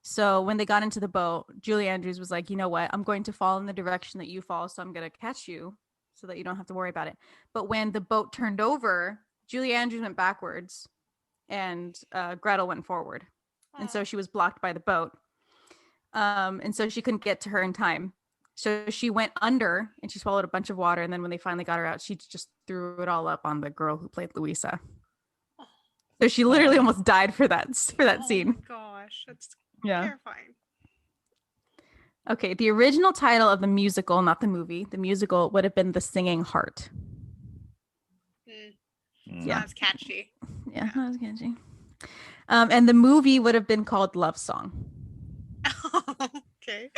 So when they got into the boat, Julie Andrews was like, you know what? I'm going to fall in the direction that you fall, so I'm going to catch you so that you don't have to worry about it. But when the boat turned over, Julie Andrews went backwards and Gretel went forward. And so she was blocked by the boat. And so she couldn't get to her in time. So she went under and she swallowed a bunch of water. And then when they finally got her out, she just threw it all up on the girl who played Louisa. So she literally almost died for that scene. Oh my gosh, that's terrifying. Okay, the original title of the musical, not the movie, the musical would have been The Singing Heart. Not as catchy. Yeah, that was catchy. And the movie would have been called Love Song. Okay.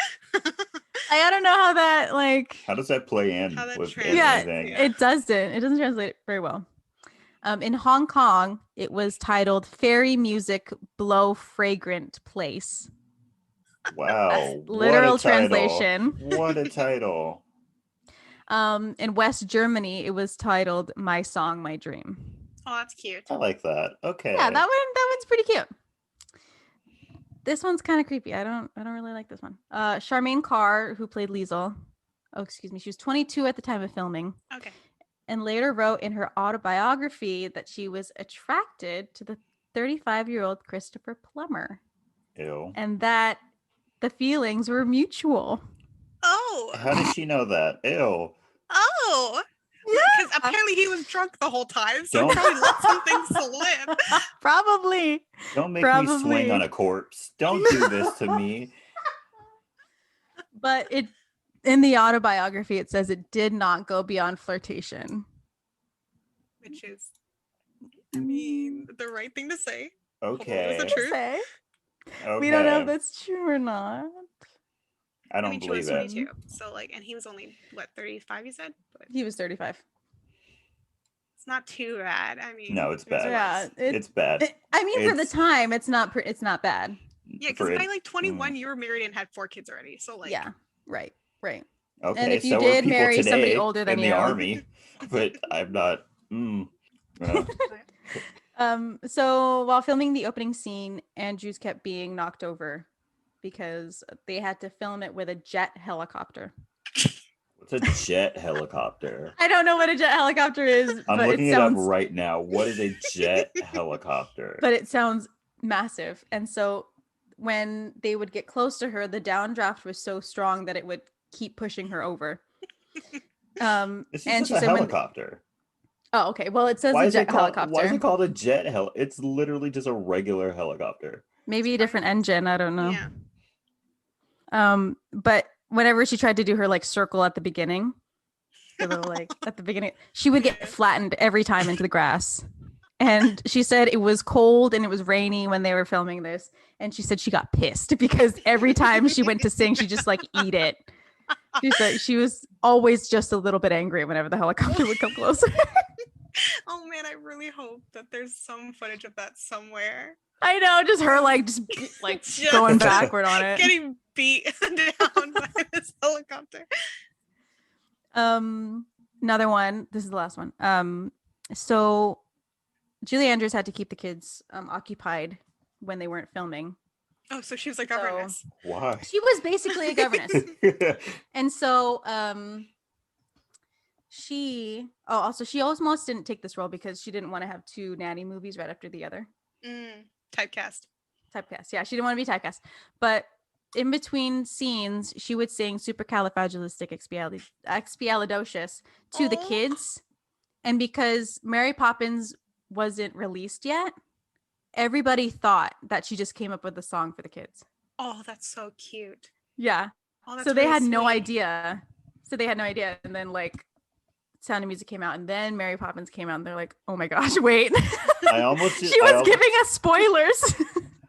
I don't know how that like. How does that play in How that with translates, anything? It doesn't. It doesn't translate very well. In Hong Kong, it was titled Fairy Music Blow Fragrant Place. Wow. Literal what a title. translation. What a title. In West Germany, it was titled My Song, My Dream. Oh, that's cute. I like that. Okay. Yeah, that one's pretty cute. This one's kind of creepy. I don't really like this one. Charmaine Carr, who played Liesel. Oh, excuse me. She was 22 at the time of filming. Okay. And later wrote in her autobiography that she was attracted to the 35-year-old Christopher Plummer. Ew. And that the feelings were mutual. Oh. How does she know that? Ew. Oh. Because apparently he was drunk the whole time, so he probably let some things slip. Probably. Don't make me swing on a corpse. Don't do this to me. But in the autobiography, it says it did not go beyond flirtation. Which is, I mean, the right thing to say. Okay. Is it true? Okay. We don't know if that's true or not. I don't she believe was it. 22, so like, and he was only what 35, you said? But He was 35. it's not too bad. I mean, No, it's there's bad. worse. It's bad. I mean, for the It's- time, it's not bad. Yeah, because by like 21, you were married and had 4 kids already. So like, Yeah, right. Okay, And if you so are did people marry somebody today older than in the you. army, but I'm not. So while filming the opening scene, Andrews kept being knocked over because they had to film it with a jet helicopter. What's a jet helicopter? I don't know what a jet helicopter is. I'm but looking it it up sounds, right now. What is a jet helicopter? But it sounds massive. And so when they would get close to her, the downdraft was so strong that it would keep pushing her over. This is and just she a said helicopter. Oh, okay. Well, it says Why a is jet it called? helicopter. Why is it called a jet hel? It's literally just a regular helicopter. Maybe a different engine. I don't know. yeah. But whenever she tried to do her like circle at the beginning, the little like at the beginning, she would get flattened every time into the grass. And she said it was cold and it was rainy when they were filming this. And she said she got pissed because every time she went to sing, she just like eat it. She said she was always just a little bit angry whenever the helicopter would come closer. Oh man, I really hope that there's some footage of that somewhere. I know, just her like going backward on it. Getting beat down by this helicopter. Another one. This is the last one. So Julie Andrews had to keep the kids occupied when they weren't filming. Oh, so she was a governess. Why? She was basically a governess. And so she almost didn't take this role because she didn't want to have two nanny movies right after the other. Typecast. Yeah, she didn't want to be typecast. But in between scenes, she would sing Supercalifragilisticexpialidocious to the kids. And because Mary Poppins wasn't released yet, everybody thought that she just came up with the song for the kids. Oh, that's so cute. Yeah. Oh, that's so they really had no sweet. idea. And then like Sound of Music came out and then Mary Poppins came out and they're like, oh my gosh, wait. She was giving us spoilers.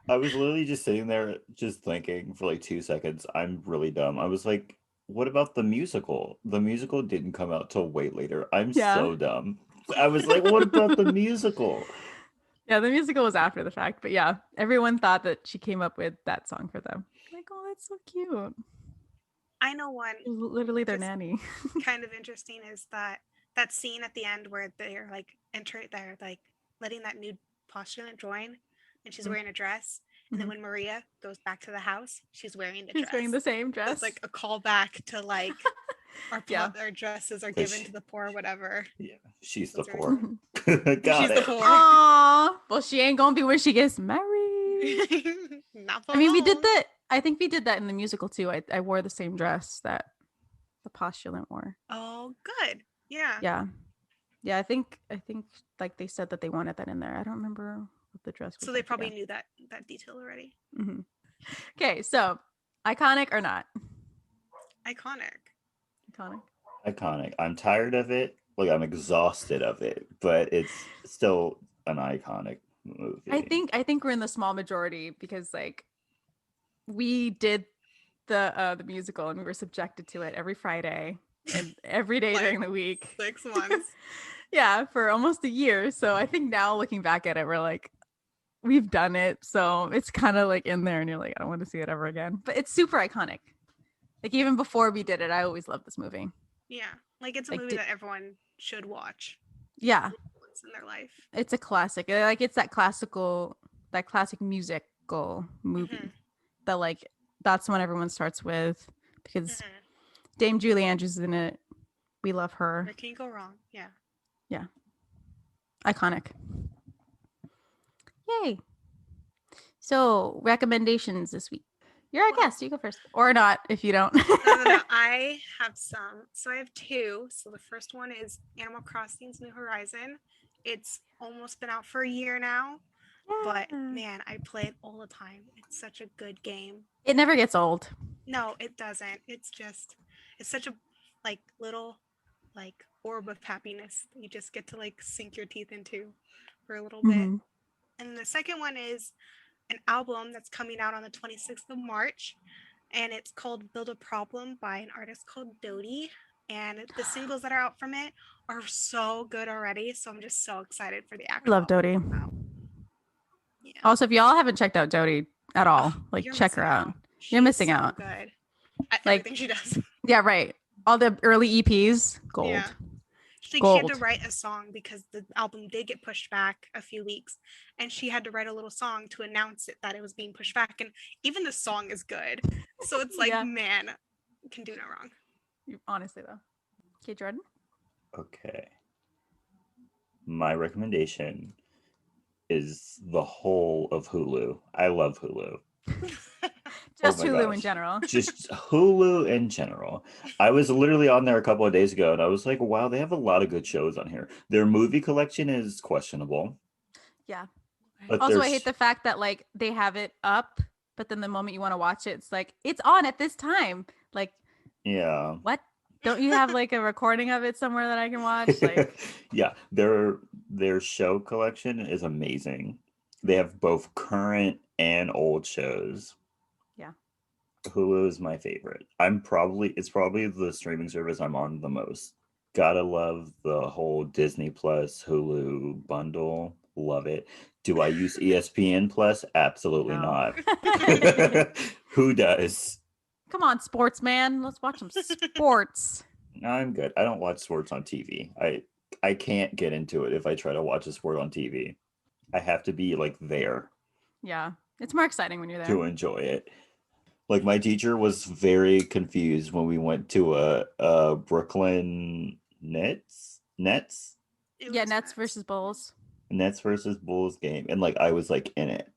I was literally just sitting there just thinking for like 2 seconds, I'm really dumb. I was like, what about the musical? The musical didn't come out till way later. I'm so dumb. I was like, what about the musical? Yeah, the musical was after the fact, but yeah, everyone thought that she came up with that song for them. Like, oh, that's so cute. I know one. Literally their nanny. Kind of interesting is that scene at the end where they're like they're like letting that nude postulant join, and she's wearing a dress. And then when Maria goes back to the house, she's wearing the dress. She's wearing the same dress. It's like a callback to like our dresses are given to the poor, whatever. Yeah, she's the poor. She's the poor. Aww. Well, she ain't gonna be when she gets married. Not for I mean, long. we did that. I think we did that in the musical too. I wore the same dress that the postulant wore. Oh, good. Yeah. Yeah. I think like they said that they wanted that in there. I don't remember what the dress was. So they probably knew that detail already. Mm-hmm. Okay, so iconic or not? Iconic. I'm tired of it. Like I'm exhausted of it, but it's still an iconic movie. I think we're in the small majority because like we did the musical and we were subjected to it every Friday and every day during the week. 6 months. Yeah, for almost a year. So I think now looking back at it, we're like, we've done it. So it's kind of like in there and you're like, I don't want to see it ever again. But it's super iconic. Like even before we did it, I always loved this movie. Yeah. Like it's a movie that everyone should watch. Yeah. Once in their life. It's a classic. Like it's that classic musical movie that like that's when everyone starts with because Dame Julie Andrews is in it. We love her. Where can you go wrong? Yeah. Yeah. Iconic. Yay. So recommendations this week. You're our guest. You go first. Or not if you don't. No. I have some. So I have 2. So the first one is Animal Crossing's New Horizon. It's almost been out for a year now. Yeah. But man, I play it all the time. It's such a good game. It never gets old. No, it doesn't. It's such a like little like orb of happiness that you just get to like sink your teeth into for a little bit. And the second one is an album that's coming out on the 26th of March, and it's called Build a Problem by an artist called Dodie. And the singles that are out from it are so good already, so I'm just so excited for the actual. I love Dodie. Yeah. Also, if y'all haven't checked out Dodie at all, like check her out. You're missing so out. Good at everything she does. Yeah, right. All the early EPs, gold. Yeah. She had to write a song because the album did get pushed back a few weeks, and she had to write a little song to announce it that it was being pushed back. And even the song is good, so it's like, man, can do no wrong. Honestly, though. Okay, Jordan. Okay. My recommendation is the whole of Hulu. I love Hulu. Just Hulu in general. Just Hulu in general. I was literally on there a couple of days ago and I was like, wow, they have a lot of good shows on here. Their movie collection is questionable. Yeah. But also, I hate the fact that like they have it up, but then the moment you want to watch it, it's like it's on at this time. Like Yeah. What? Don't you have like a recording of it somewhere that I can watch? Like, Yeah, their show collection is amazing. They have both current and old shows. yeah. Hulu is my favorite. It's probably the streaming service I'm on the most. Gotta love the whole Disney Plus Hulu bundle. Love it. Do I use ESPN Plus? Absolutely No. not. Who does? Come on, sports man. Let's watch some sports. I'm good. I don't watch sports on TV. I can't get into it if I try to watch a sport on TV. I have to be like there Yeah. It's more exciting when you're there. to enjoy it. Like my teacher was very confused when we went to a Brooklyn Nets Yeah, Nets versus Bulls. versus Bulls game, and like I was like in it.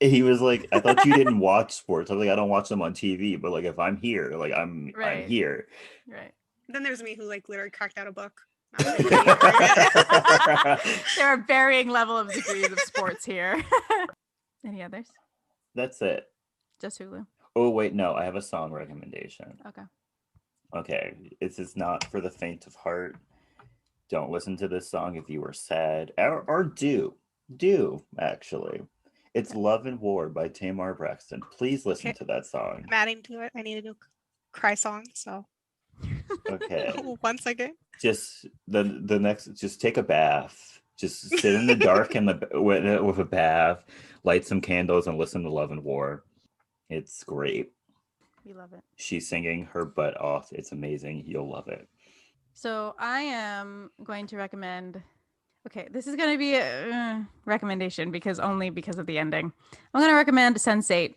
He was like, I thought you didn't watch sports. I was like, I don't watch them on TV, but like if I'm here, like I'm Right. here. Right. Then there's me who like literally cracked out a book. There are varying level of degrees of sports here. Any others? That's it. Just Hulu. Oh wait, no, I have a song recommendation. Okay. Okay, it's not for the faint of heart. Don't listen to this song if you are sad, or do actually. It's "Love and War" by Tamar Braxton. Please listen Okay. to that song. I'm adding to it. I need a new cry song. So Okay, 1 second. just the next. Just take a bath. Just sit in the dark with a bath, light some candles, and listen to "Love and War." It's great. We love it. She's singing her butt off. It's amazing. You'll love it. So I am going to recommend. Okay, this is going to be a recommendation because of the ending. I'm going to recommend Sense8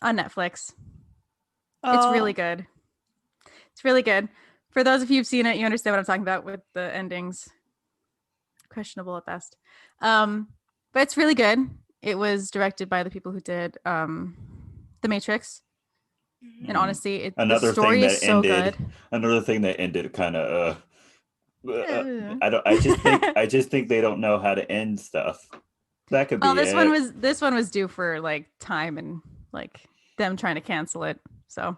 on Netflix. It's really good. It's really good. For those of you who've seen it, you understand what I'm talking about with the endings. Questionable at best. But it's really good. It was directed by the people who did The Matrix. And honestly, the story is so good. Another thing that ended kind of I just think they don't know how to end stuff. That could be this one was due for like time and like them trying to cancel it. So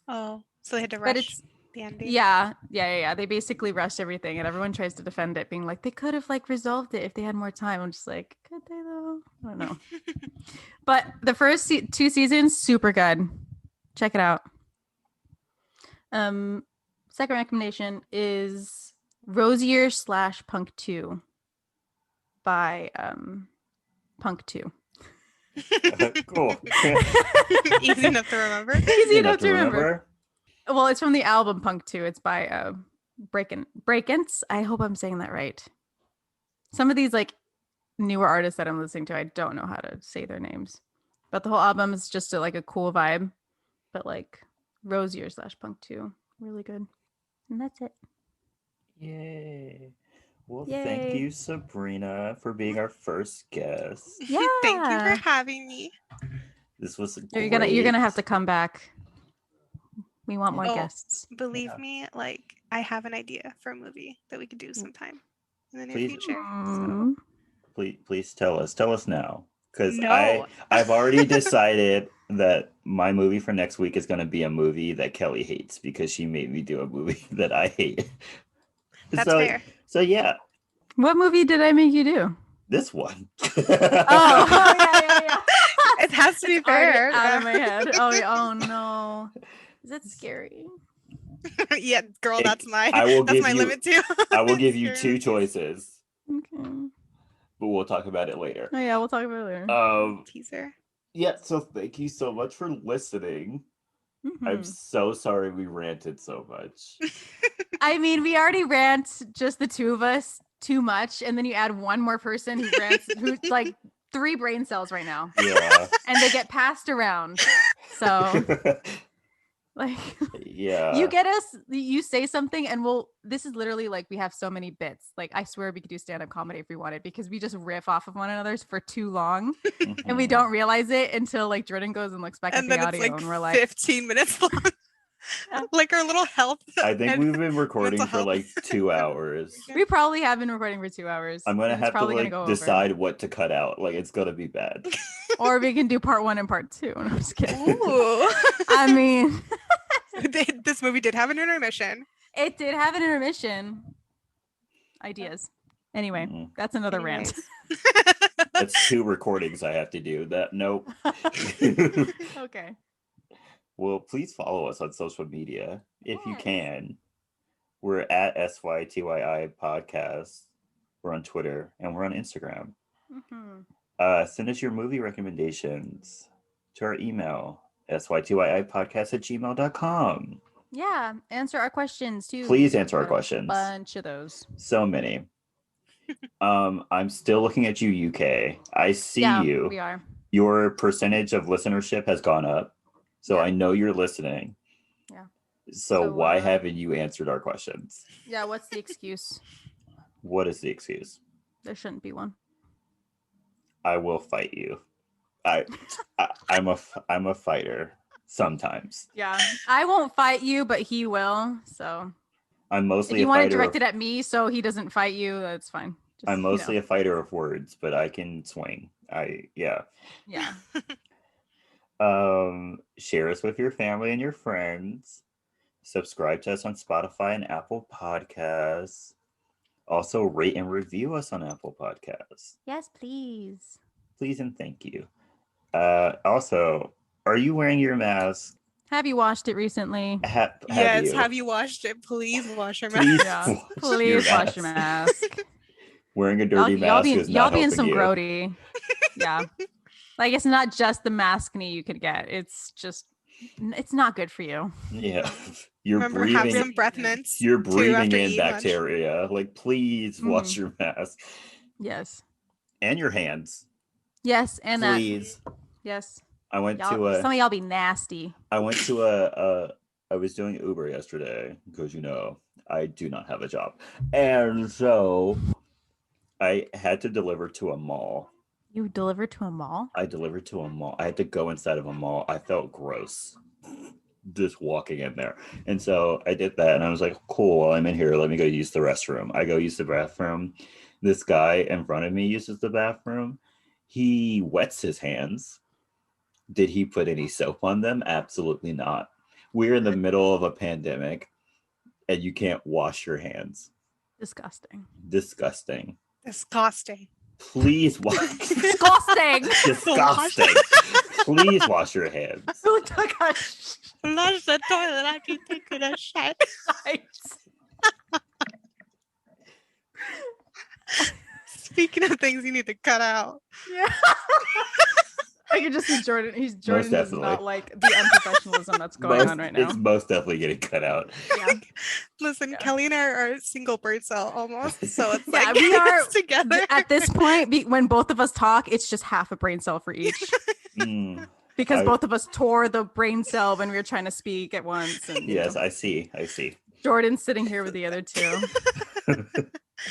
so they had to rush the ending. Yeah. They basically rushed everything, and everyone tries to defend it, being like they could have like resolved it if they had more time. I'm just like, could they though? I don't know. But the first 2 seasons, super good. Check it out. Second recommendation is Rosier / Punk 2 by Punk 2. Cool. Easy enough to remember. Easy enough to remember. Well, it's from the album Punk 2. It's by Breakins. I hope I'm saying that right. Some of these like newer artists that I'm listening to, I don't know how to say their names. But the whole album is just a cool vibe. But like Rosier / Punk 2. Really good. And that's it. Yay. Well, Yay. Thank you, Sabrina, for being our first guest. Yeah. Thank you for having me. This was You're gonna have to come back. We want more guests. Believe me, like I have an idea for a movie that we could do sometime in the near future. Mm. So. Please tell us now, because No. I've already decided that my movie for next week is going to be a movie that Kelly hates because she made me do a movie that I hate. That's fair. So yeah. What movie did I make you do? This one. Yeah. It has to be fair. Out of my head. Oh no. Is that scary? Yeah, girl, that's my limit too. I will give you 2 choices. Okay. But we'll talk about it later. Oh yeah, we'll talk about it later. Teaser. Yeah, so thank you so much for listening. Mm-hmm. I'm so sorry we ranted so much. I mean, we already rant just the 2 of us too much, and then you add one more person who rants who's like 3 brain cells right now. Yeah. And they get passed around. So like yeah. you get us, you say something and this is literally like we have so many bits. Like I swear we could do stand-up comedy if we wanted, because we just riff off of one another for too long and we don't realize it until like Jordan goes and looks back at the audio like and we're like 15 minutes long. Like our little health. I think we've been recording for like 2 hours. We probably have been recording for 2 hours. I'm gonna have to like decide what to cut out. Like it's gonna be bad. Or we can do part 1 and part 2. No, I'm just kidding. Ooh. I mean This movie did have an intermission. It did have an intermission. Ideas. Anyway, Mm. that's another rant. That's 2 recordings I have to do. Nope. Okay. Well, please follow us on social media if you Yes. can. We're at SYTYI Podcast. We're on Twitter and we're on Instagram. Send us your movie recommendations to our email, sytyipodcast@gmail.com. Yeah, answer our questions too. Please answer our Got a questions. Bunch of those. So many. I'm still looking at you, UK. I see you. We are. Your percentage of listenership has gone up. So I know you're listening. Yeah. So why haven't you answered our questions? Yeah, what's the excuse? What is the excuse? There shouldn't be one. I will fight you. I'm a fighter sometimes. Yeah, I won't fight you, but he will. So I'm mostly if you a want fighter. to direct it at me so he doesn't fight you, that's fine. Just, I'm mostly a fighter of words, but I can swing. Yeah. Share us with your family and your friends. Subscribe to us on Spotify and Apple Podcasts. Also, rate and review us on Apple Podcasts. Yes, please. Please and thank you. Also, are you wearing your mask? Have you washed it recently? Have you washed it? Please wash your mask. Please wash your mask. Wearing a dirty mask is not helping you. Y'all being some grody. Yeah. Like, it's not just the maskne you could get. It's not good for you. Yeah. Remember, have some breath mints. You're breathing in bacteria. Like, please wash your mask. Yes. And your hands. Yes, and please. Yes. I went to some of y'all be nasty. I went to I was doing Uber yesterday because I do not have a job. And so I had to deliver to a mall. You delivered to a mall? I delivered to a mall. I had to go inside of a mall. I felt gross just walking in there. And so I did that and I was like, cool, while I'm in here, let me go use the restroom. I go use the bathroom. This guy in front of me uses the bathroom. He wets his hands. Did he put any soap on them? Absolutely not. We're in the middle of a pandemic and you can't wash your hands. Disgusting. Please wash. Disgusting. Please wash your hands. Who took a flush the toilet after taking a shit? Speaking of things you need to cut out. Yeah. I can just see Jordan. Jordan does not like the unprofessionalism that's going on right now. It's most definitely getting cut out. Yeah. Listen, Kelly and I are single bird cell almost. So it's like we are together. At this point, when both of us talk, it's just half a brain cell for each. Because both of us tore the brain cell when we were trying to speak at once. And, yes, I see. Jordan's sitting here with the other two.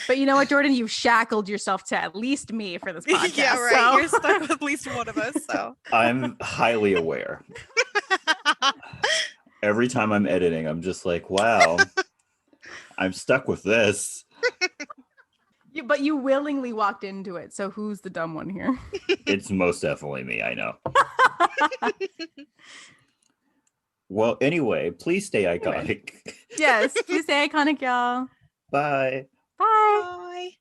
But you know what, Jordan? You've shackled yourself to at least me for this podcast. Yeah, right. So. You're stuck with at least one of us. So I'm highly aware. Every time I'm editing, I'm just like, wow, I'm stuck with this. But you willingly walked into it. So who's the dumb one here? It's most definitely me. I know. Well, anyway, please stay iconic. Yes, please stay iconic, y'all. Bye. Bye.